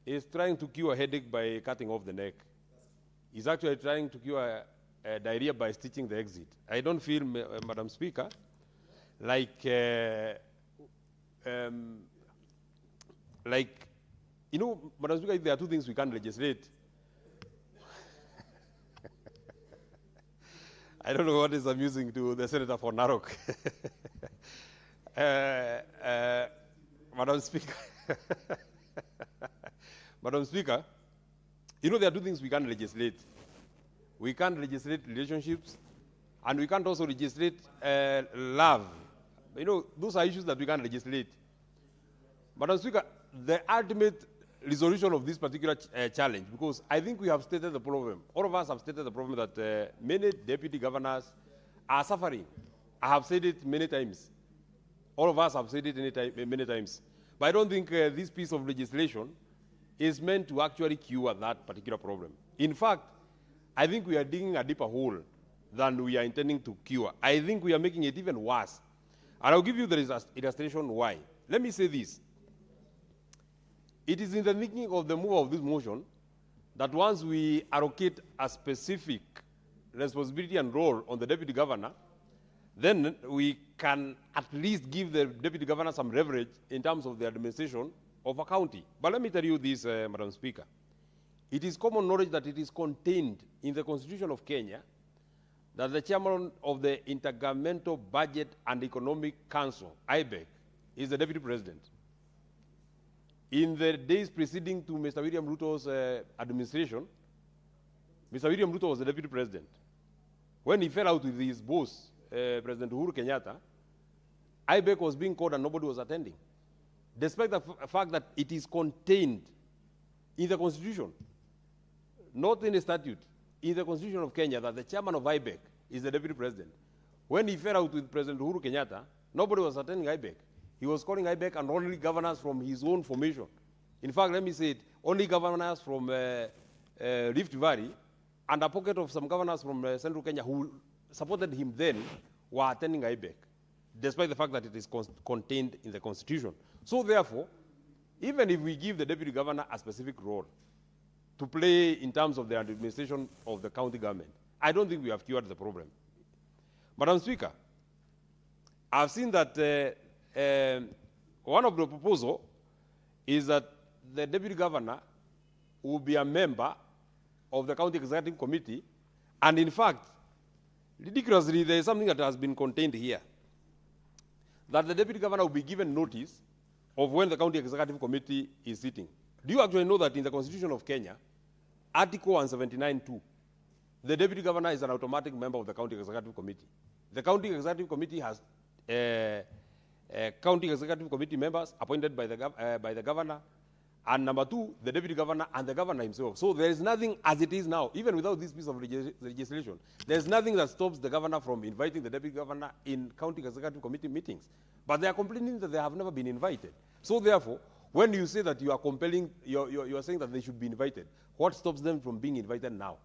is trying to cure a headache by cutting off the neck. He's actually trying to cure diarrhea by stitching the exit. I don't feel, Madam Speaker, like, you know, Madam Speaker, there are two things we can't legislate. I don't know what is amusing to the Senator for Narok. Madam Speaker, Madam Speaker, you know there are two things we can't legislate. We can't legislate relationships, and we can't also legislate love. You know, those are issues that we can't legislate. Madam Speaker, the ultimate resolution of this particular challenge, because I think we have stated the problem. All of us have stated the problem that many deputy governors are suffering. I have said it many times. All of us have said it many times. But I don't think this piece of legislation is meant to actually cure that particular problem. In fact, I think we are digging a deeper hole than we are intending to cure. I think we are making it even worse. And I'll give you the illustration why. Let me say this. It is in the thinking of the move of this motion that once we allocate a specific responsibility and role on the deputy governor, then we can at least give the deputy governor some leverage in terms of the administration of a county. But let me tell you this, Madam Speaker. It is common knowledge that it is contained in the Constitution of Kenya that the chairman of the Intergovernmental Budget and Economic Council, IBEC, is the deputy president. In the days preceding to Mr. William Ruto's administration, Mr. William Ruto was the deputy president. When he fell out with his boss, President Uhuru Kenyatta, IBEC was being called and nobody was attending, despite the fact that it is contained in the Constitution, not in a statute, in the Constitution of Kenya, that the chairman of IBEC is the deputy president. When he fell out with President Uhuru Kenyatta, nobody was attending IBEC. He was calling IBEC and only governors from his own formation. In fact, let me say it, only governors from Rift Valley and a pocket of some governors from Central Kenya who supported him then were attending IBEC, despite the fact that it is contained in the Constitution. So therefore, even if we give the deputy governor a specific role to play in terms of the administration of the county government, I don't think we have cured the problem. Madam Speaker, I've seen that one of the proposals is that the deputy governor will be a member of the county executive committee, and in fact, ridiculously, there is something that has been contained here, that the deputy governor will be given notice of when the county executive committee is sitting. Do you actually know that in the Constitution of Kenya, Article 179(2), the deputy governor is an automatic member of the county executive committee. The county executive committee has county executive committee members appointed by the governor, and number two, the deputy governor and the governor himself. So there is nothing as it is now, even without this piece of legislation, there is nothing that stops the governor from inviting the deputy governor in county executive committee meetings. But they are complaining that they have never been invited. So therefore, when you say that you are compelling, you are saying that they should be invited, what stops them from being invited now?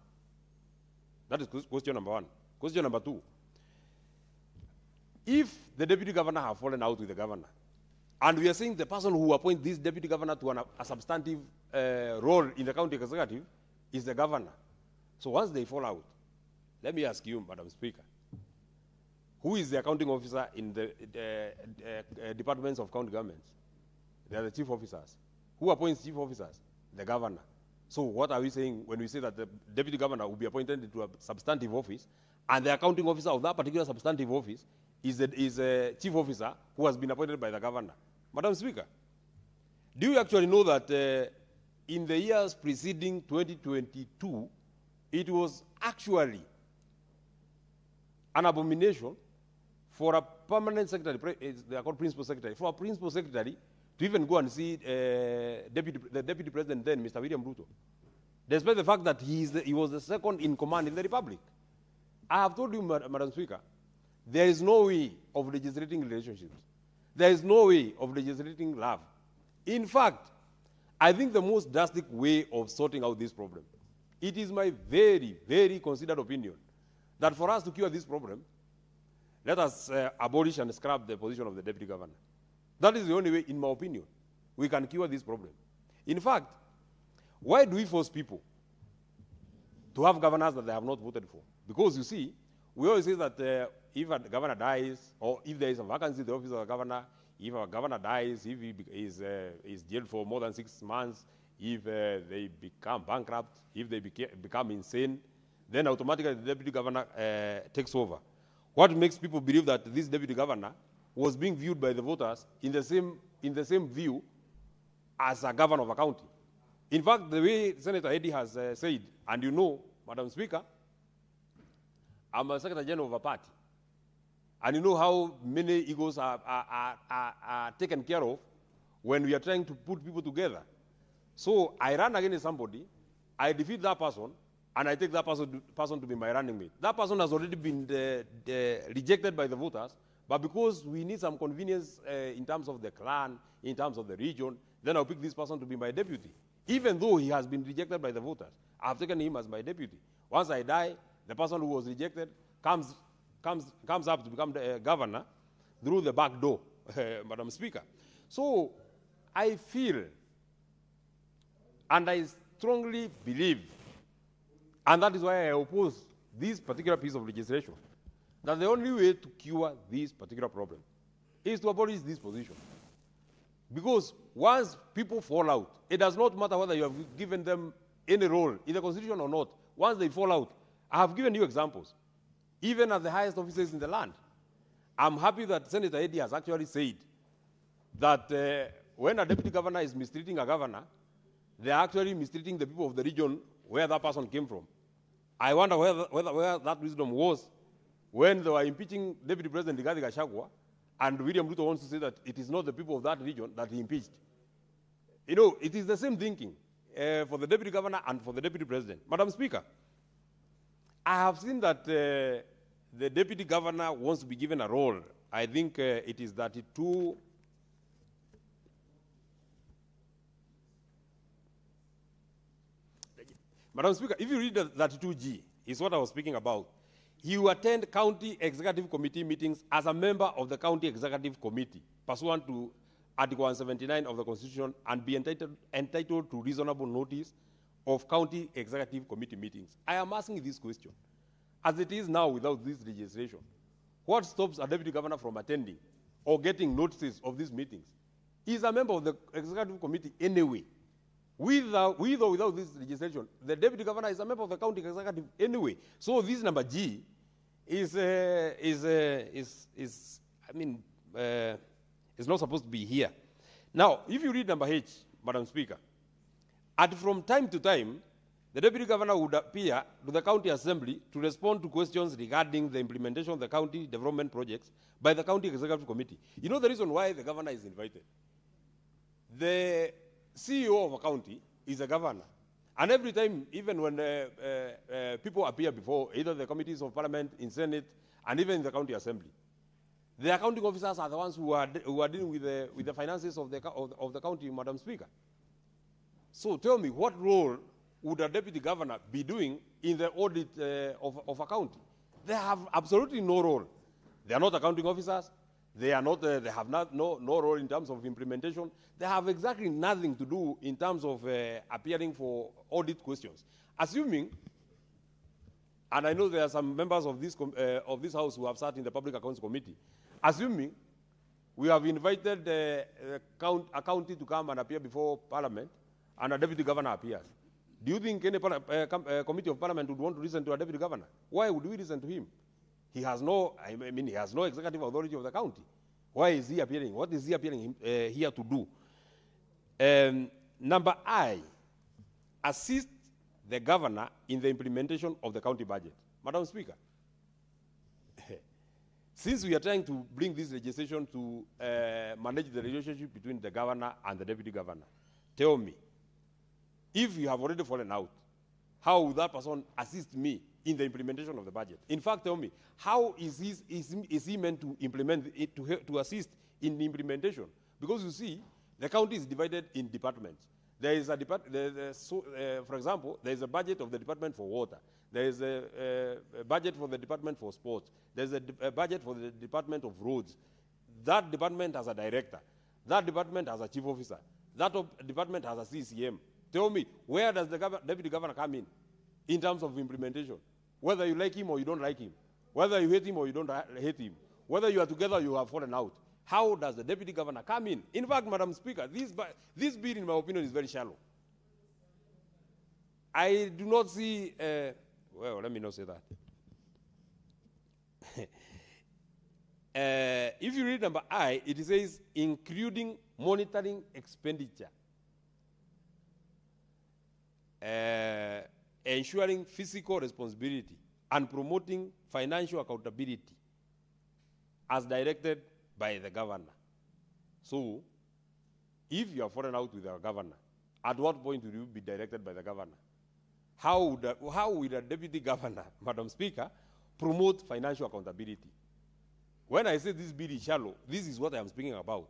That is question number one. Question number two. If the deputy governor have fallen out with the governor, and we are saying the person who appoints this deputy governor to a substantive role in the county executive is the governor. So once they fall out, let me ask you, Madam Speaker, who is the accounting officer in the departments of county governments? They are the chief officers. Who appoints chief officers? The governor. So what are we saying when we say that the deputy governor will be appointed into a substantive office, and the accounting officer of that particular substantive office is a chief officer who has been appointed by the governor? Madam Speaker, do you actually know that in the years preceding 2022, it was actually an abomination for a permanent secretary, they are called principal secretary, for a principal secretary to even go and see the deputy president then, Mr. William Ruto, despite the fact that he was the second in command in the republic? I have told you, Madam Speaker, there is no way of legislating relationships. There is no way of legislating love. In fact, I think the most drastic way of sorting out this problem, it is my very, very considered opinion that for us to cure this problem, let us abolish and scrap the position of the deputy governor. That is the only way, in my opinion, we can cure this problem. In fact, why do we force people to have governors that they have not voted for? Because you see, we always say that if a governor dies, or if there is a vacancy in the office of a governor, if a governor dies, if he is jailed for more than 6 months, if they become bankrupt, if they become insane, then automatically the deputy governor takes over. What makes people believe that this deputy governor was being viewed by the voters in the same view as a governor of a county? In fact, the way Senator Eddy has said, and you know, Madam Speaker, I'm a Secretary General of a party. And you know how many egos are taken care of when we are trying to put people together. So I run against somebody, I defeat that person, and I take that person to be my running mate. That person has already been rejected by the voters, but because we need some convenience in terms of the clan, in terms of the region, then I'll pick this person to be my deputy. Even though he has been rejected by the voters, I've taken him as my deputy. Once I die, the person who was rejected comes up to become the governor through the back door, Madam Speaker. So I feel, and I strongly believe, and that is why I oppose this particular piece of legislation, that the only way to cure this particular problem is to abolish this position. Because once people fall out, it does not matter whether you have given them any role in the Constitution or not. Once they fall out, I have given you examples, even at the highest offices in the land. I'm happy that Senator Eddy has actually said that when a deputy governor is mistreating a governor, they are actually mistreating the people of the region where that person came from. I wonder where that wisdom was when they were impeaching Deputy President Rigathi Gachagua, and William Ruto wants to say that it is not the people of that region that he impeached. You know, it is the same thinking for the deputy governor and for the deputy president. Madam Speaker, I have seen that the deputy governor wants to be given a role. I think it is 32. Madam Speaker, if you read the 32G, is what I was speaking about. He will attend county executive committee meetings as a member of the county executive committee, pursuant to Article 179 of the Constitution, and be entitled to reasonable notice of county executive committee meetings. I am asking this question. As it is now without this legislation, what stops a deputy governor from attending or getting notices of these meetings? He is a member of the executive committee anyway. With or without this legislation, the deputy governor is a member of the county executive anyway. So this number G is not supposed to be here. Now, if you read number H, Madam Speaker, from time to time, the deputy governor would appear to the county assembly to respond to questions regarding the implementation of the county development projects by the county executive committee. You know the reason why the governor is invited? The CEO of a county is a governor. And every time, even when people appear before either the committees of parliament, in Senate, and even in the county assembly, the accounting officers are the ones who are dealing with the finances of the county, Madam Speaker. So tell me, what role would a deputy governor be doing in the audit of a county? They have absolutely no role. They are not accounting officers. They are not. They have no role in terms of implementation. They have exactly nothing to do in terms of appearing for audit questions. Assuming, and I know there are some members of this house who have sat in the Public Accounts Committee, assuming we have invited a county to come and appear before Parliament, and a deputy governor appears, do you think any committee of Parliament would want to listen to a deputy governor? Why would we listen to him? He has no, he has no executive authority of the county. Why is he appearing? What is he appearing here to do? Number I, assist the governor in the implementation of the county budget. Madam Speaker, since we are trying to bring this legislation to manage the relationship between the governor and the deputy governor, tell me, if you have already fallen out, how will that person assist me in the implementation of the budget? In fact, tell me, how is he meant to implement it, to assist in the implementation? Because you see, The county is divided in departments. There is a for example, there is a budget of the department for water. There is a budget for the department for sports. There's a budget for the department of roads. That department has a director. That department has a chief officer. That department has a CCM. Tell me, where does the deputy governor come in terms of implementation? Whether you like him or you don't like him, whether you hate him or you don't hate him, whether you are together or you have fallen out, how does the deputy governor come in? In fact, Madam Speaker, this bill, in my opinion, is very shallow. I do not see, well, let me not say that. If you read number I, it says, including monitoring expenditure, ensuring fiscal responsibility, and promoting financial accountability as directed by the governor. So, if you are fallen out with our governor, at what point will you be directed by the governor? How would a deputy governor, Madam Speaker, promote financial accountability? When I say this bill is shallow, this is what I am speaking about.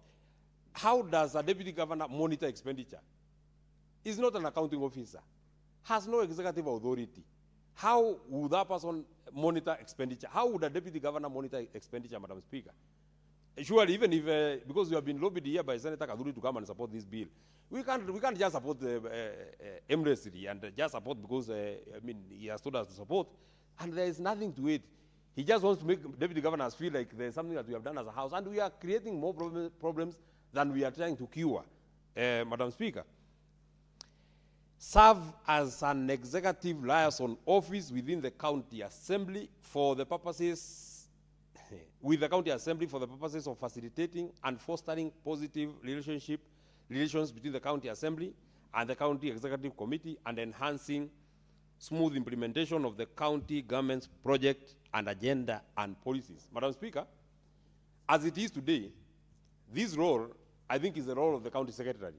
How does a deputy governor monitor expenditure? He's not an accounting officer, has no executive authority. How would that person monitor expenditure? How would a deputy governor monitor expenditure, Madam Speaker? Surely, even if, because we have been lobbied here by Senator Kaduri to come and support this bill, we can't just support aimlessly and just support because, I mean, he has told us to support, and there is nothing to it. He just wants to make deputy governors feel like there's something that we have done as a house, and we are creating more problems than we are trying to cure, Madam Speaker. Serve as an executive liaison office within the county assembly for the purposes, with the county assembly for the purposes of facilitating and fostering positive relations between the county assembly and the county executive committee, and enhancing smooth implementation of the county government's project and agenda and policies. Madam Speaker, as it is today, this role, I think, is the role of the county secretary.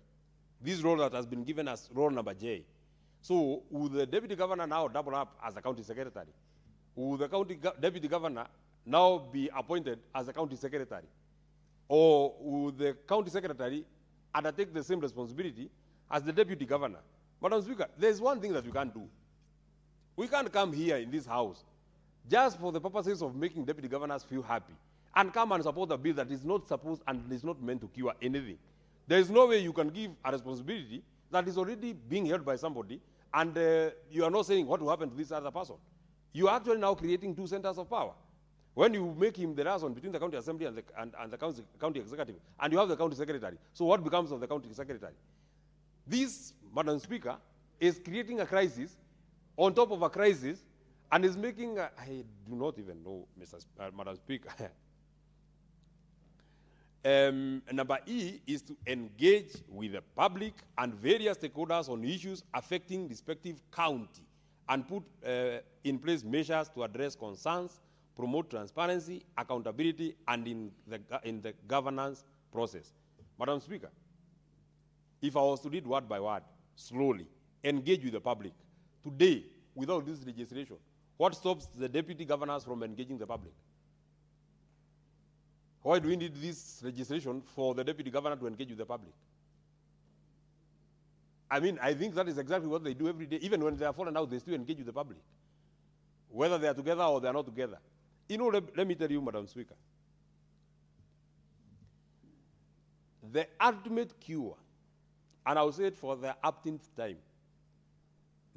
This role that has been given as role number J. So, will the deputy governor now double up as the county secretary? Will the deputy governor now be appointed as the county secretary? Or will the county secretary undertake the same responsibility as the deputy governor? Madam Speaker, there's one thing that we can't do. We can't come here in this house just for the purposes of making deputy governors feel happy and come and support a bill that is not supposed and is not meant to cure anything. There is no way you can give a responsibility that is already being held by somebody, and you are not saying what will happen to this other person. You are actually now creating two centers of power. When you make him the liaison between the county assembly and the county executive, and you have the county secretary, so what becomes of the county secretary? This, Madam Speaker, is creating a crisis on top of a crisis, and is making, I do not even know, Madam Speaker. Number E is to engage with the public and various stakeholders on issues affecting respective county and put in place measures to address concerns, promote transparency, accountability, and in the governance process. Madam Speaker, if I was to read word by word, slowly, engage with the public, today, without this legislation, what stops the deputy governors from engaging the public? Why do we need this legislation for the deputy governor to engage with the public? I mean, I think that is exactly what they do every day. Even when they are fallen out, they still engage with the public, whether they are together or they are not together. You know, let me tell you, Madam Speaker, the ultimate cure, and I will say it for the upteenth time,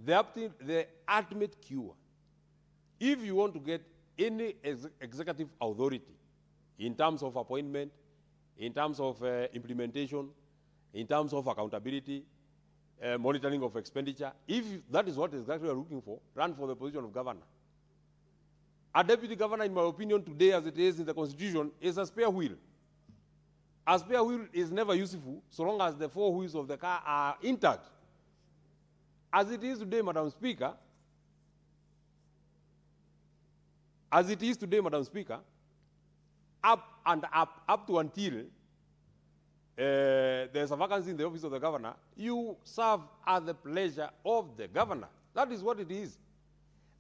the ultimate cure, if you want to get any executive authority in terms of appointment, in terms of implementation, in terms of accountability, monitoring of expenditure, if that is what exactly you are looking for, run for the position of governor. A deputy governor, in my opinion, today as it is in the Constitution, is a spare wheel. A spare wheel is never useful so long as the four wheels of the car are intact. As it is today, Madam Speaker, up to until there's a vacancy in the office of the governor, you serve at the pleasure of the governor. That is what it is.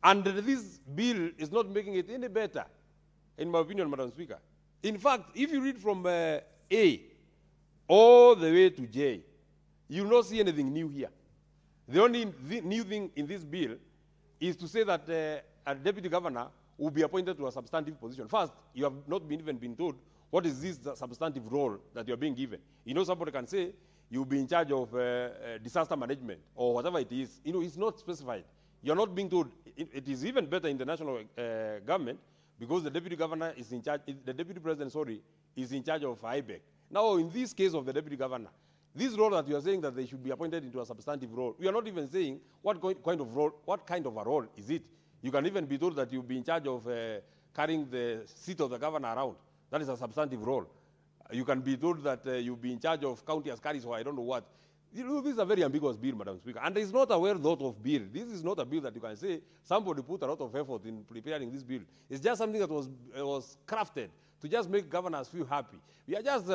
And this bill is not making it any better, in my opinion, Madam Speaker. In fact, if you read from A all the way to J. You will not see anything new here. The only new thing in this bill is to say that a deputy governor will be appointed to a substantive position. First, you have not even been told what is this substantive role that you are being given. You know, somebody can say you'll be in charge of disaster management or whatever it is. You know, it's not specified. You're not being told. It is even better in the national government because the deputy governor is in charge, the deputy president, sorry, is in charge of IBEC. Now, in this case of the deputy governor, this role that you are saying that they should be appointed into a substantive role, we are not even saying what kind of role, what kind of a role is it. You can even be told that you'll be in charge of carrying the seat of the governor around. That is a substantive role. You can be told that you'll be in charge of county askaris or I don't know what. You know, this is a very ambiguous bill, Madam Speaker. And it's not a well thought of bill. This is not a bill that you can say somebody put a lot of effort in preparing this bill. It's just something that was crafted to just make governors feel happy. We are just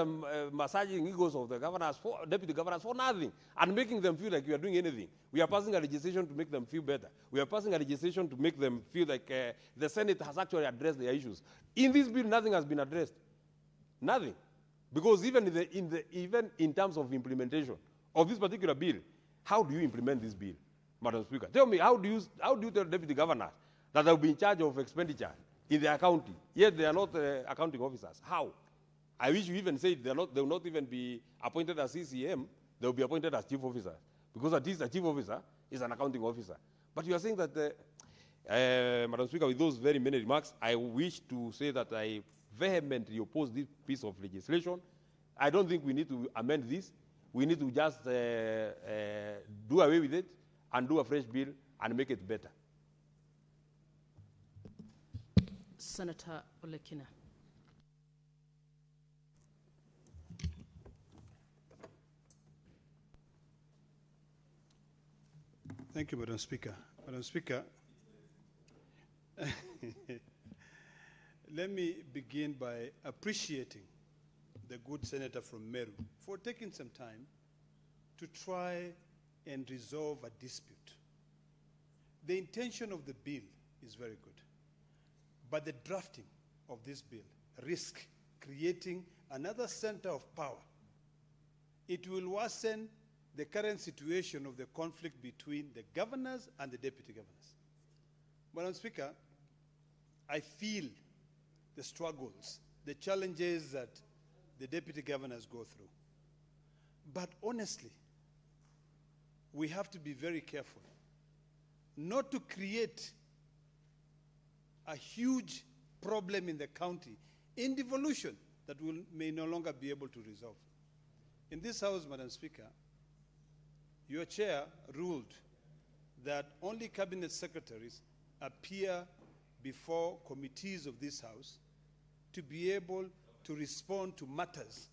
massaging egos of the governors, deputy governors for nothing and making them feel like we are doing anything. We are passing a legislation to make them feel better. We are passing a legislation to make them feel like the Senate has actually addressed their issues. In this bill, nothing has been addressed. Nothing. Because even in terms of implementation of this particular bill, how do you implement this bill, Madam Speaker? Tell me, how do you tell deputy governors that they'll be in charge of expenditure in their county, yet they are not accounting officers? How? I wish you even said they will not even be appointed as CCM, they will be appointed as chief officers, because at least a chief officer is an accounting officer. But you are saying that, Madam Speaker, with those very many remarks, I wish to say that I vehemently oppose this piece of legislation. I don't think we need to amend this. We need to just do away with it and do a fresh bill and make it better. Senator Olekina. Thank you, Madam Speaker. Madam Speaker, let me begin by appreciating the good senator from Meru for taking some time to try and resolve a dispute. The intention of the bill is very good, but the drafting of this bill risks creating another center of power. It will worsen the current situation of the conflict between the governors and the deputy governors. Madam Speaker, I feel the struggles, the challenges that the deputy governors go through. But honestly, we have to be very careful not to create a huge problem in the county in devolution that we may no longer be able to resolve. In this House, Madam Speaker, your chair ruled that only cabinet secretaries appear before committees of this House to be able to respond to matters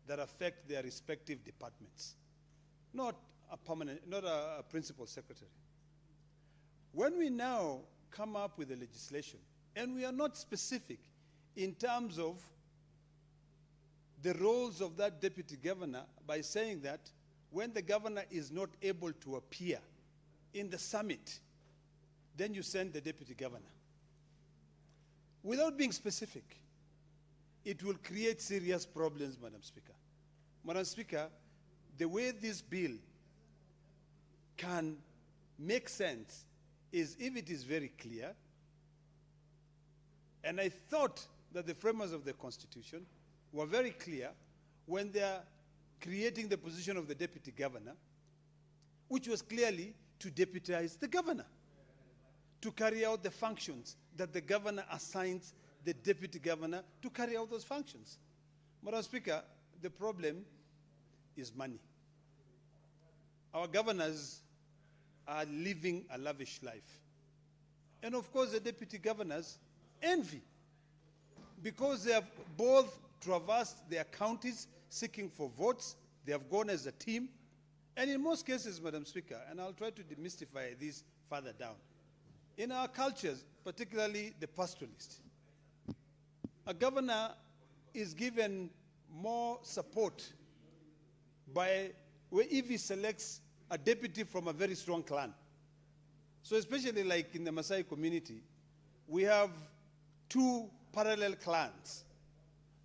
that affect their respective departments, not a principal secretary. When we now come up with a legislation, and we are not specific in terms of the roles of that deputy governor by saying that when the governor is not able to appear in the summit, then you send the deputy governor. Without being specific, it will create serious problems, Madam Speaker. Madam Speaker, the way this bill can make sense is if it is very clear, and I thought that the framers of the Constitution were very clear when they are creating the position of the deputy governor, which was clearly to deputize the governor, to carry out the functions that the governor assigns the deputy governor to carry out those functions. Madam Speaker, the problem is money. Our governors are living a lavish life. And of course, the deputy governors envy because they have both traversed their counties seeking for votes. They have gone as a team. And in most cases, Madam Speaker, and I'll try to demystify this further down, in our cultures, particularly the pastoralist, a governor is given more support if he selects a deputy from a very strong clan. So especially like in the Maasai community, we have two parallel clans.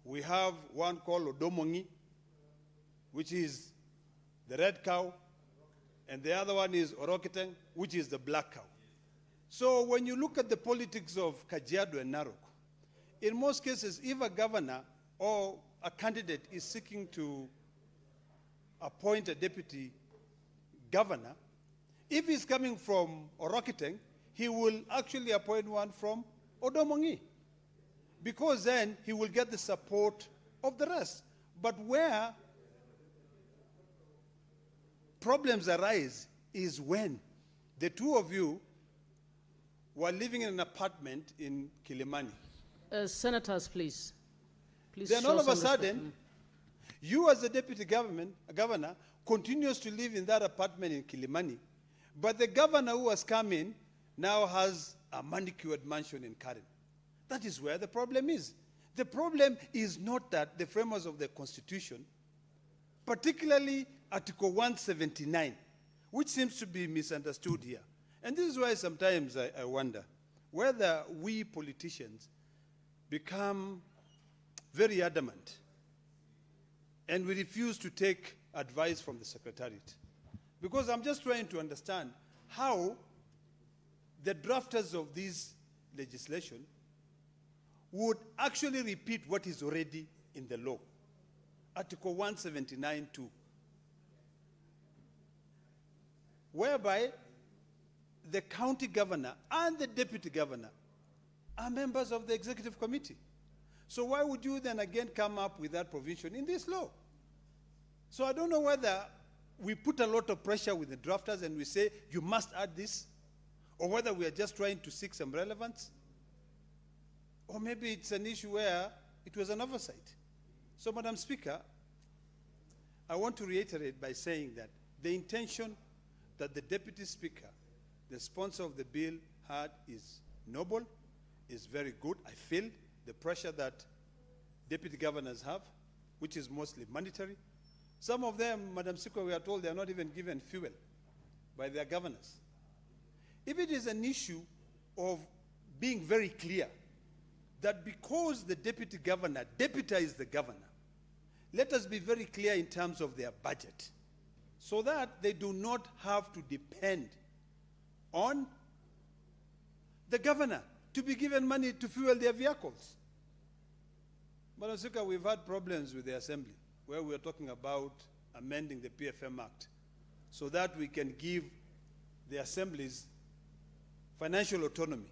We have one called Odomongi, which is the red cow, and the other one is Orokiteng, which is the black cow. So when you look at the politics of Kajiado and Narok, in most cases, if a governor or a candidate is seeking to appoint a deputy governor, if he's coming from Orokiteng, he will actually appoint one from Odomongi, because then he will get the support of the rest. But where problems arise is when the two of you were living in an apartment in Kilimani. Senators, please. Please. Then show all of a some respect. sudden, you as the deputy governor continues to live in that apartment in Kilimani, but the governor who has come in now has a manicured mansion in Karen. That is where the problem is. The problem is not that the framers of the Constitution, particularly Article 179, which seems to be misunderstood here. And this is why sometimes I wonder whether we politicians become very adamant and we refuse to take advice from the Secretariat. Because I'm just trying to understand how the drafters of this legislation would actually repeat what is already in the law. Article 179(2), whereby the county governor and the deputy governor are members of the executive committee. So why would you then again come up with that provision in this law? So I don't know whether we put a lot of pressure with the drafters and we say, you must add this, or whether we are just trying to seek some relevance, or maybe it's an issue where it was an oversight. So, Madam Speaker, I want to reiterate by saying that the intention that the Deputy Speaker, the sponsor of the bill, had is noble, is very good. I feel the pressure that deputy governors have, which is mostly monetary. Some of them, Madam Speaker, we are told they are not even given fuel by their governors. If it is an issue of being very clear that because the deputy governor deputized the governor, let us be very clear in terms of their budget, so that they do not have to depend on the governor to be given money to fuel their vehicles. Madam Speaker, we've had problems with the Assembly where we are talking about amending the PFM Act so that we can give the assemblies financial autonomy.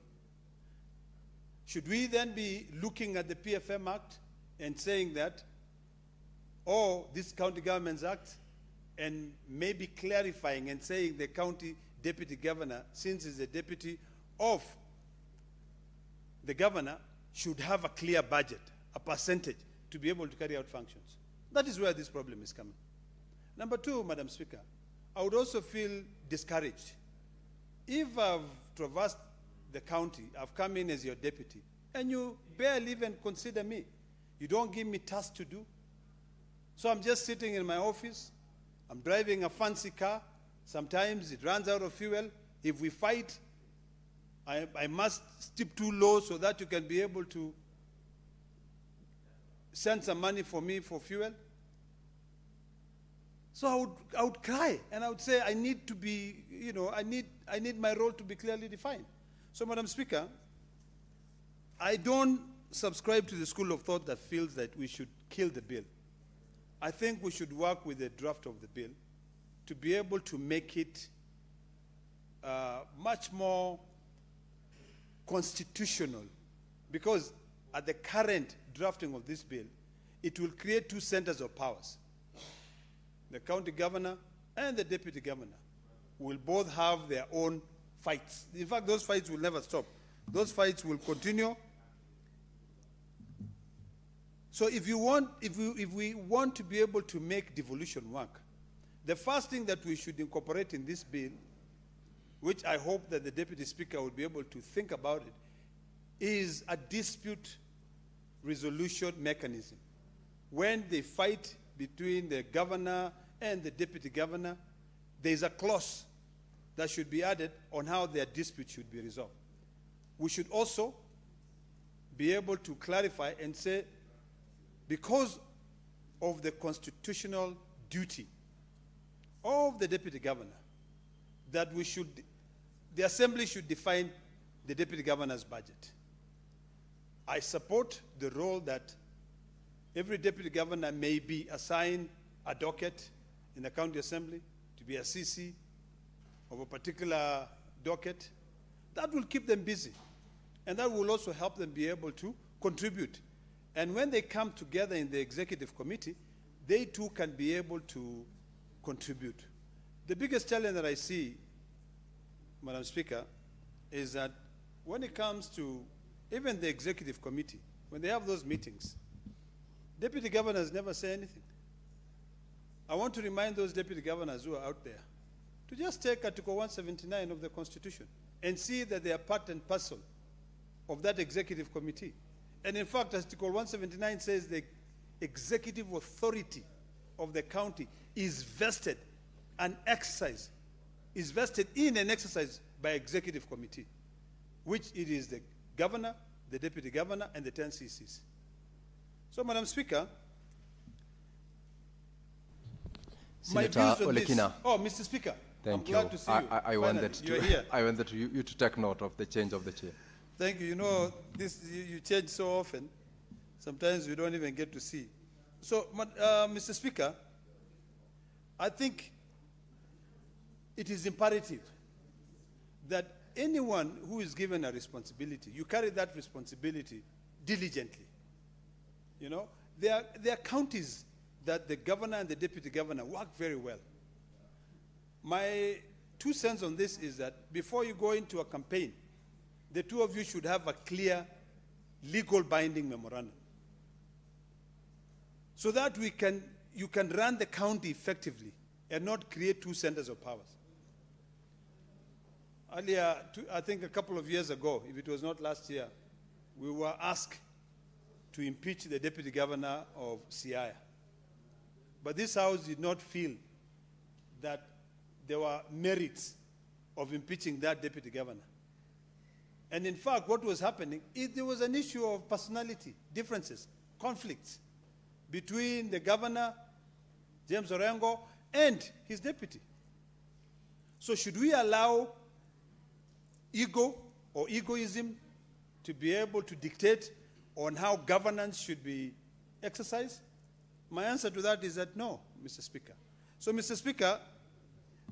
Should we then be looking at the PFM Act and saying that, or this County Governments Act, and maybe clarifying and saying the county deputy governor, since he's a deputy of the governor, should have a clear budget, a percentage, to be able to carry out functions? That is where this problem is coming. Number two, Madam Speaker, I would also feel discouraged. If I've traversed the county, I've come in as your deputy, and you barely even consider me. You don't give me tasks to do. So I'm just sitting in my office. I'm driving a fancy car. Sometimes it runs out of fuel. If we fight, I must stoop too low so that you can be able to send some money for me for fuel. So I would cry, and I would say I need to be, I need my role to be clearly defined. So, Madam Speaker, I don't subscribe to the school of thought that feels that we should kill the bill. I think we should work with the draft of the bill to be able to make it much more constitutional, because at the current drafting of this bill, it will create two centers of powers. The county governor and the deputy governor will both have their own fights. In fact, those fights will never stop. Those fights will continue. So if we want to be able to make devolution work, the first thing that we should incorporate in this bill, which I hope that the Deputy Speaker will be able to think about it, is a dispute resolution mechanism. When they fight between the governor and the deputy governor, there is a clause that should be added on how their dispute should be resolved. We should also be able to clarify and say, because of the constitutional duty of the deputy governor that the assembly should define the deputy governor's budget. I support the role that every deputy governor may be assigned a docket in the county assembly to be a CC of a particular docket. That will keep them busy. And that will also help them be able to contribute. And when they come together in the executive committee, they too can be able to contribute. The biggest challenge that I see, Madam Speaker, is that when it comes to even the executive committee, when they have those meetings, deputy governors never say anything. I want to remind those deputy governors who are out there to just take Article 179 of the Constitution and see that they are part and parcel of that executive committee. And in fact, Article 179 says the executive authority of the county is vested and exercised, is vested in and exercised by executive committee, which it is the governor, the deputy governor, and the 10 CCs. So, Madam Speaker, Senator my views on Olekina. this. Oh, Mr. Speaker, Thank I'm you. glad to see you. I wanted You're here. I wanted you to take note of the change of the chair. Thank you. You know, you change so often, sometimes we don't even get to see. So, Mr. Speaker, I think it is imperative that anyone who is given a responsibility, you carry that responsibility diligently. You know, there are counties that the governor and the deputy governor work very well. My 2 cents on this is that before you go into a campaign, the two of you should have a clear, legal binding memorandum, so that you can run the county effectively and not create 2 centers of powers. Earlier, I think a couple of years ago, if it was not last year, we were asked to impeach the deputy governor of Siaya. But this House did not feel that there were merits of impeaching that deputy governor. And in fact, what was happening is there was an issue of personality differences, conflicts between the governor, James Orengo, and his deputy. So should we allow ego or egoism to be able to dictate on how governance should be exercised? My answer to that is that no, Mr. Speaker. So, Mr. Speaker,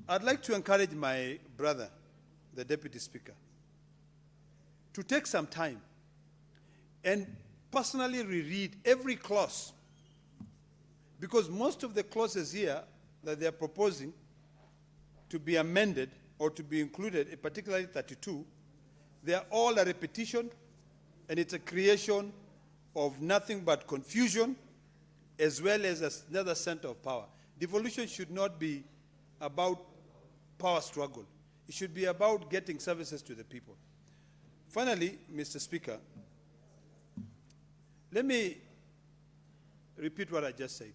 I'd like to encourage my brother, the Deputy Speaker, to take some time and personally reread every clause, because most of the clauses here that they're proposing to be amended or to be included, particularly 32, they are all a repetition, and it's a creation of nothing but confusion, as well as another center of power. Devolution should not be about power struggle. It should be about getting services to the people. Finally, Mr. Speaker, let me repeat what I just said,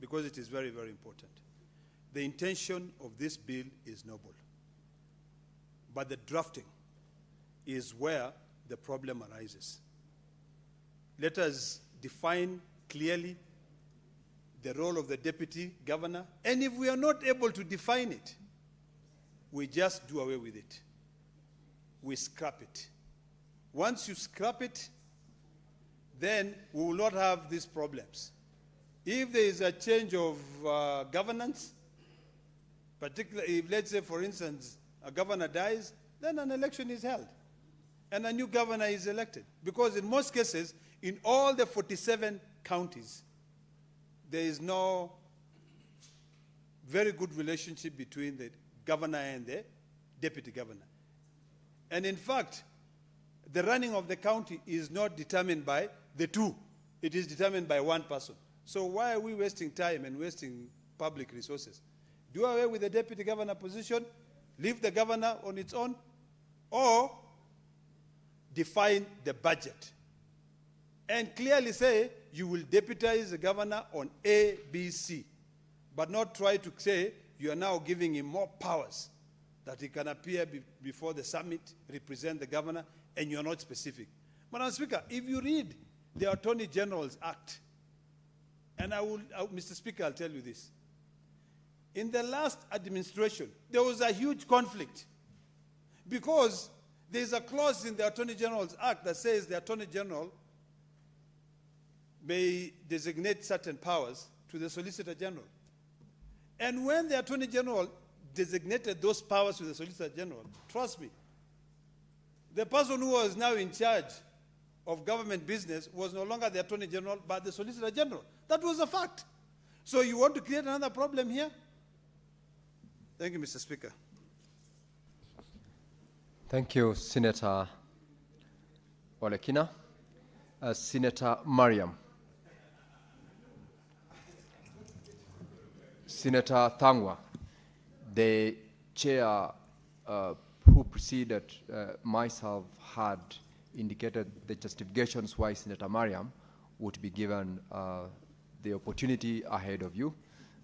because it is very, very important. The intention of this bill is noble, but the drafting is where the problem arises. Let us define clearly the role of the deputy governor, and if we are not able to define it, we just do away with it. We scrap it. Once you scrap it, then we will not have these problems. If there is a change of governance, particularly if, let's say, for instance, a governor dies, then an election is held, and a new governor is elected. Because in most cases, in all the 47 counties, there is no very good relationship between the governor and the deputy governor. And in fact, the running of the county is not determined by the two. It is determined by one person. So why are we wasting time and wasting public resources? Do away with the deputy governor position, leave the governor on its own, or define the budget and clearly say you will deputize the governor on A, B, C, but not try to say you are now giving him more powers, that he can appear before the summit, represent the governor, and you're not specific. Madam Speaker, if you read the Attorney General's Act, and Mr. Speaker, I'll tell you this, in the last administration, there was a huge conflict because there's a clause in the Attorney General's Act that says the Attorney General may designate certain powers to the Solicitor General. And when the Attorney General designated those powers to the Solicitor General, trust me, the person who was now in charge of government business was no longer the Attorney General, but the Solicitor General. That was a fact. So you want to create another problem here? Thank you, Mr. Speaker. Thank you, Senator Olekina. Senator Mariam. Senator Thangwa, the chair who preceded myself had indicated the justifications why Senator Mariam would be given the opportunity ahead of you.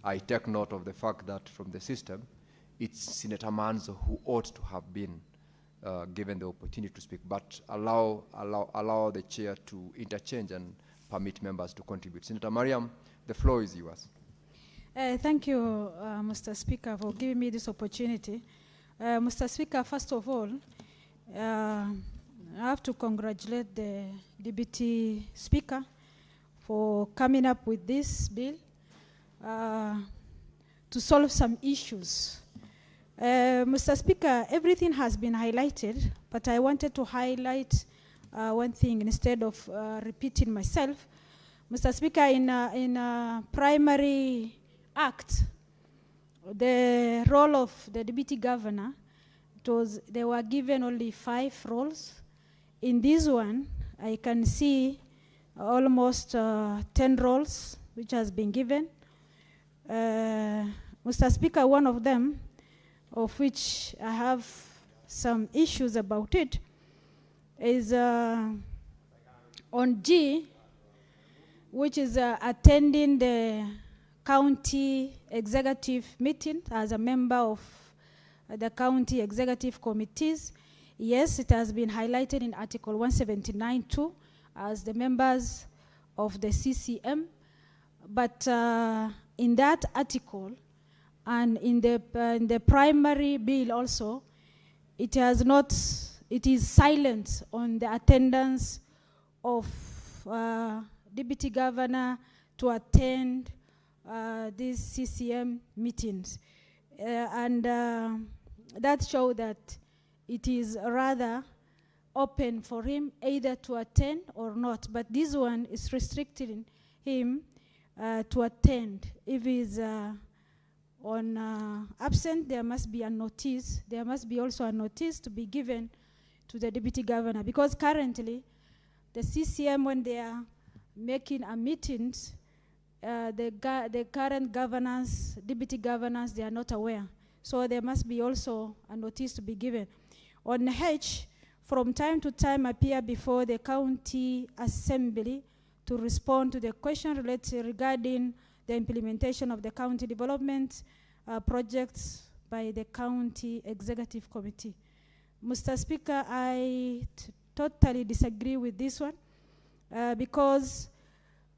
I take note of the fact that from the system, it's Senator Manzo who ought to have been given the opportunity to speak, but allow the chair to interchange and permit members to contribute. Senator Mariam, the floor is yours. Thank you, Mr. Speaker, for giving me this opportunity. Mr. Speaker, first of all, I have to congratulate the Deputy Speaker for coming up with this bill to solve some issues. Mr. Speaker, everything has been highlighted, but I wanted to highlight one thing instead of repeating myself. Mr. Speaker, in Primary Act, the role of the Deputy Governor, they were given only 5 roles. In this one, I can see almost 10 roles which has been given. Mr. Speaker, one of them, of which I have some issues about it, is on G, which is attending the county executive meeting as a member of the county executive committees. Yes, it has been highlighted in Article 179 too as the members of the CCM, but in that article and in the primary bill also, it is silent on the attendance of Deputy Governor to attend these CCM meetings. That shows that it is rather open for him either to attend or not. But this one is restricting him to attend. If he's on absent, there must be a notice. There must be also a notice to be given to the Deputy Governor, because currently the CCM, when they are making a meetings, the current governors, deputy governors, they are not aware. So there must be also a notice to be given. On H, from time to time appear before the county assembly to respond to the question related regarding the implementation of the county development projects by the county executive committee. Mr. Speaker, I totally disagree with this one because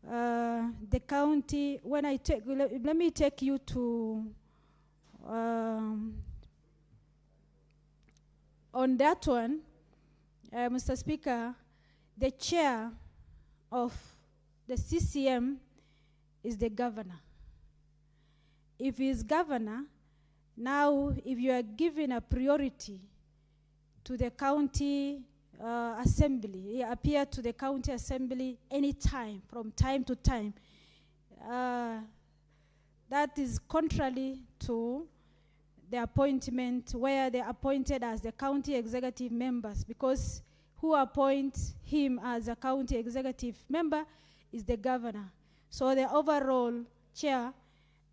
the county, when I take, let me take you to, on that one, Mr. Speaker, the chair of the CCM is the governor. If he is governor, now if you are giving a priority to the county assembly, he appear to the county assembly anytime, from time to time. That is contrary to the appointment where they are appointed as the county executive members, because who appoints him as a county executive member is the governor. So the overall chair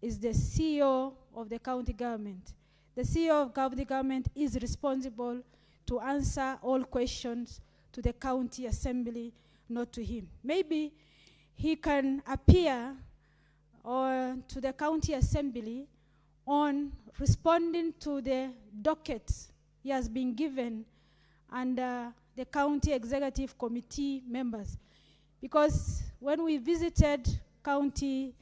is the CEO of the county government. The CEO of county government is responsible to answer all questions to the county assembly, not to him. Maybe he can appear to the county assembly on responding to the docket he has been given under the county executive committee members. Because when we visited county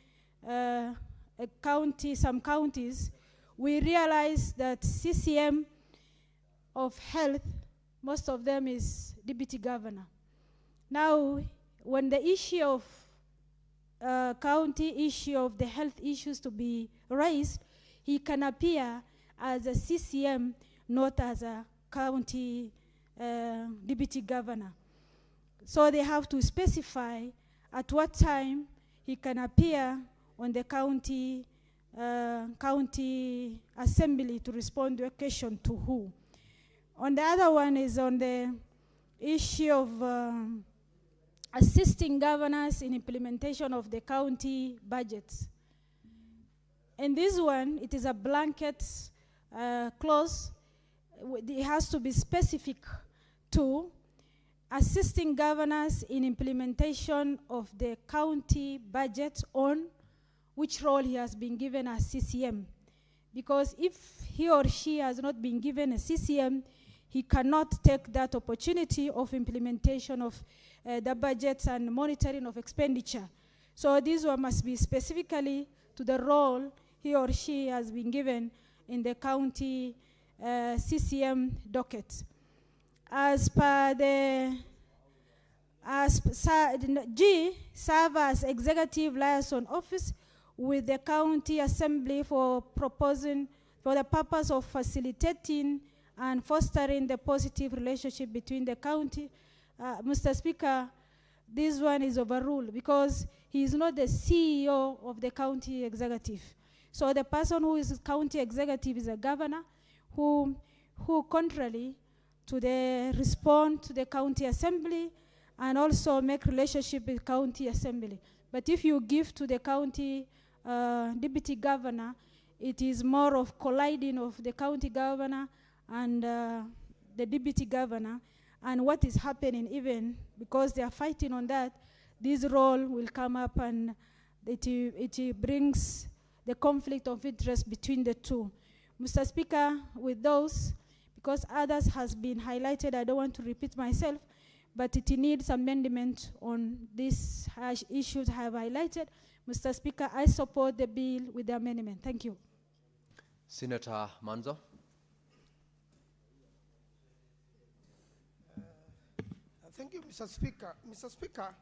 some counties, we realize that CCM of health, most of them is deputy governor. Now, when the issue of county issue of the health issues to be raised, he can appear as a CCM, not as a county deputy governor. So they have to specify at what time he can appear on the county assembly to respond to a question to who. On the other one is on the issue of assisting governors in implementation of the county budgets. In this one, it is a blanket clause. It has to be specific to assisting governors in implementation of the county budget on which role he has been given as CCM. Because if he or she has not been given a CCM, he cannot take that opportunity of implementation of the budgets and monitoring of expenditure. So this one must be specifically to the role he or she has been given in the county CCM docket. As per the G, serve as executive liaison office with the county assembly for proposing for the purpose of facilitating and fostering the positive relationship between the county. Mr. Speaker, this one is overruled because he is not the CEO of the county executive. So the person who is county executive is a governor who contrary to the respond to the county assembly and also make relationship with county assembly. But if you give to the county deputy governor, it is more of colliding of the county governor and the deputy governor, and what is happening even because they are fighting on that, this role will come up and it brings the conflict of interest between the two. Mr. Speaker, with those, because others has been highlighted, I don't want to repeat myself, but it needs amendment on these issues I have highlighted. Mr. Speaker, I support the bill with the amendment. Thank you. Senator Manzo. Thank you, Mr. Speaker. Mr. Speaker,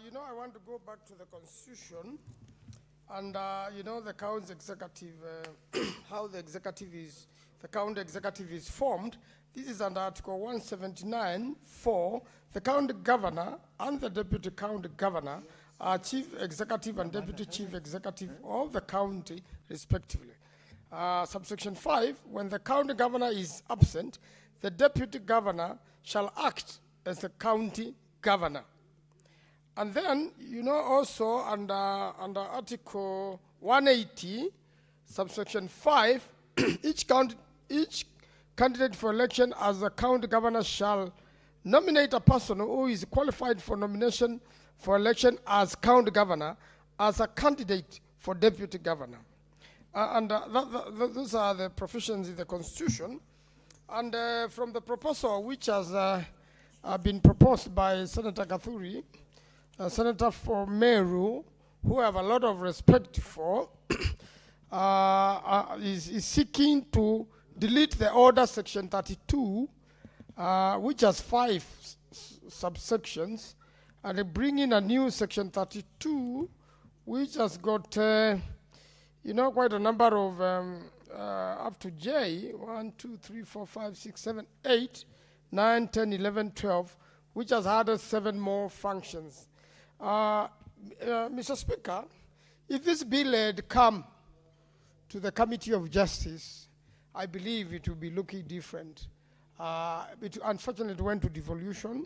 you know, I want to go back to the Constitution and, you know, the county executive, how the county executive is formed. This is under Article 179(4). The county governor and the deputy county governor are chief executive and deputy chief executive of the county, respectively. Subsection 5, when the county governor is absent, the deputy governor shall act as the county governor. And then, you know, also under Article 180, subsection 5, each candidate for election as a county governor shall nominate a person who is qualified for nomination for election as county governor as a candidate for deputy governor. Those are the provisions in the Constitution. And from the proposal which has been proposed by Senator Gathuri, Senator for Meru, who I have a lot of respect for, is seeking to delete the order section 32, which has 5 subsections, and bring in a new section 32, which has got, you know, quite a number of, up to J, 1, 2, 3, 4, 5, 6, 7, 8, 9, 10, 11, 12, which has added 7 more functions. Mr. Speaker, if this bill had come to the Committee of Justice, I believe it would be looking different. Unfortunately, it went to devolution.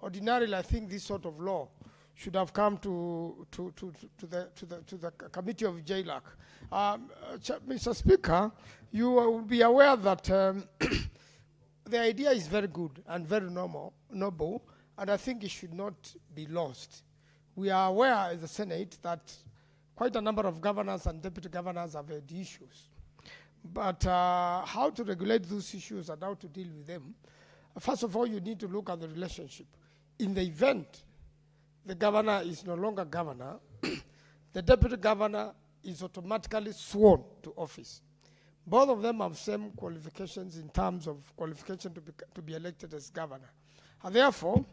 Ordinarily, I think this sort of law should have come to the Committee of JLAC. Mr. Speaker, you will be aware that the idea is very good and very noble, and I think it should not be lost. We are aware as the Senate that quite a number of governors and deputy governors have had issues. But how to regulate those issues and how to deal with them, first of all, you need to look at the relationship. In the event the governor is no longer governor, the deputy governor is automatically sworn to office. Both of them have same qualifications in terms of qualification to be elected as governor. And therefore,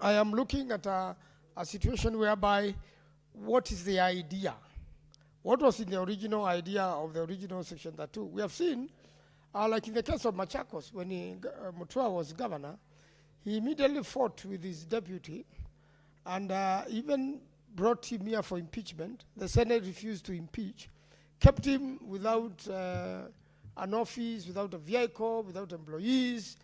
I am looking at a situation whereby what is the idea? What was in the original idea of the original Section 32? We have seen, like in the case of Machakos, when Mutua was governor, he immediately fought with his deputy and even brought him here for impeachment. The Senate refused to impeach, kept him without an office, without a vehicle, without employees,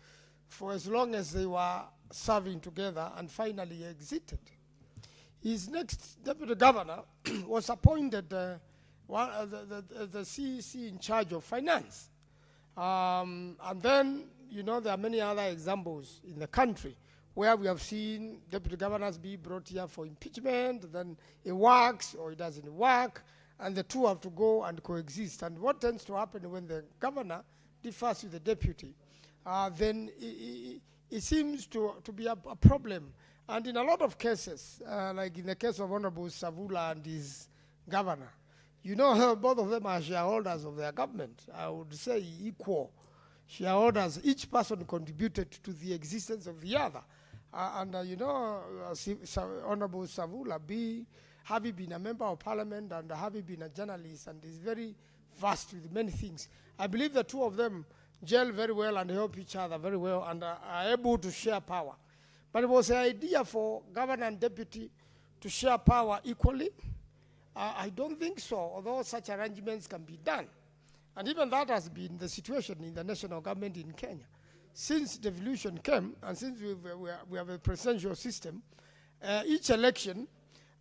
for as long as they were serving together, and finally exited. His next deputy governor was appointed the CEC in charge of finance. And then, you know, there are many other examples in the country where we have seen deputy governors be brought here for impeachment, then it works or it doesn't work, and the two have to go and coexist. And what tends to happen when the governor differs with the deputy, then it seems to be a problem. And in a lot of cases, like in the case of Honorable Savula and his governor, you know, both of them are shareholders of their government. I would say equal shareholders. Each person contributed to the existence of the other. You know, Honorable Savula, having been a member of parliament and having been a journalist and is very vast with many things, I believe the two of them gel very well and help each other very well and are able to share power. But it was an idea for governor and deputy to share power equally. I don't think so, although such arrangements can be done. And even that has been the situation in the national government in Kenya. Since devolution came, and since we have a presidential system, each election,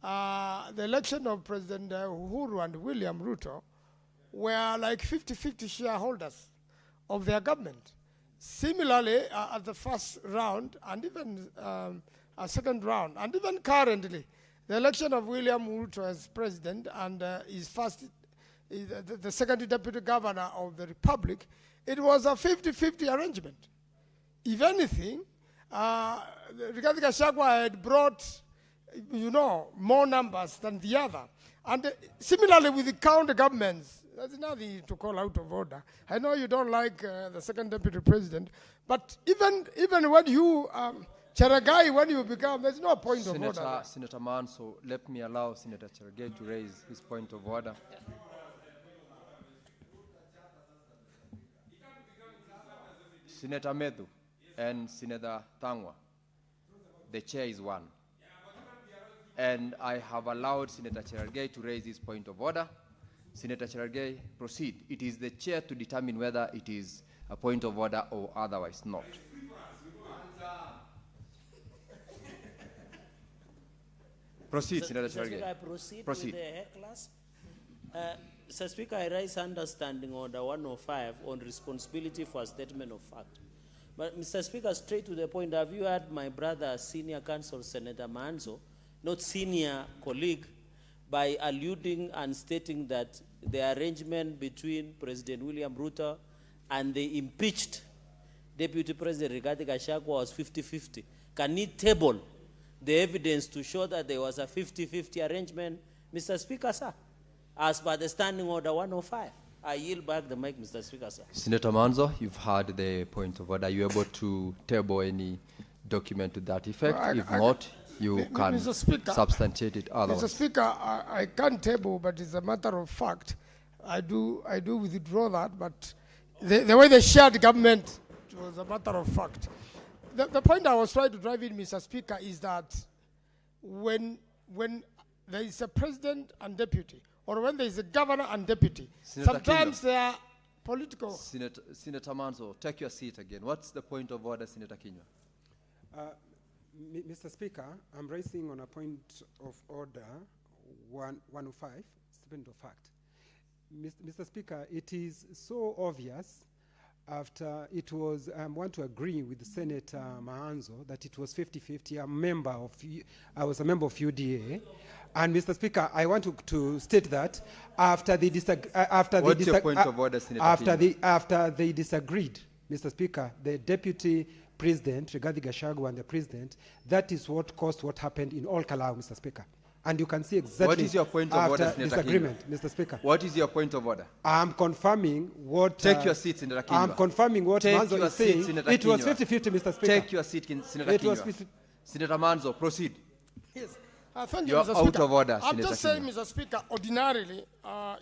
the election of President Uhuru and William Ruto were like 50-50 shareholders of their government. Similarly, at the first round, and even a second round, and even currently, the election of William Ruto as president and his first, the second deputy governor of the republic, it was a 50-50 arrangement. If anything, Rigathi Gachagua had brought, you know, more numbers than the other. And similarly with the county governments, there's nothing to call out of order. I know you don't like the second deputy president, but even when you, Cheragai, when you become, there's no point of order. Senator Manso, let me allow Senator Cheragai to raise his point of order. Senator Medu and Senator Tangwa, the chair is one. And I have allowed Senator Cheragai to raise his point of order. Senator Cheragai, proceed. It is the chair to determine whether it is a point of order or otherwise not. Proceed, Senator Cheragai. I proceed Proceed. with the hair class. Mr. Speaker, I raise understanding order 105 on responsibility for a statement of fact. But Mr. Speaker, straight to the point, have you heard my brother, senior counsel Senator Manzo, not senior colleague, by alluding and stating that the arrangement between President William Ruto and the impeached Deputy President Rigathi Gachagua was 50-50. Can he table the evidence to show that there was a 50-50 arrangement, Mr. Speaker, sir? As per the standing order 105. I yield back the mic, Mr. Speaker, sir. Senator Manzo, you've heard the point of order. Are you able to table any document to that effect? If not, you can substantiate it otherwise. Mr. Speaker, I can't table, but it's a matter of fact. I do withdraw that, but the way they shared government was a matter of fact. The point I was trying to drive in, Mr. Speaker, is that when there is a president and deputy, or when there is a governor and deputy, Senator sometimes Kinyua. they are political. Senator Manzo, take your seat again. What's the point of order, Senator Kinyua? Mr. Speaker, I'm raising on a point of order 105, statement of fact. Mr. Speaker, it is so obvious after it was, I want to agree with Senator Maanzo that it was 50-50. I was a member of UDA. And Mr. Speaker, I want to state that after they disagreed, after they disagreed, Mr. Speaker, the Deputy President, Rigathi Gachagua, and the President, that is what caused what happened in all Kalau, Mr. Speaker. And you can see exactly What is your point of order, after Senator disagreement, Mr. Speaker. What is your point of order? I'm confirming what... Take your seat, Senator Kinyua. I'm confirming what Take Manzo your is seat, saying. Senator It was Kinyua. 50-50, Mr. Speaker. Take your seat, Senator It was Kinyua. 50. Senator Manzo, proceed. Yes. Thank you, You're Mr. out Speaker. of order, I'm Senator just saying, Kinyua. Mr. Speaker, ordinarily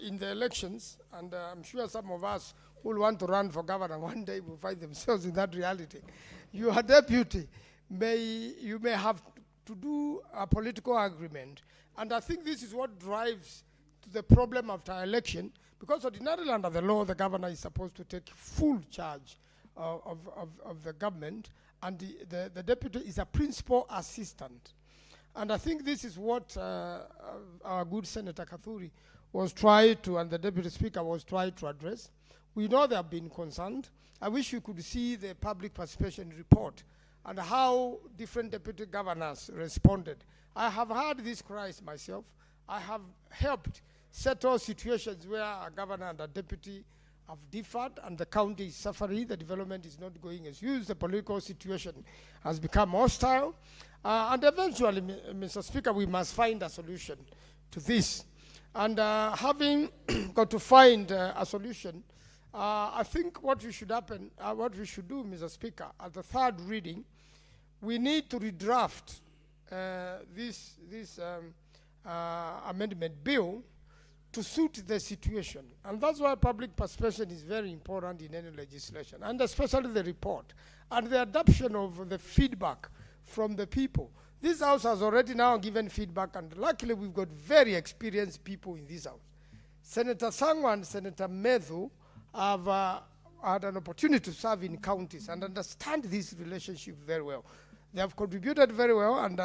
in the elections, and I'm sure some of us who will want to run for governor one day will find themselves in that reality. Your deputy, you may have to do a political agreement. And I think this is what drives to the problem after election, because ordinarily under the law, the governor is supposed to take full charge of the government, and the deputy is a principal assistant. And I think this is what our good Senator Kathuri was trying to, and the Deputy Speaker was trying to address. We know they have been concerned. I wish we could see the public participation report and how different deputy governors responded. I have heard this cries myself. I have helped settle situations where a governor and a deputy have differed and the county is suffering, the development is not going as used, the political situation has become hostile. And eventually, Mr. Speaker, we must find a solution to this. And having got to find a solution, I think what we should happen, what we should do, Mr. Speaker, at the third reading, we need to redraft this amendment bill to suit the situation. And that's why public participation is very important in any legislation, and especially the report and the adoption of the feedback from the people. This House has already now given feedback, and luckily we've got very experienced people in this House. Senator Sangwa and Senator Methu have had an opportunity to serve in counties and understand this relationship very well. They have contributed very well, and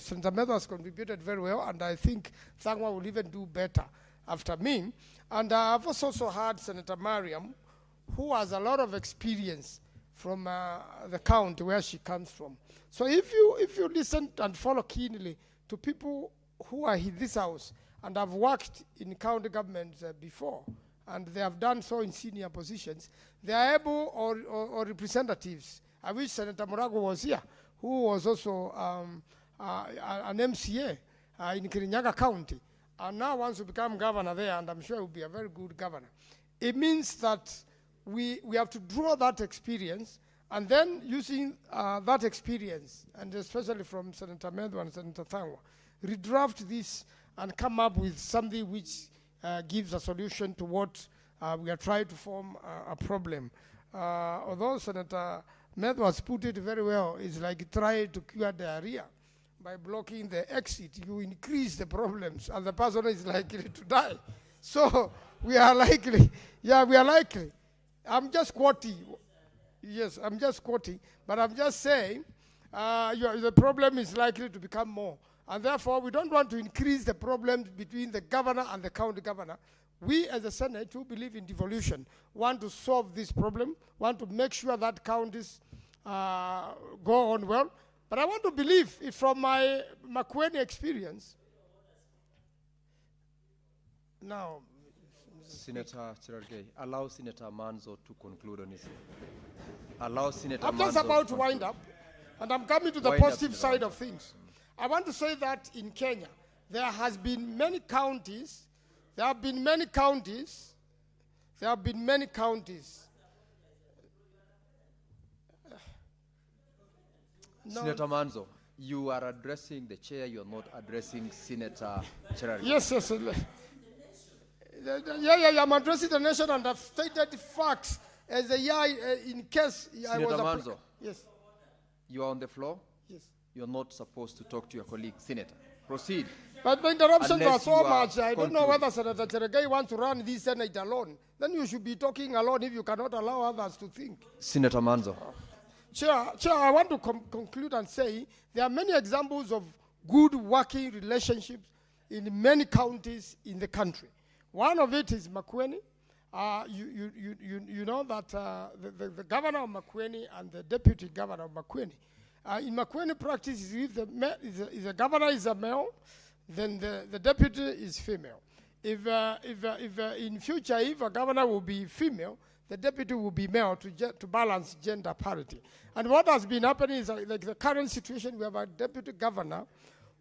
Senator Methu has contributed very well, and I think Sangwa will even do better after me. And I've also heard Senator Mariam, who has a lot of experience from the county where she comes from. So if you listen and follow keenly to people who are in this House and have worked in county governments before, and they have done so in senior positions, they are able, or representatives. I wish Senator Murago was here, who was also an MCA in Kirinyaga County, and now wants to become governor there, and I'm sure he will be a very good governor. It means that we have to draw that experience, and then using that experience, and especially from Senator Methu and Senator Thangwa, redraft this and come up with something which gives a solution to what we are trying to form a problem. Although Senator Methu has put it very well, it's like trying to cure diarrhea. By blocking the exit, you increase the problems, and the person is likely to die. So we are likely, yeah, we are likely. I'm just quoting. Yes, I'm just quoting, but I'm just saying the problem is likely to become more. And therefore, we don't want to increase the problems between the governor and the county governor. We, as a Senate, who believe in devolution, want to solve this problem, want to make sure that counties go on well. But I want to believe, from my Makueni experience, now, Senator Cherargei, allow Senator Manzo to conclude on this. Allow Senator I'm Manzo just about to wind up, and I'm coming to the positive side of things. I want to say that in Kenya, there have been many counties. No. Senator Manzo, you are addressing the chair, you are not addressing Senator Cherargei. Yes. I'm addressing the nation, and I've stated facts as in case I was... Senator Manzo. Yes. You are on the floor? Yes. You're not supposed to talk to your colleague, Senator. Proceed. But the interruptions are Unless so you are much. I don't know whether Senator Cherargei wants to run this Senate alone. Then you should be talking alone if you cannot allow others to think. Senator Manzo. Chair, I want to conclude and say there are many examples of good working relationships in many counties in the country. One of it is Makueni. You know that the governor of Makueni and the deputy governor of Makueni. In Makueni practice, if the governor is a male, then the deputy is female. If in future, if a governor will be female, the deputy will be male to balance gender parity. And what has been happening is like the current situation, we have a deputy governor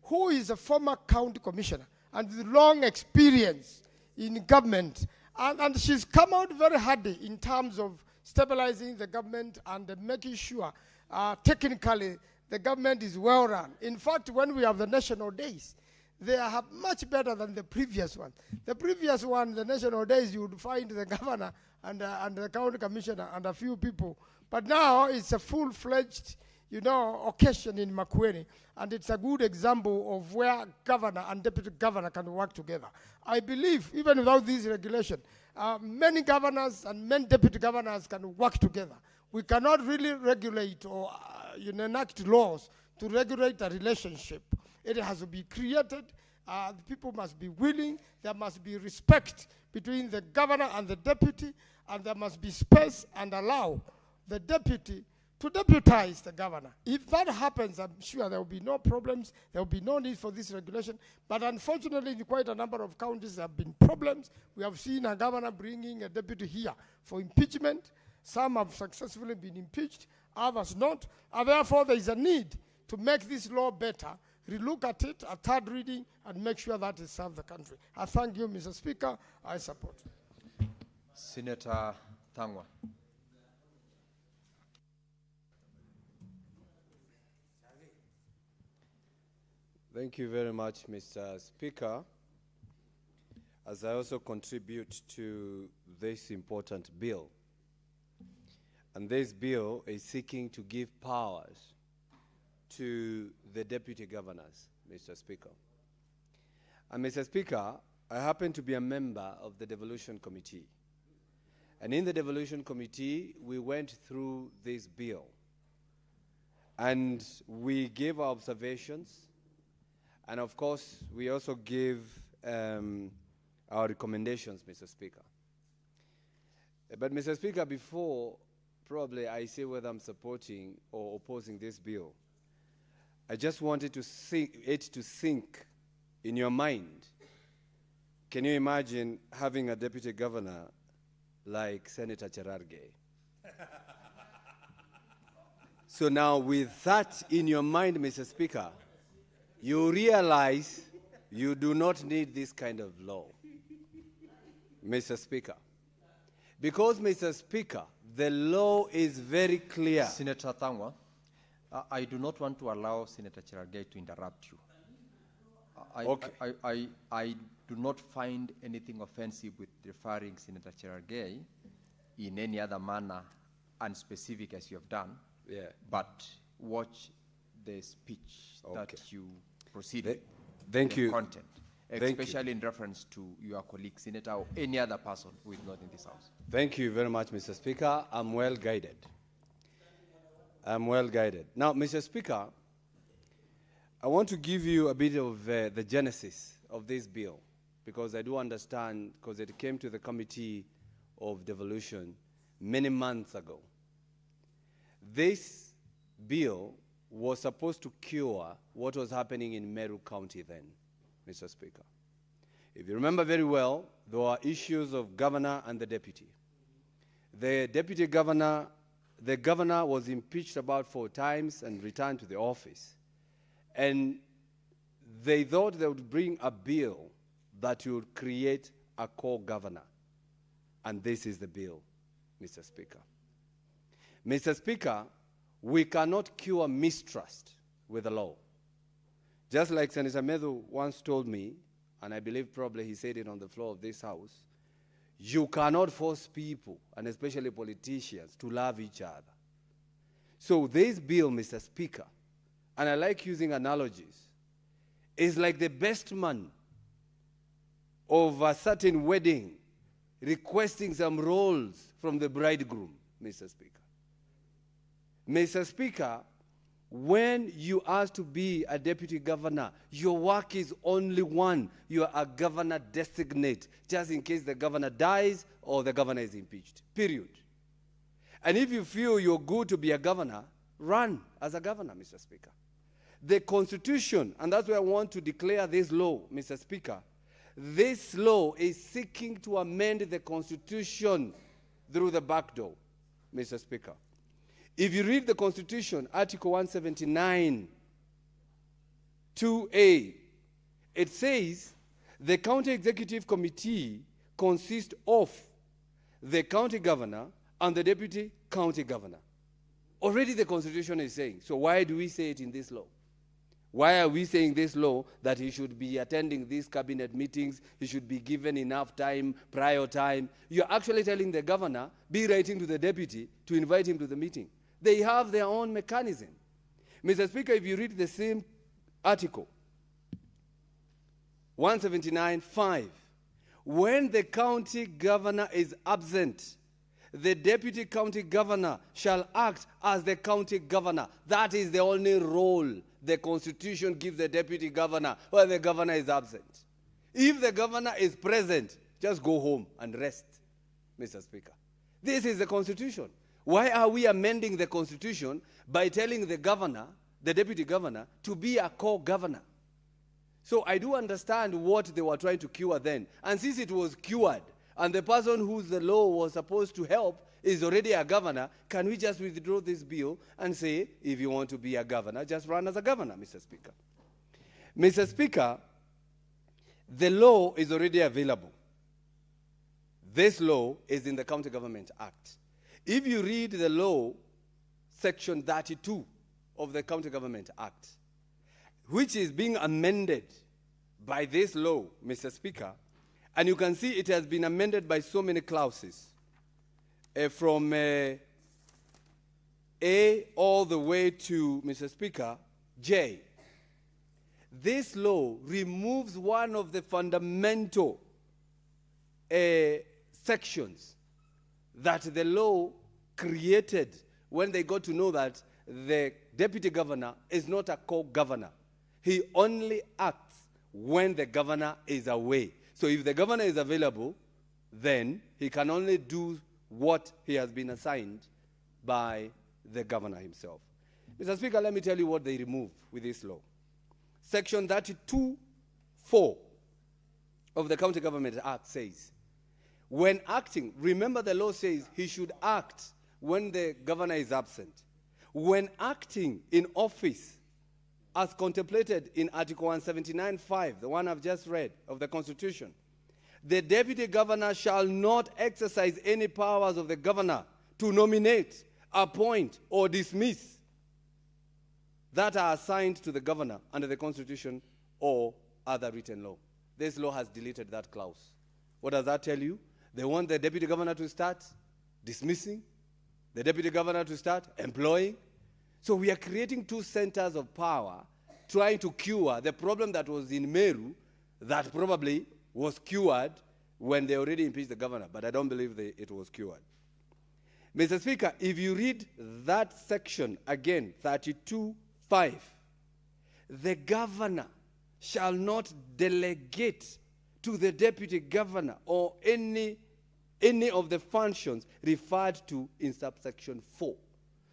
who is a former county commissioner and with long experience in government. And she's come out very hardy in terms of stabilizing the government and making sure technically the government is well run. In fact, when we have the national days, they are much better than the previous one. The previous one, the national days, you would find the governor and the county commissioner and a few people. But now it's a full-fledged, occasion in Makueni, and it's a good example of where governor and deputy governor can work together. I believe, even without this regulation, many governors and many deputy governors can work together. We cannot really regulate or enact laws to regulate a relationship. It has to be created. The people must be willing. There must be respect between the governor and the deputy, and there must be space and allow the deputy to deputize the governor. If that happens, I'm sure there will be no problems. There will be no need for this regulation. But unfortunately, in quite a number of counties, there have been problems. We have seen a governor bringing a deputy here for impeachment. Some have successfully been impeached, others not. And therefore, there is a need to make this law better, relook at it, a third reading, and make sure that it serves the country. I thank you, Mr. Speaker. I support. Senator Thangwa. Thank you very much, Mr. Speaker. As I also contribute to this important bill. And this bill is seeking to give powers to the deputy governors, Mr. Speaker. And Mr. Speaker, I happen to be a member of the Devolution Committee. And in the Devolution Committee, we went through this bill. And we gave our observations. And of course, we also gave our recommendations, Mr. Speaker. But Mr. Speaker, before probably I say whether I'm supporting or opposing this bill, I just wanted to it to sink in your mind. Can you imagine having a deputy governor like Senator Cherargei? So now with that in your mind, Mr. Speaker, you realize you do not need this kind of law, Mr. Speaker. Because, Mr. Speaker, the law is very clear. Senator Thangwa, I do not want to allow Senator Cherargei to interrupt you. I do not find anything offensive with referring Senator Cherargei in any other manner unspecific as you have done. Yeah. But watch the speech that you proceeded. Thank you. Content, especially in reference to your colleague senator or any other person who is not in this house. Thank you very much, Mr. Speaker. I'm well guided. I'm well guided. Now, Mr. Speaker, I want to give you a bit of the genesis of this bill, because I do understand, because it came to the Committee of Devolution many months ago. This bill was supposed to cure what was happening in Meru County then, Mr. Speaker. If you remember very well, there were issues of governor and the deputy. The deputy governor, the governor was impeached about 4 times and returned to the office. And they thought they would bring a bill that would create a co-governor. And this is the bill, Mr. Speaker. Mr. Speaker, we cannot cure mistrust with the law. Just like Senator Medu once told me, and I believe probably he said it on the floor of this house, you cannot force people, and especially politicians, to love each other. So this bill, Mr. Speaker, and I like using analogies, is like the best man of a certain wedding requesting some roles from the bridegroom, Mr. Speaker. Mr. Speaker, when you ask to be a deputy governor, your work is only one. You are a governor designate, just in case the governor dies or the governor is impeached, period. And if you feel you're good to be a governor, run as a governor, Mr. Speaker. The Constitution, and that's why I want to declare this law, Mr. Speaker, this law is seeking to amend the Constitution through the back door, Mr. Speaker. If you read the Constitution, Article 179, 2A, it says the county executive committee consists of the county governor and the deputy county governor. Already the constitution is saying. So why do we say it in this law? Why are we saying this law that he should be attending these cabinet meetings, he should be given enough time, prior time? You're actually telling the governor, be writing to the deputy to invite him to the meeting. They have their own mechanism. Mr. Speaker, if you read the same article, 179.5, when the county governor is absent, the deputy county governor shall act as the county governor. That is the only role the Constitution gives the deputy governor when the governor is absent. If the governor is present, just go home and rest, Mr. Speaker. This is the Constitution. Why are we amending the Constitution by telling the governor, the deputy governor, to be a co-governor? So I do understand what they were trying to cure then. And since it was cured, and the person whose the law was supposed to help is already a governor, can we just withdraw this bill and say, if you want to be a governor, just run as a governor, Mr. Speaker? Mr. Speaker, the law is already available. This law is in the County Government Act. If you read the law, section 32 of the County Government Act, which is being amended by this law, Mr. Speaker, and you can see it has been amended by so many clauses, from A all the way to, Mr. Speaker, J. This law removes one of the fundamental sections that the law created when they got to know that the deputy governor is not a co-governor. He only acts when the governor is away. So if the governor is available, then he can only do what he has been assigned by the governor himself. Mr. Speaker, let me tell you what they remove with this law. Section 32(4) of the County Government Act says, when acting, remember the law says he should act when the governor is absent. When acting in office, as contemplated in Article 179(5), the one I've just read of the Constitution, the deputy governor shall not exercise any powers of the governor to nominate, appoint, or dismiss that are assigned to the governor under the Constitution or other written law. This law has deleted that clause. What does that tell you? They want the deputy governor to start dismissing, the deputy governor to start employing. So we are creating two centers of power, trying to cure the problem that was in Meru that probably was cured when they already impeached the governor, but I don't believe it was cured. Mr. Speaker, if you read that section again, 32(5), the governor shall not delegate to the deputy governor or any of the functions referred to in subsection 4.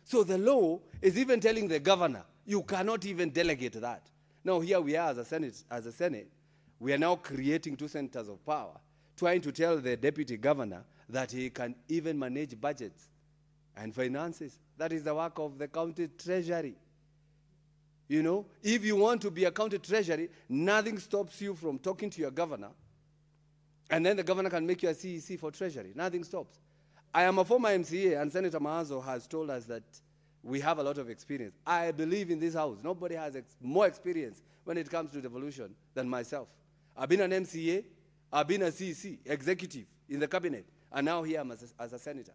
So the law is even telling the governor, you cannot even delegate that. Now here we are as a Senate, we are now creating two centers of power, trying to tell the deputy governor that he can even manage budgets and finances. That is the work of the county treasury. You know, if you want to be a county treasury, nothing stops you from talking to your governor, and then the governor can make you a CEC for treasury. Nothing stops. I am a former MCA, and Senator Maazo has told us that we have a lot of experience. I believe in this house, nobody has more experience when it comes to devolution than myself. I've been an MCA, I've been a CEC, executive in the cabinet, and now here I'm as a senator,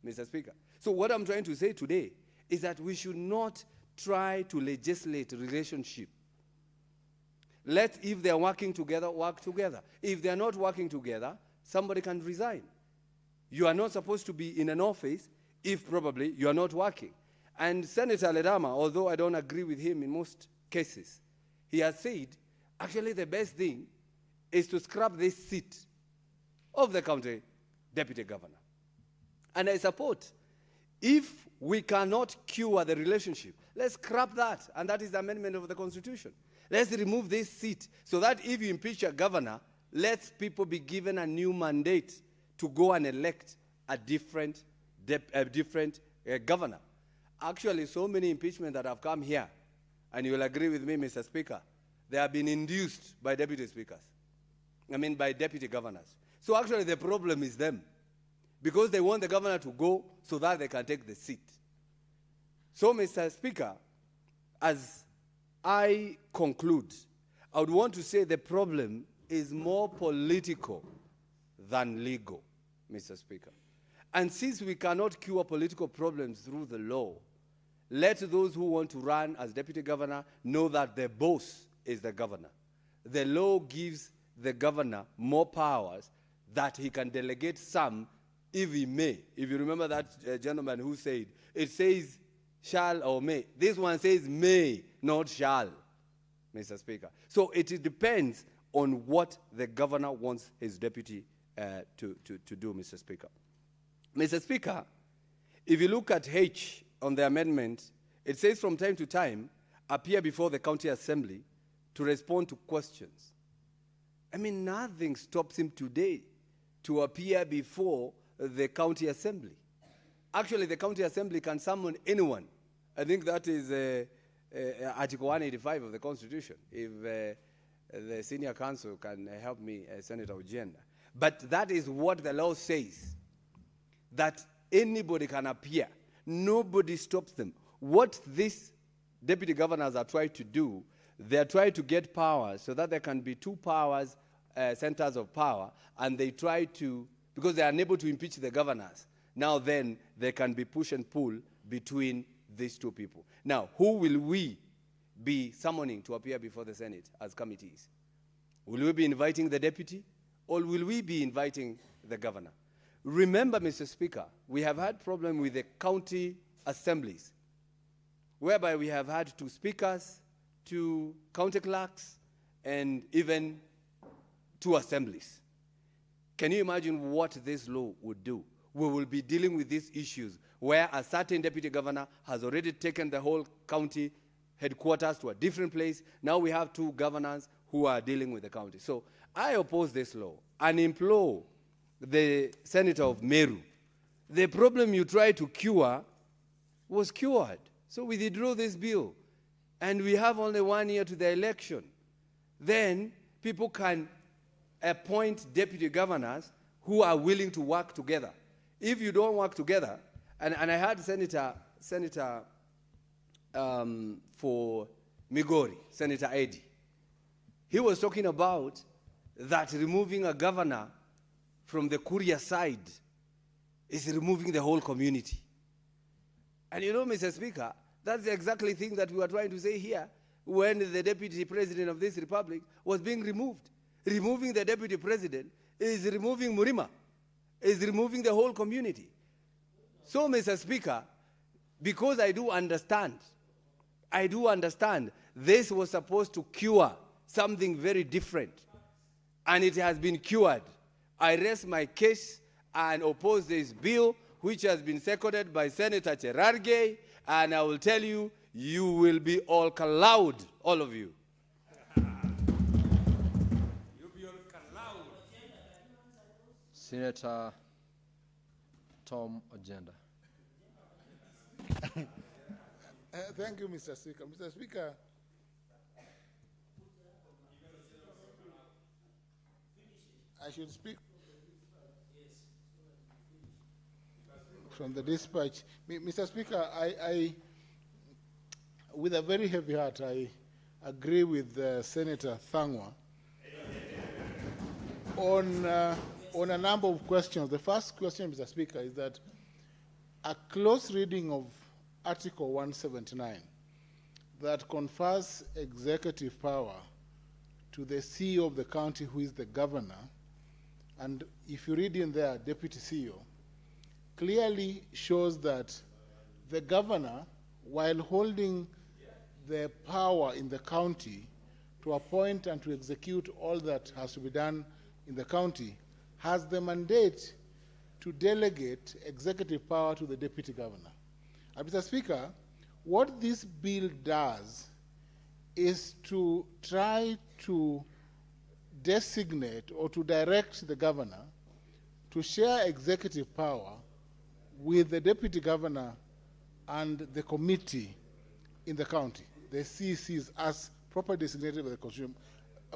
Mr. Speaker. So what I'm trying to say today is that we should not try to legislate relationship. If they're working together, work together. If they're not working together, somebody can resign. You are not supposed to be in an office if probably you are not working. And Senator Ledama, although I don't agree with him in most cases, he has said, actually the best thing is to scrap this seat of the county deputy governor. And I support, if we cannot cure the relationship, let's scrap that, and that is the amendment of the Constitution. Let's remove this seat so that if you impeach a governor, let people be given a new mandate to go and elect a different governor. Actually, so many impeachments that have come here, and you will agree with me, Mr. Speaker, they have been induced by deputy speakers. I mean, by deputy governors. So actually the problem is them, because they want the governor to go so that they can take the seat. So, Mr. Speaker, as I conclude, I would want to say the problem is more political than legal, Mr. Speaker. And since we cannot cure political problems through the law, let those who want to run as deputy governor know that the boss is the governor. The law gives the governor more powers that he can delegate some if he may. If you remember that gentleman who said, it says shall or may. This one says may, not shall, Mr. Speaker. So it depends on what the governor wants his deputy to do, Mr. Speaker. Mr. Speaker, if you look at H on the amendment, it says from time to time, appear before the county assembly to respond to questions. I mean, nothing stops him today to appear before the county assembly. Actually, the county assembly can summon anyone. I think that is Article 185 of the Constitution, if the senior counsel can help me, Senator Ojenda. But that is what the law says, that anybody can appear. Nobody stops them. What these deputy governors are trying to do, they are trying to get powers so that there can be two powers, centers of power, and they try to, because they are unable to impeach the governors, now then there can be push and pull between these two people. Now, who will we be summoning to appear before the Senate as committees? Will we be inviting the deputy, or will we be inviting the governor? Remember, Mr. Speaker, we have had problem with the county assemblies, whereby we have had two speakers, two county clerks, and even two assemblies. Can you imagine what this law would do? We will be dealing with these issues where a certain deputy governor has already taken the whole county headquarters to a different place. Now we have two governors who are dealing with the county. So I oppose this law and implore the senator of Meru. The problem you tried to cure was cured. So we withdraw this bill. And we have only 1 year to the election. Then people can appoint deputy governors who are willing to work together. If you don't work together, and I heard Senator for Migori, Senator Eddy, he was talking about that removing a governor from the courier side is removing the whole community. And you know, Mr. Speaker, that's the exactly thing that we were trying to say here when the deputy president of this republic was being removed. Removing the deputy president is removing Murima, is removing the whole community. So, Mr. Speaker, because I do understand this was supposed to cure something very different, and it has been cured. I rest my case and oppose this bill, which has been seconded by Senator Cherargei, and I will tell you, you will be all cloud, all of you. Senator Tom Ojenda. Thank you, Mr. Speaker. Mr. Speaker, I should speak from the dispatch. Mr. Speaker, I with a very heavy heart, I agree with Senator Thangwa on a number of questions. The first question, Mr. Speaker, is that a close reading of Article 179 that confers executive power to the CEO of the county, who is the governor, and if you read in there, deputy CEO, clearly shows that the governor, while holding the power in the county to appoint and to execute all that has to be done in the county, has the mandate to delegate executive power to the deputy governor. Mr. Speaker, what this bill does is to try to designate or to direct the governor to share executive power with the deputy governor and the committee in the county, the CECs as properly designated by the Constitution.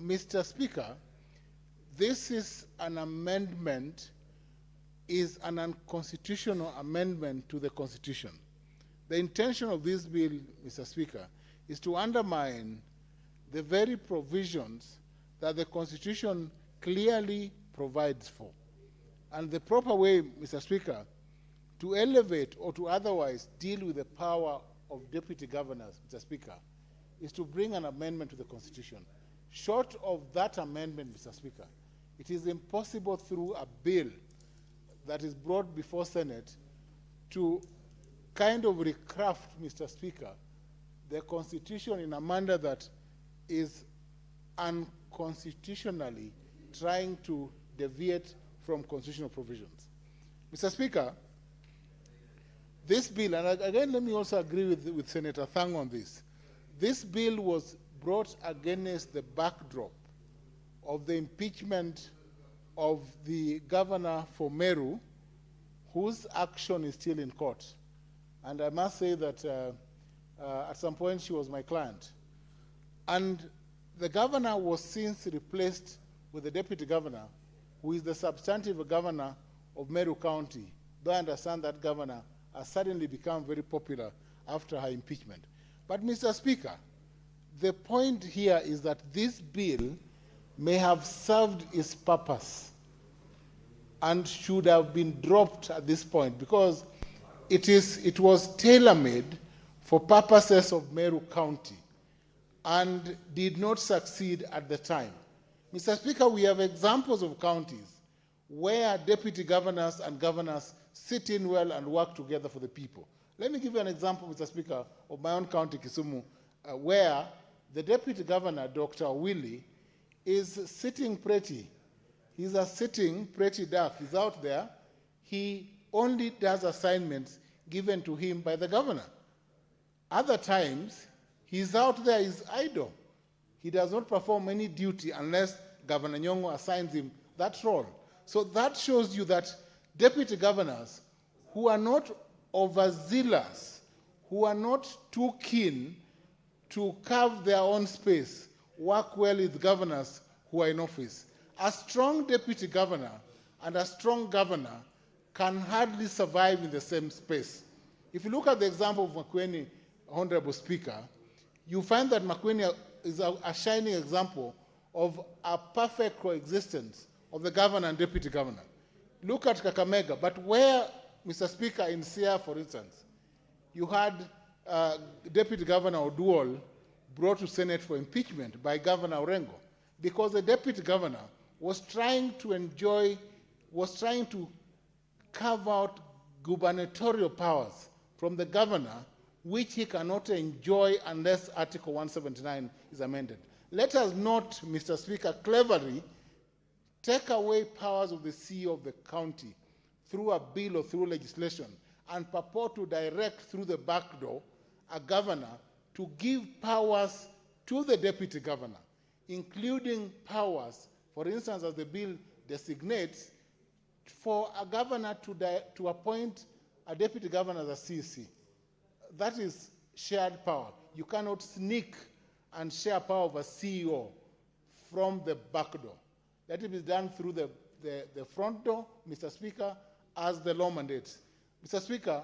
Mr. Speaker, this is an amendment, is an unconstitutional amendment to the Constitution. The intention of this bill, Mr. Speaker, is to undermine the very provisions that the Constitution clearly provides for. And the proper way, Mr. Speaker, to elevate or to otherwise deal with the power of deputy governors, Mr. Speaker, is to bring an amendment to the Constitution. Short of that amendment, Mr. Speaker, it is impossible through a bill that is brought before Senate to kind of recraft, Mr. Speaker, the Constitution in a manner that is unconstitutionally trying to deviate from constitutional provisions. Mr. Speaker, this bill, and again let me also agree with Senator Thang on this, this bill was brought against the backdrop of the impeachment of the governor for Meru, whose action is still in court. And I must say that at some point she was my client. And the governor was since replaced with the deputy governor, who is the substantive governor of Meru County, though I understand that governor has suddenly become very popular after her impeachment. But Mr. Speaker, the point here is that this bill may have served its purpose and should have been dropped at this point because it was tailor-made for purposes of Meru County and did not succeed at the time. Mr. Speaker, we have examples of counties where deputy governors and governors sit in well and work together for the people. Let me give you an example, Mr. Speaker, of my own county, Kisumu, where the deputy governor, Dr. Willie, is sitting pretty. He's a sitting pretty duck. He's out there. He only does assignments given to him by the governor. Other times, he's out there, he's idle. He does not perform any duty unless Governor Nyong'o assigns him that role. So that shows you that deputy governors who are not overzealous, who are not too keen to carve their own space, work well with governors who are in office. A strong deputy governor and a strong governor can hardly survive in the same space. If you look at the example of Makueni, Honorable Speaker, you find that Makueni is a shining example of a perfect coexistence of the governor and deputy governor. Look at Kakamega, but where, Mr. Speaker, in Sia, for instance, you had Deputy Governor Oduol brought to Senate for impeachment by Governor Orengo because the deputy governor was trying to carve out gubernatorial powers from the governor, which he cannot enjoy unless Article 179 is amended. Let us not, Mr. Speaker, cleverly take away powers of the CEO of the county through a bill or through legislation and purport to direct through the back door a governor to give powers to the deputy governor, including powers, for instance, as the bill designates, for a governor to appoint a deputy governor as a CC. That is shared power. You cannot sneak and share power of a CEO from the back door. Let it be done through the front door, Mr. Speaker, as the law mandates. Mr. Speaker,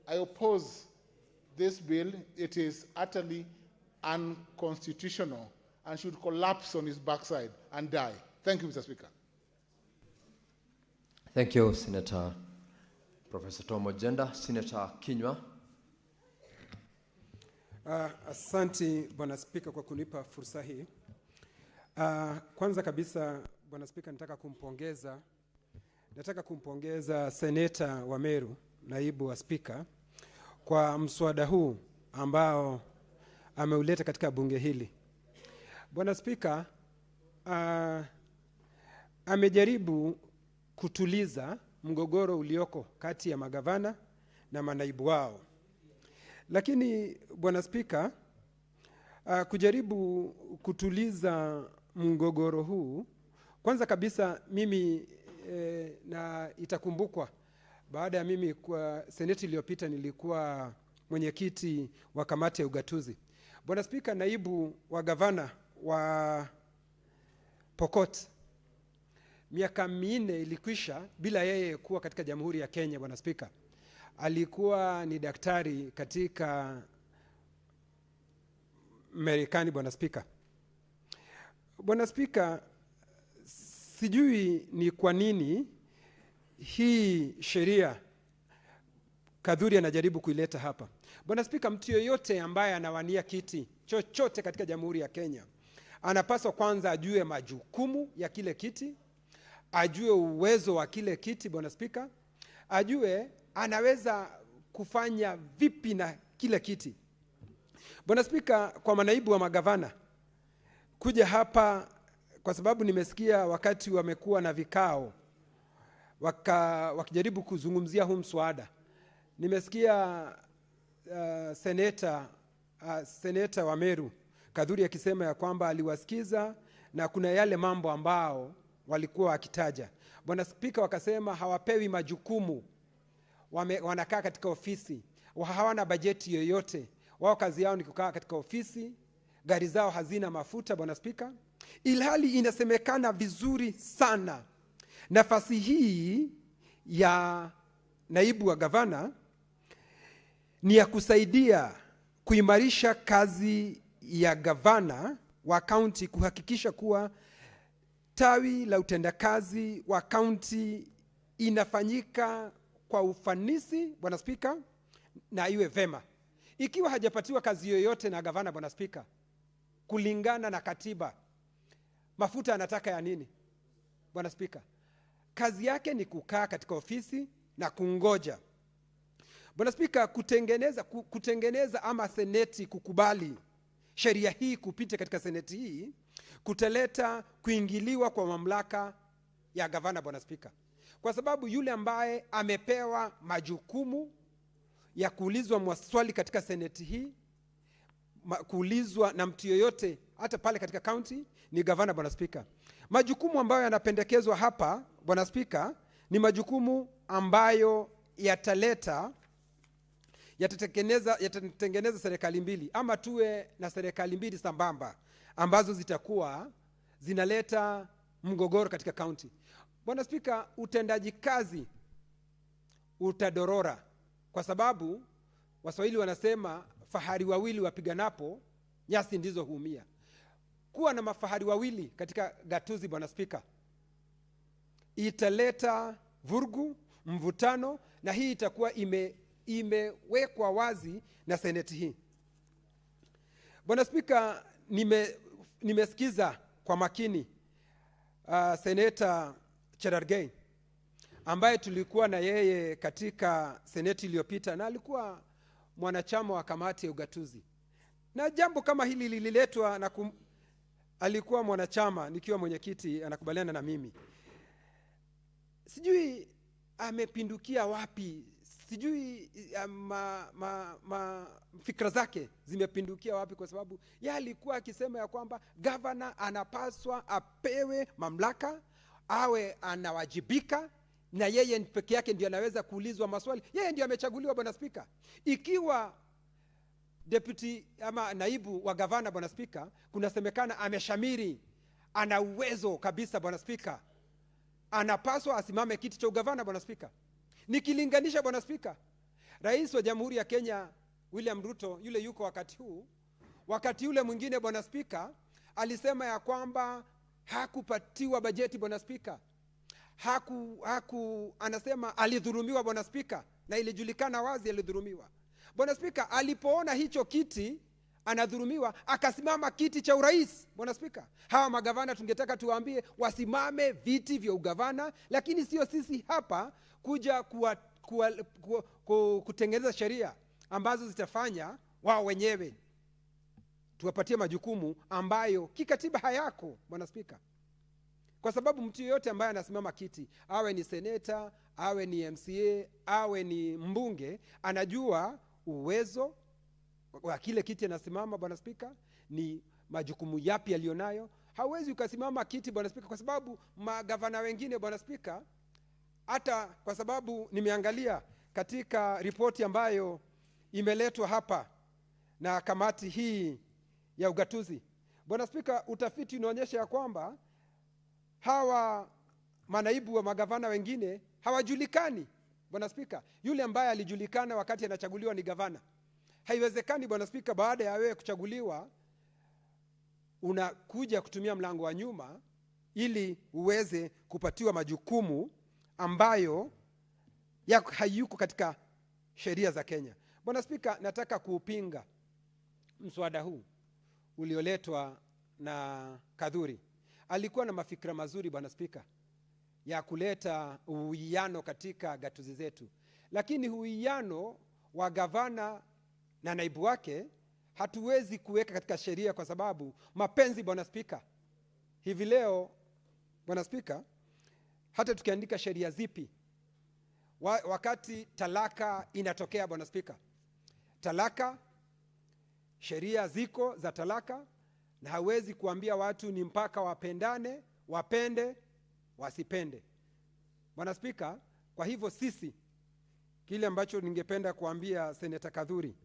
I oppose this bill. It is utterly unconstitutional and should collapse on its backside and die. Thank you, Mr. Speaker. Thank you, Senator Professor Tom Ojenda. Senator Kinyua. Asante Bwana Spika kwa kunipa fursa hii. Kwanza kabisa Bwana Spika, nataka kumpongeza Seneta wa Meru, naibu wa Spika, kwa mswada huu ambao ameuleta katika bunge hili. Bwana Spika, amejaribu kutuliza mgogoro ulioko kati ya magavana na manaibu wao. Lakini Bwana Spika, kujaribu kutuliza mgogoro huu, kwanza kabisa mimi na itakumbukwa baada ya mimi kwa seneti iliyopita nilikuwa mwenyekiti wa kamati ya ugatuzi. Bwana Spika, naibu wa gavana wa Pokot, miaka 4 ilikwisha bila yeye kuwa katika Jamhuri ya Kenya. Bwana Spika, alikuwa ni daktari katika Marekani. Bwana Spika, Bwana Spika, sijui ni kwa nini hii sheria Kadhuri anajaribu kuileta hapa. Bwana Spika, mtu yoyote ambaye anawania kiti chochote katika Jamhuri ya Kenya anapaswa kwanza ajue majukumu ya kile kiti, ajue uwezo wa kile kiti. Bwana Spika, ajue anaweza kufanya vipi na kile kiti. Bwana Spika, kwa manaibu wa magavana kuja hapa, kwa sababu nimesikia wakati wamekuwa na vikao wakijaribu kuzungumzia huu mswada, nimesikia seneta wa Meru Kadhuri akisema ya kwamba aliwasikiza na kuna yale mambo ambao walikuwa wakitaja. Bwana Spika, wakasema hawapewi majukumu, wanakaa katika ofisi, hawana bajeti yoyote, wao kazi yao ni kukaa katika ofisi, gari zao hazina mafuta. Bwana Spika, ilhali inasemekana vizuri sana nafasi hii ya naibu wa gavana ni ya kusaidia kuimarisha kazi ya gavana wa kaunti, kuhakikisha kuwa tawi la utendakazi wa kaunti inafanyika kwa ufanisi. Bwana Spika, na iwe vema. Ikiwa hajapatiwa kazi yoyote na gavana, Bwana Spika, kulingana na katiba, mafuta anataka ya nini? Bwana Spika, kazi yake ni kukaa katika ofisi na kungoja. Bwana Spika, kutengeneza ama seneti kukubali sheria hii kupita katika seneti hii kutaleta kuingiliwa kwa mamlaka ya gavana. Bwana Spika, kwa sababu yule ambaye amepewa majukumu ya kuulizwa maswali katika seneti hii, kuulizwa na mtu yoyote hata pale katika county, ni gavana. Bwana Spika, majukumu ambayo yanapendekezwa hapa, Bwana Spika, ni majukumu ambayo yatatengeneza serikali mbili, ama tuwe na serikali mbili sambamba ambazo zitakuwa zinaleta mgogoro katika county. Bwana Spika, utendaji kazi utadorora, kwa sababu Waswahili wanasema fahari wawili wapiganapo nyasi ndizo huumia. Kuwa na mafahari wawili katika gatuzi, Bwana Spika, italeta vurugu, mvutano, na hii itakuwa imewekwa wazi na seneti hii. Bwana Spika, nimesikiza kwa makini Seneta Cherargei ambaye tulikuwa na yeye katika seneti iliyopita, na alikuwa mwanachama wa kamati ya ugatuzi, na jambo kama hili lililetwa na alikuwa mwanachama nikiwa mwenyekiti, anakubaliana na mimi. Sijui amepindukia wapi, sijui fikra zake zimepindukia wapi, kwa sababu yeye alikuwa akisema ya kwamba gavana anapaswa apewe mamlaka, awe anawajibika, na yeye peke yake ndio anaweza kuulizwa maswali. Yeye ndio amechaguliwa. Bwana Spika, ikiwa deputy ama naibu wa gavana, Bwana Spika, kunasemekana ameshamiri, ana uwezo kabisa, Bwana Spika, anapaswa asimame kiti cha ugavana. Bwana Spika, nikilinganisha, Bwana Spika, Rais wa Jamhuri ya Kenya William Ruto, yule yuko wakati huu, wakati yule mwingine, Bwana Spika, alisema ya kwamba hakupatiwa bajeti. Bwana Spika, anasema alidhulumiwa. Bwana Spika, na ilijulikana wazi alidhulumiwa. Bwana Spika, alipoona hicho kiti anadhulumiwa, akasimama kiti cha urais. Bwana Spika, hawa magavana tungetaka tuwaambie wasimame viti vya ugavana, lakini sio sisi hapa kuja kutengeneza sheria ambazo zitafanya wao wenyewe tuwapatie majukumu ambayo kikatiba hayako. Bwana Spika, kwa sababu mtu yoyote ambaye anasimama kiti, awe ni seneta, awe ni MCA, awe ni mbunge, anajua uwezo wa kile kiti anasimama. Bwana Spika, ni majukumu yapi alionayo. Hauwezi ukasimama kiti, Bwana Spika, kwa sababu magavana wengine, Bwana Spika, hata kwa sababu nimeangalia katika ripoti ambayo imeletwa hapa na kamati hii ya ugatuzi. Bwana Spika, utafiti unaonyesha ya kwamba hawa manaibu wa magavana wengine hawajulikani. Bwana Spika, yule ambaye alijulikana wakati anachaguliwa ni gavana. Haiwezekani Bwana Spika, baada ya wewe kuchaguliwa unakuja kutumia mlango wa nyuma ili uweze kupatiwa majukumu ambayo hayuko katika sheria za Kenya. Bwana Spika, nataka kuupinga mswada huu ulioletwa na Kadhuri. Alikuwa na mafikira mazuri Bwana Spika ya kuleta uwiano katika gatuzi zetu, lakini uwiano wa gavana na naibu wake hatuwezi kuweka katika sheria kwa sababu mapenzi Bwana Spika. Hivi leo Bwana Spika, hata tukiandika sheria zipi, wakati talaka inatokea Bwana Spika, talaka, sheria ziko za talaka, na hawezi kuambia watu ni mpaka wapendane, wapende, wasipende. Bwana Spika, kwa hivyo sisi, kile ambacho ningependa kuambia Seneta Kadhuri,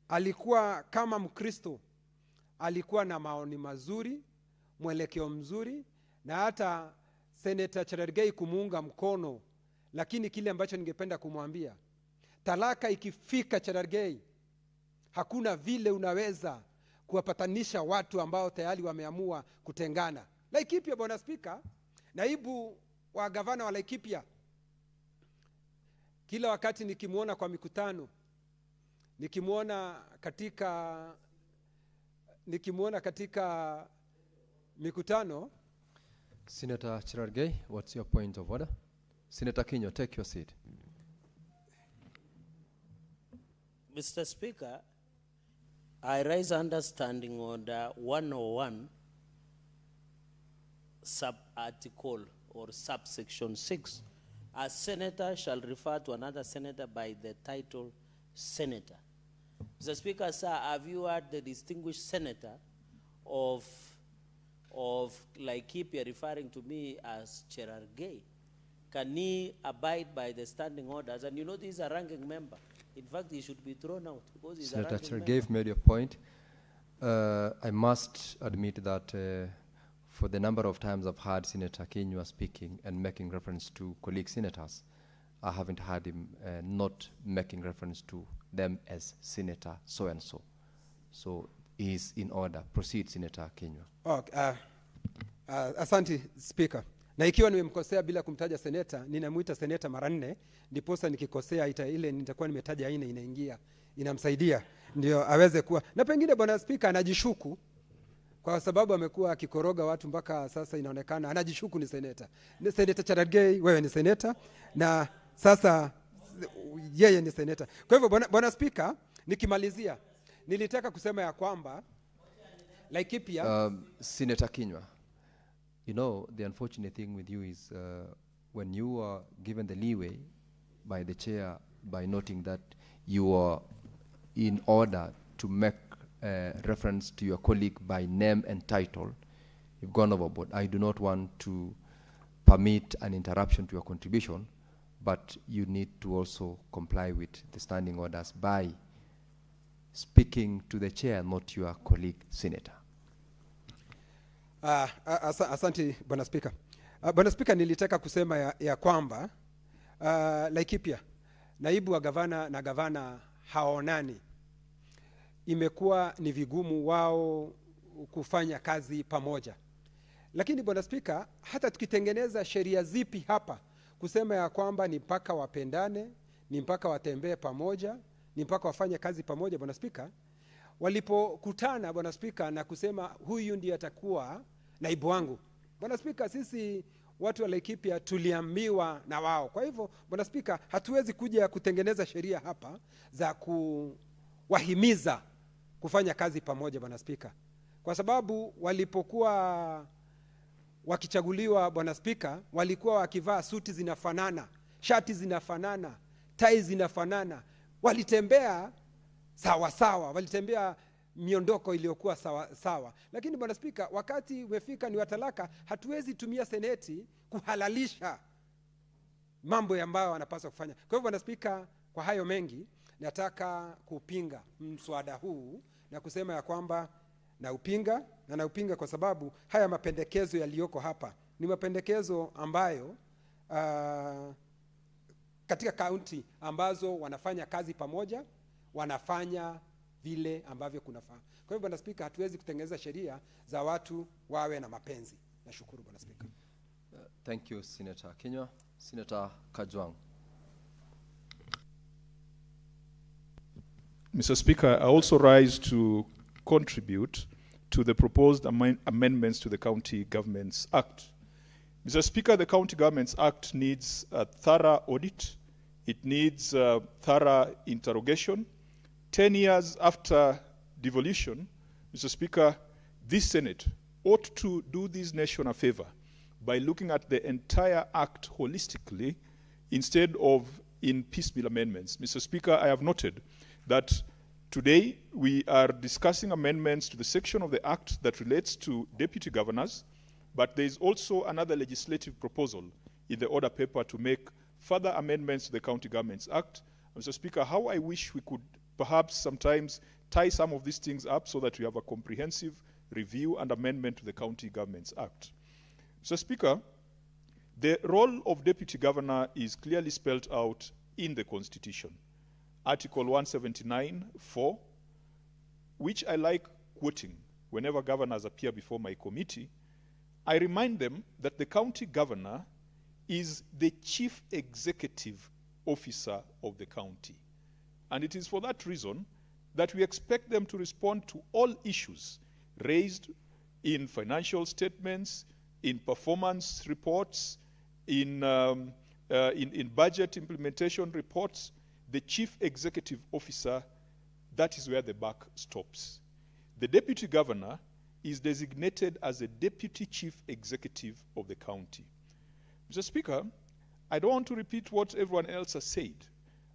alikuwa kama Mkristo, alikuwa na maoni mazuri, mwelekeo mzuri, na hata Seneta Cherargei kumuunga mkono. Lakini kile ambacho ningependa kumwambia, talaka ikifika Cherargei, hakuna vile unaweza kuwapatanisha watu ambao tayari wameamua kutengana. Laikipia Bwana Spika, naibu wa gavana wa Laikipia, kila wakati nikimuona kwa mikutano, nikimuona katika mikutano. Senator Cherargei, what's your point of order? Senator Kinyo, take your seat. Mr. Speaker, I raise understanding order 101, sub-article or subsection 6. A senator shall refer to another senator by the title senator. Mr. Speaker, sir, have you heard the distinguished senator of Laikipia referring to me as Cherargei? Can he abide by the standing orders? And you know, he's a ranking member. In fact, he should be thrown out because he's Senator a ranking Cherargei member. made your point. I must admit that for the number of times I've heard Senator Kinyua speaking and making reference to colleague senators, I haven't heard him not making reference to them as Senator so-and-so. So he's in order. Proceed, Senator Kinyua. Okay, asante Speaker. Na ikiwa nimemkosea bila kumtaja seneta, ninamuita seneta mara 4, ndiposa nikikosea ile nitakuwa nimetaja aina inaingia, inamsaidia ndio aweze kuwa. Na pengine Bwana Speaker anajishuku kwa sababu amekuwa akikoroga watu mpaka sasa inaonekana anajishuku ni seneta. Ni Senator Cherargei, wewe ni seneta na sasa yeye ni seneta. Kwa hivyo Bwana Speaker, nikimalizia nilitaka kusema ya kwamba Laikipia Senator Kinyua, you know, the unfortunate thing with you is when you are given the leeway by the chair by noting that you are in order to make reference to your colleague by name and title, you've gone overboard. I do not want to permit an interruption to your contribution, but you need to also comply with the standing orders by speaking to the chair, not your colleague senator. Asante Bwana Speaker. Bwana Speaker, nilitaka kusema ya kwamba Laikipia, naibu wa gavana na gavana haonani. Imekuwa ni vigumu wao kufanya kazi pamoja. Lakini Bwana Speaker, hata tukitengeneza sheria zipi hapa kusema ya kwamba ni mpaka wapendane, ni mpaka watembee pamoja, ni mpaka wafanye kazi pamoja, Bwana Speaker, walipokutana Bwana Speaker na kusema huyu ndiye atakuwa naibu wangu, Bwana Speaker, sisi watu wa Laikipia tuliambiwa na wao. Kwa hivyo Bwana Speaker, hatuwezi kuja kutengeneza sheria hapa za kuwahimiza kufanya kazi pamoja, Bwana Speaker, kwa sababu walipokuwa wakichaguliwa Bwana Speaker, walikuwa wakivaa suti zinafanana, shati zinafanana, tai zinafanana, walitembea sawa sawa, walitembea miondoko iliyokuwa sawa sawa. Lakini Bwana Speaker, wakati umefika ni watalaka, hatuwezi tumia seneti kuhalalisha mambo ambayo wanapaswa kufanya. Kwa hivyo Bwana Speaker, kwa hayo mengi nataka kupinga mswada huu na kusema ya kwamba naupinga kwa sababu haya mapendekezo yaliyoko hapa ni mapendekezo ambayo katika kaunti ambazo wanafanya kazi pamoja, wanafanya vile ambavyo kunafaa. Kwa hivyo Bwana Spika, hatuwezi kutengeneza sheria za watu wawe na mapenzi. Nashukuru Bwana Spika. Thank you, Senator Kinyua. Senator Kajwang. Mr. Speaker, I also rise to contribute to the proposed amendments to the County Governments Act. Mr. Speaker, the County Governments Act needs a thorough audit. It needs thorough interrogation. 10 years after devolution, Mr. Speaker, this Senate ought to do this nation a favor by looking at the entire act holistically instead of in piecemeal amendments. Mr. Speaker, I have noted that today we are discussing amendments to the section of the act that relates to deputy governors, but there is also another legislative proposal in the order paper to make further amendments to the County Governments Act. Mr. Speaker, how I wish we could perhaps sometimes tie some of these things up so that we have a comprehensive review and amendment to the County Governments Act. Mr. Speaker, the role of deputy governor is clearly spelled out in the Constitution. Article 179(4), which I like quoting whenever governors appear before my committee. I remind them that the county governor is the chief executive officer of the county. And it is for that reason that we expect them to respond to all issues raised in financial statements, in performance reports, in budget implementation reports. The chief executive officer, that is where the buck stops. The deputy governor is designated as a deputy chief executive of the county. Mr. Speaker, I don't want to repeat what everyone else has said,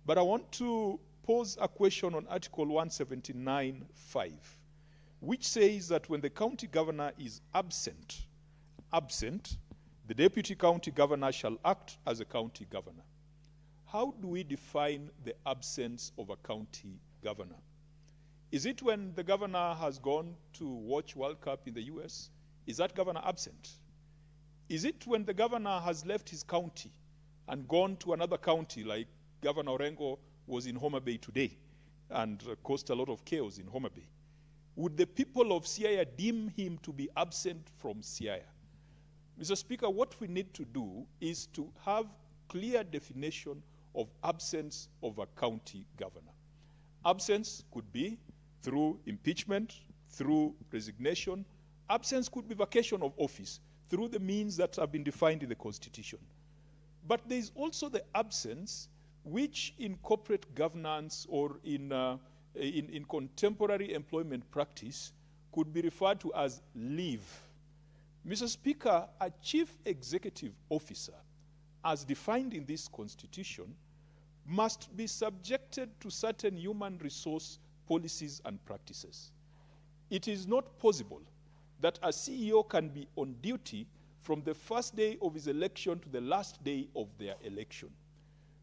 but I want to pose a question on Article 179(5), which says that when the county governor is absent, the deputy county governor shall act as a county governor. How do we define the absence of a county governor? Is it when the governor has gone to watch World Cup in the US? Is that governor absent? Is it when the governor has left his county and gone to another county, like Governor Orengo was in Homa Bay today and caused a lot of chaos in Homa Bay? Would the people of Siaya deem him to be absent from Siaya? Mr. Speaker, what we need to do is to have clear definition of absence of a county governor. Absence could be through impeachment, through resignation. Absence could be vacation of office through the means that have been defined in the Constitution. But there is also the absence which in corporate governance or in contemporary employment practice could be referred to as leave. Mr. Speaker, a chief executive officer, as defined in this Constitution, must be subjected to certain human resource policies and practices. It is not possible that a CEO can be on duty from the first day of his election to the last day of their election.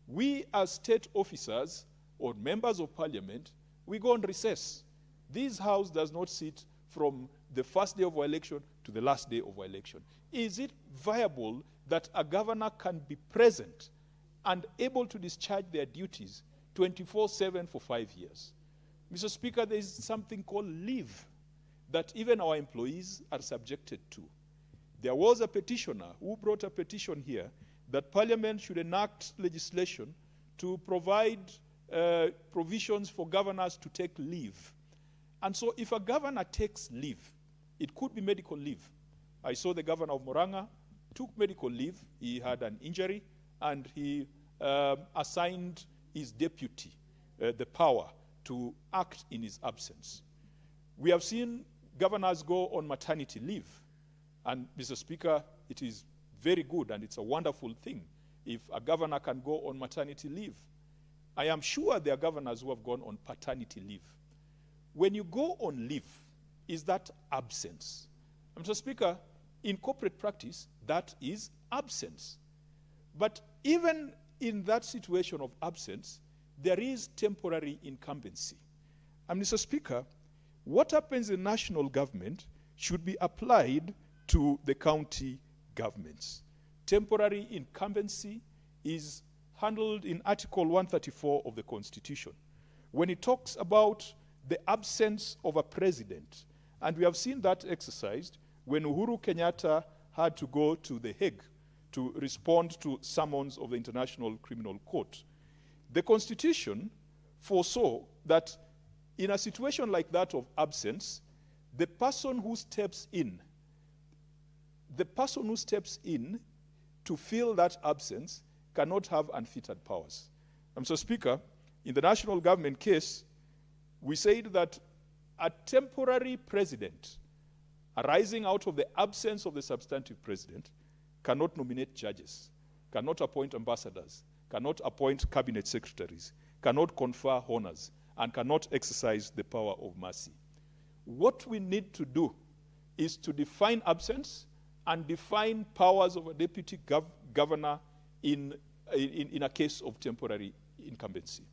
We as state officers or members of parliament, we go on recess. This house does not sit from the first day of our election to the last day of our election. Is it viable that a governor can be present and able to discharge their duties 24/7 for 5 years? Mr. Speaker, there is something called leave that even our employees are subjected to. There was a petitioner who brought a petition here that Parliament should enact legislation to provide provisions for governors to take leave. And so if a governor takes leave, it could be medical leave. I saw the governor of Moranga took medical leave. He had an injury, and he assigned his deputy the power to act in his absence. We have seen governors go on maternity leave. And, Mr. Speaker, it is very good and it's a wonderful thing if a governor can go on maternity leave. I am sure there are governors who have gone on paternity leave. When you go on leave, is that absence? Mr. Speaker, in corporate practice, that is absence. But even in that situation of absence, there is temporary incumbency. And Mr. Speaker, What happens in national government should be applied to the county governments. Temporary incumbency is handled in Article 134 of the Constitution, when it talks about the absence of a president. And we have seen that exercised when Uhuru Kenyatta had to go to The Hague to respond to summons of the International Criminal Court. The Constitution foresaw that in a situation like that of absence, the person who steps in to fill that absence cannot have unfettered powers. Mr. Speaker, in the national government case, we said that a temporary president arising out of the absence of the substantive president cannot nominate judges, cannot appoint ambassadors, cannot appoint cabinet secretaries, cannot confer honors, and cannot exercise the power of mercy. What we need to do is to define absence and define powers of a deputy governor in a case of temporary incumbency.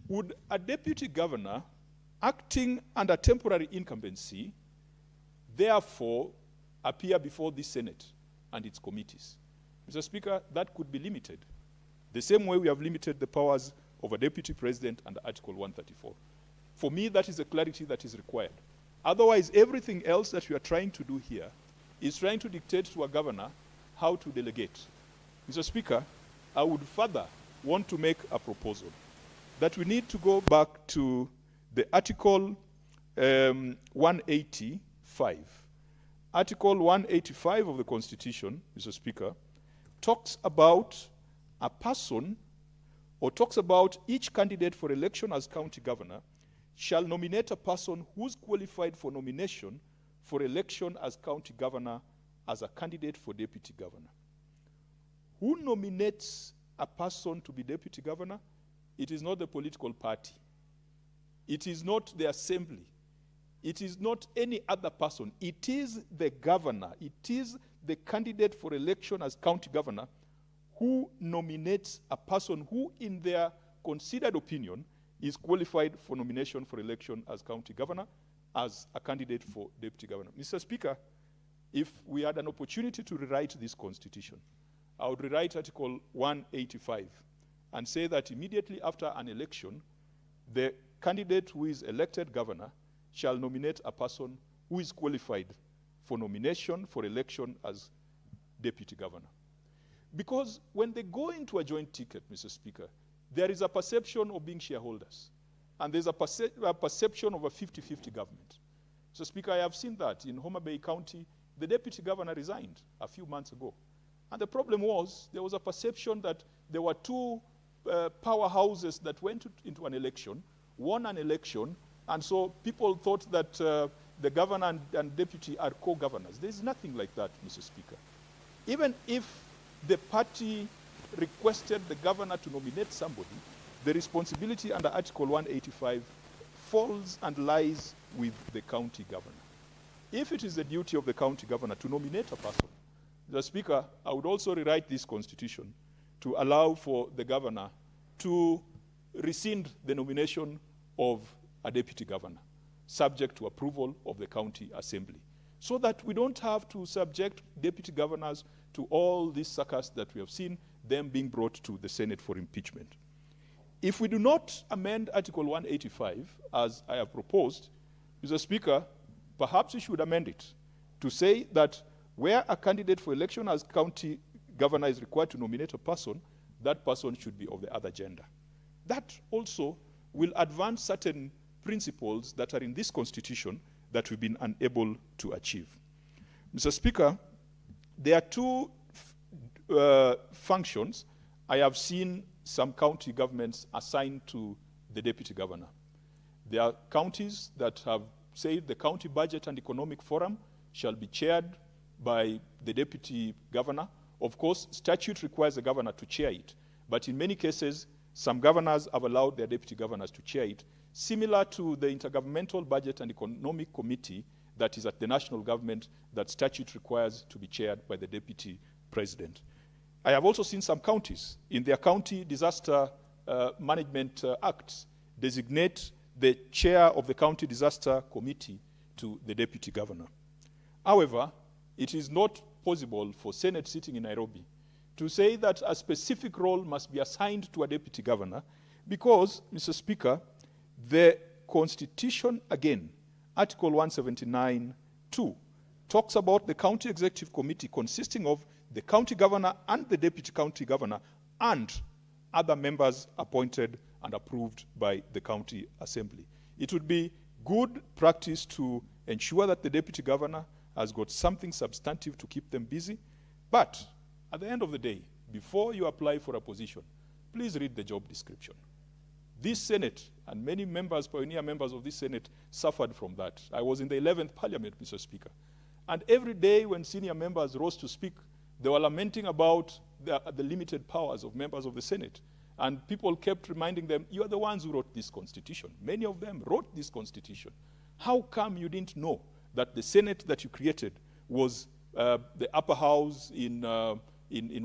Would a deputy governor acting under temporary incumbency therefore appear before the Senate and its committees? Mr. Speaker, that could be limited, the same way we have limited the powers of a deputy president under Article 134. For me, that is a clarity that is required. Otherwise, everything else that we are trying to do here is trying to dictate to a governor how to delegate. Mr. Speaker, I would further want to make a proposal that we need to go back to the Article 185. Article 185 of the Constitution, Mr. Speaker, talks about a person, or talks about each candidate for election as county governor shall nominate a person who's qualified for nomination for election as county governor as a candidate for deputy governor. Who nominates a person to be deputy governor? It is not the political party. It is not the assembly. It is not any other person. It is the governor. It is the candidate for election as county governor who nominates a person who, in their considered opinion, is qualified for nomination for election as county governor, as a candidate for deputy governor. Mr. Speaker, if we had an opportunity to rewrite this constitution, I would rewrite Article 185 and say that immediately after an election, the candidate who is elected governor shall nominate a person who is qualified for nomination for election as deputy governor. Because when they go into a joint ticket, Mr. Speaker, there is a perception of being shareholders, and there's a perception of a 50-50 government. Mr. Speaker, I have seen that in Homa Bay County. The deputy governor resigned a few months ago. And the problem was there was a perception that there were two powerhouses that went into an election, won an election, and so people thought that the governor and deputy are co-governors. There's nothing like that, Mr. Speaker. Even if the party requested the governor to nominate somebody, the responsibility under Article 185 falls and lies with the county governor. If it is the duty of the county governor to nominate a person, Mr. Speaker, I would also rewrite this constitution to allow for the governor to rescind the nomination of a deputy governor, subject to approval of the county assembly, so that we don't have to subject deputy governors to all this circus that we have seen, them being brought to the Senate for impeachment. If we do not amend Article 185, as I have proposed, Mr. Speaker, perhaps we should amend it to say that where a candidate for election as county governor is required to nominate a person, that person should be of the other gender. That also will advance certain principles that are in this constitution that we've been unable to achieve. Mr. Speaker, there are two functions I have seen some county governments assigned to the deputy governor. There are counties that have said the county budget and economic forum shall be chaired by the deputy governor. Of course, statute requires the governor to chair it, but in many cases, some governors have allowed their deputy governors to chair it, similar to the Intergovernmental Budget and Economic Committee that is at the national government that statute requires to be chaired by the deputy president. I have also seen some counties in their county disaster management acts designate the chair of the County Disaster Committee to the Deputy Governor. However, it is not possible for Senate sitting in Nairobi to say that a specific role must be assigned to a Deputy Governor because, Mr. Speaker, the Constitution, again, Article 179(2), talks about the County Executive Committee consisting of the County Governor and the Deputy County Governor and other members appointed and approved by the County Assembly. It would be good practice to ensure that the Deputy Governor has got something substantive to keep them busy, but at the end of the day, before you apply for a position, please read the job description. This Senate, and many members, pioneer members of this Senate, suffered from that. I was in the 11th Parliament, Mr. Speaker, and every day when senior members rose to speak, they were lamenting about the limited powers of members of the Senate. And people kept reminding them, you are the ones who wrote this Constitution. Many of them wrote this Constitution. How come you didn't know that the Senate that you created was the upper house in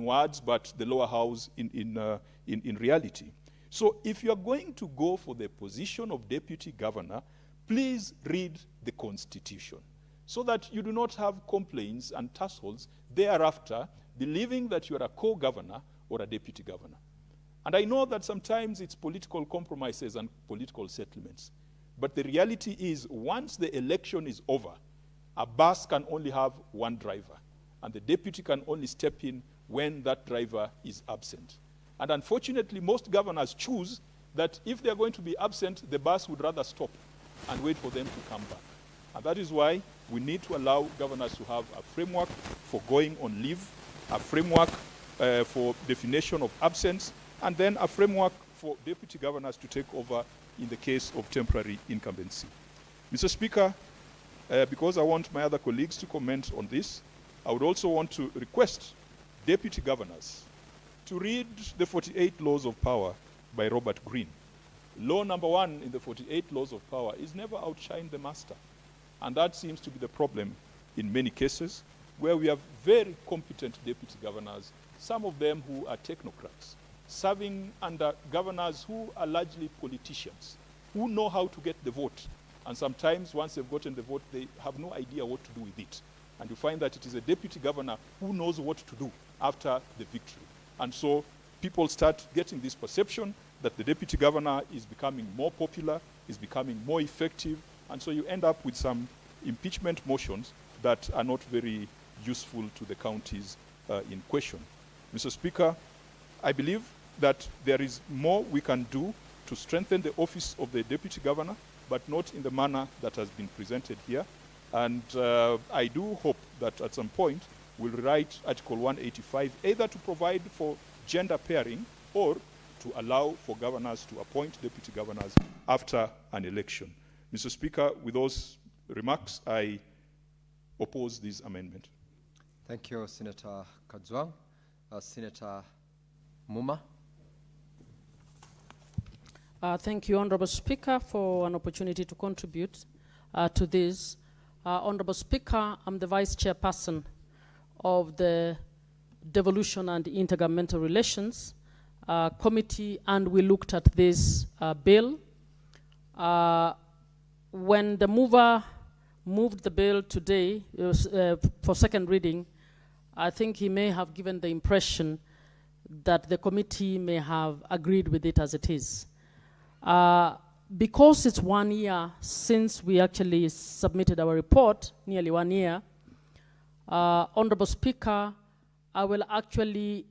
words, but the lower house in reality? So if you're going to go for the position of Deputy Governor, please read the Constitution so that you do not have complaints and tussles thereafter, believing that you are a co-governor or a deputy governor. And I know that sometimes it's political compromises and political settlements. But the reality is, once the election is over, a bus can only have one driver, and the deputy can only step in when that driver is absent. And unfortunately, most governors choose that if they're going to be absent, the bus would rather stop and wait for them to come back. And that is why we need to allow governors to have a framework for going on leave, a framework for definition of absence, and then a framework for deputy governors to take over in the case of temporary incumbency. Mr. Speaker, because I want my other colleagues to comment on this, I would also want to request deputy governors to read the 48 Laws of Power by Robert Greene. Law number 1 in the 48 Laws of Power is never outshine the master. And that seems to be the problem in many cases, where we have very competent deputy governors, some of them who are technocrats, serving under governors who are largely politicians, who know how to get the vote. And sometimes, once they've gotten the vote, they have no idea what to do with it. And you find that it is a deputy governor who knows what to do after the victory. And so people start getting this perception that the deputy governor is becoming more popular, is becoming more effective, and so you end up with some impeachment motions that are not very useful to the counties in question. Mr. Speaker, I believe that there is more we can do to strengthen the office of the deputy governor, but not in the manner that has been presented here. And I do hope that at some point we'll rewrite Article 185, either to provide for gender pairing or to allow for governors to appoint deputy governors after an election. Mr. Speaker, with those remarks, I oppose this amendment. Thank you, Senator Kadzwang. Senator Muma. Thank you, Honorable Speaker, for an opportunity to contribute to this. Honorable Speaker, I'm the Vice Chairperson of the Devolution and Intergovernmental Relations Committee, and we looked at this bill. When the mover moved the bill today for second reading, I think he may have given the impression that the committee may have agreed with it as it is. Because it's 1 year since we actually submitted our report, nearly 1 year, Honorable Speaker, I will actually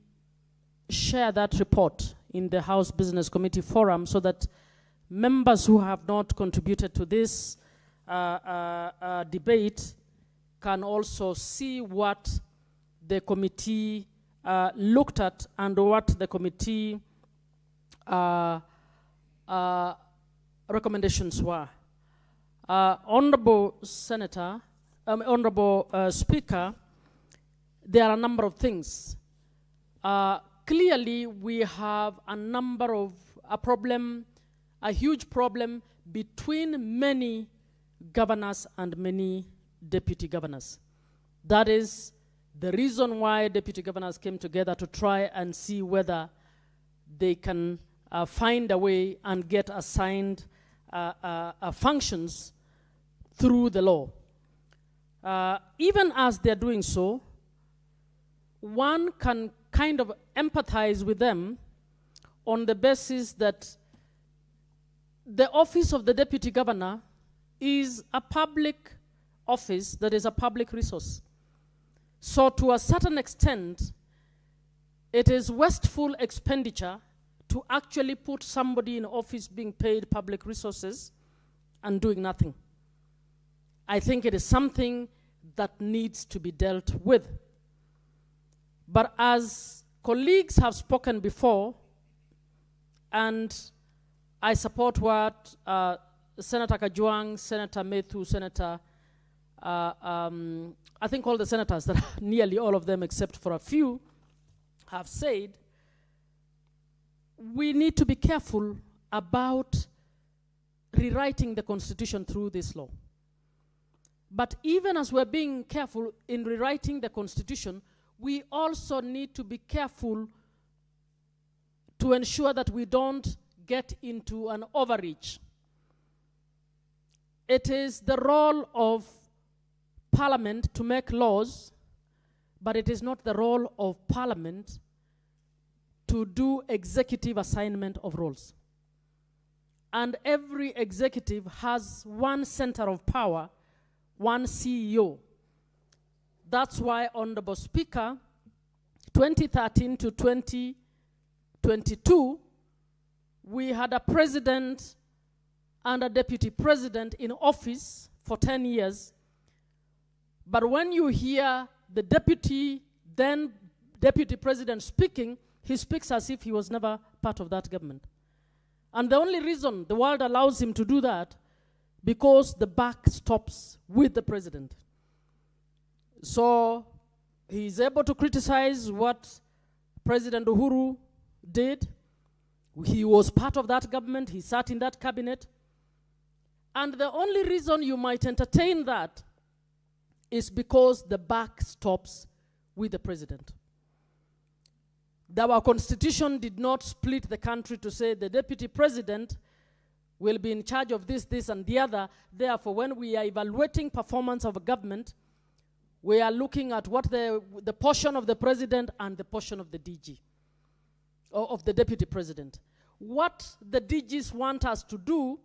share that report in the House Business Committee forum so that members who have not contributed to this debate can also see what the committee looked at and what the committee recommendations were. Honorable Senator, Honorable Speaker, there are a number of things. Clearly, we have a number of a huge problem between many governors and many deputy governors. That is the reason why deputy governors came together to try and see whether they can find a way and get assigned functions through the law. Even as they're doing so, one can kind of empathize with them on the basis that the office of the deputy governor is a public office that is a public resource. So to a certain extent, it is wasteful expenditure to actually put somebody in office being paid public resources and doing nothing. I think it is something that needs to be dealt with. But as colleagues have spoken before, and I support what Senator Kajwang, Senator Methu, Senator, I think all the senators, that nearly all of them except for a few, have said, we need to be careful about rewriting the Constitution through this law. But even as we're being careful in rewriting the Constitution, we also need to be careful to ensure that we don't get into an overreach. It is the role of Parliament to make laws, but it is not the role of Parliament to do executive assignment of roles. And every executive has one center of power, one CEO. That's why, Honorable Speaker, 2013 to 2022, we had a president and a deputy president in office for 10 years. But when you hear the then deputy president speaking, he speaks as if he was never part of that government. And the only reason the world allows him to do that, because the buck stops with the president. So he's able to criticize what President Uhuru did. He was part of that government. He sat in that cabinet. And the only reason you might entertain that is because the buck stops with the president. Our constitution did not split the country to say the deputy president will be in charge of this, this, and the other. Therefore, when we are evaluating performance of a government, we are looking at what the portion of the president and the portion of the DG, or of the deputy president. What the DGs want us to do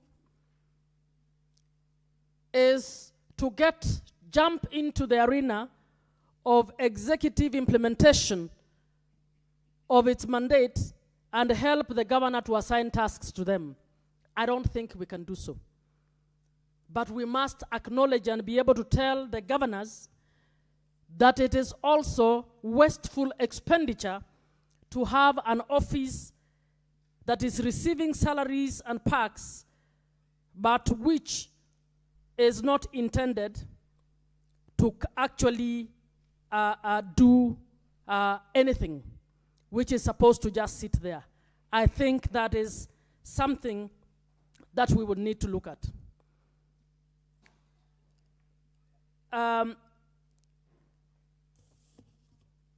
is to jump into the arena of executive implementation of its mandate and help the governor to assign tasks to them. I don't think we can do so. But we must acknowledge and be able to tell the governors that it is also wasteful expenditure to have an office that is receiving salaries and perks, but which is not intended to actually do anything, which is supposed to just sit there. I think that is something that we would need to look at.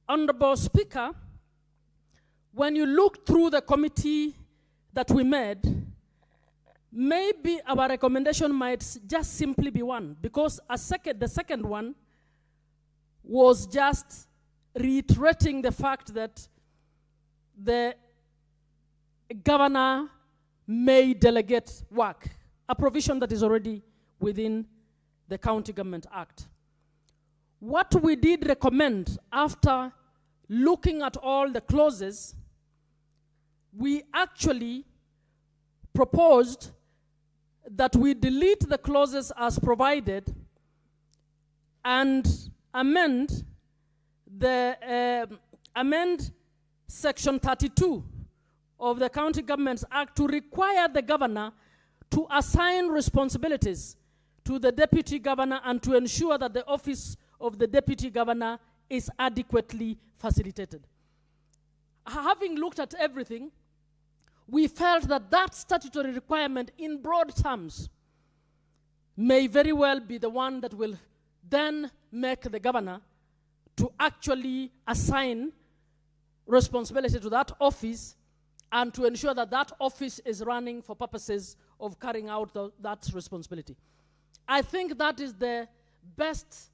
Honorable Speaker, when you look through the committee that we made, maybe our recommendation might just simply be one, because the second one was just reiterating the fact that the governor may delegate work, a provision that is already within the County Government Act. What we did recommend after looking at all the clauses, we actually proposed that we delete the clauses as provided and amend Section 32 of the County Governments Act to require the governor to assign responsibilities to the deputy governor and to ensure that the office of the deputy governor is adequately facilitated. Having looked at everything, we felt that that statutory requirement in broad terms may very well be the one that will then make the governor to actually assign responsibility to that office and to ensure that that office is running for purposes of carrying out that responsibility. I think that is the best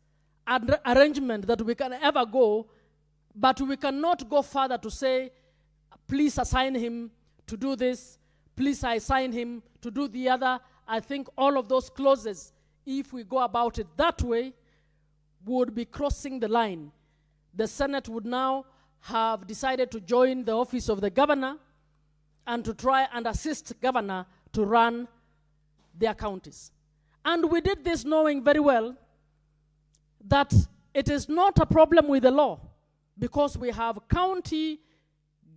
arrangement that we can ever go, but we cannot go further to say, please assign him to do this, please assign him to do the other. I think all of those clauses, if we go about it that way, would be crossing the line. The Senate would now have decided to join the office of the governor and to try and assist the governor to run their counties. And we did this knowing very well that it is not a problem with the law, because we have county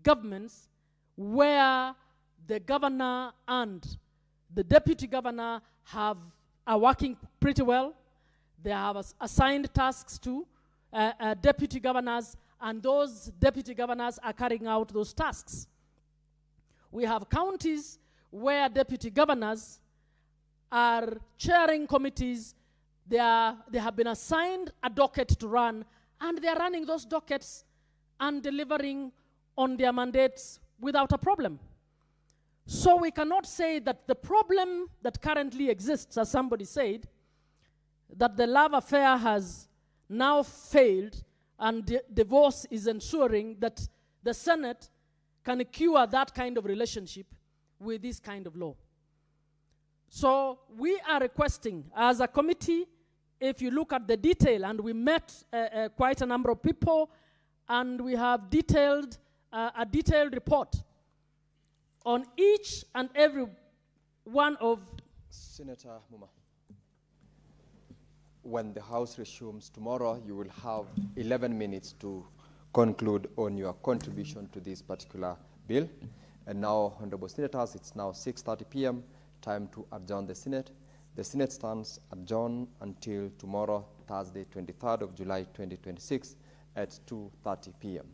governments where the governor and the deputy governor are working pretty well. They have assigned tasks to deputy governors, and those deputy governors are carrying out those tasks. We have counties where deputy governors are chairing committees. They have been assigned a docket to run, and they are running those dockets and delivering on their mandates without a problem. So we cannot say that the problem that currently exists, as somebody said, that the love affair has now failed and divorce is ensuring, that the Senate can cure that kind of relationship with this kind of law. So we are requesting, as a committee, if you look at the detail, and we met quite a number of people, and we have a detailed report on each and every one of... Senator Muma, when the House resumes tomorrow, you will have 11 minutes to conclude on your contribution to this particular bill. And now, Honorable Senators, it's now 6:30 p.m., time to adjourn the Senate. The Senate stands adjourned until tomorrow, Thursday, 23rd of July, 2026, at 2:30 p.m.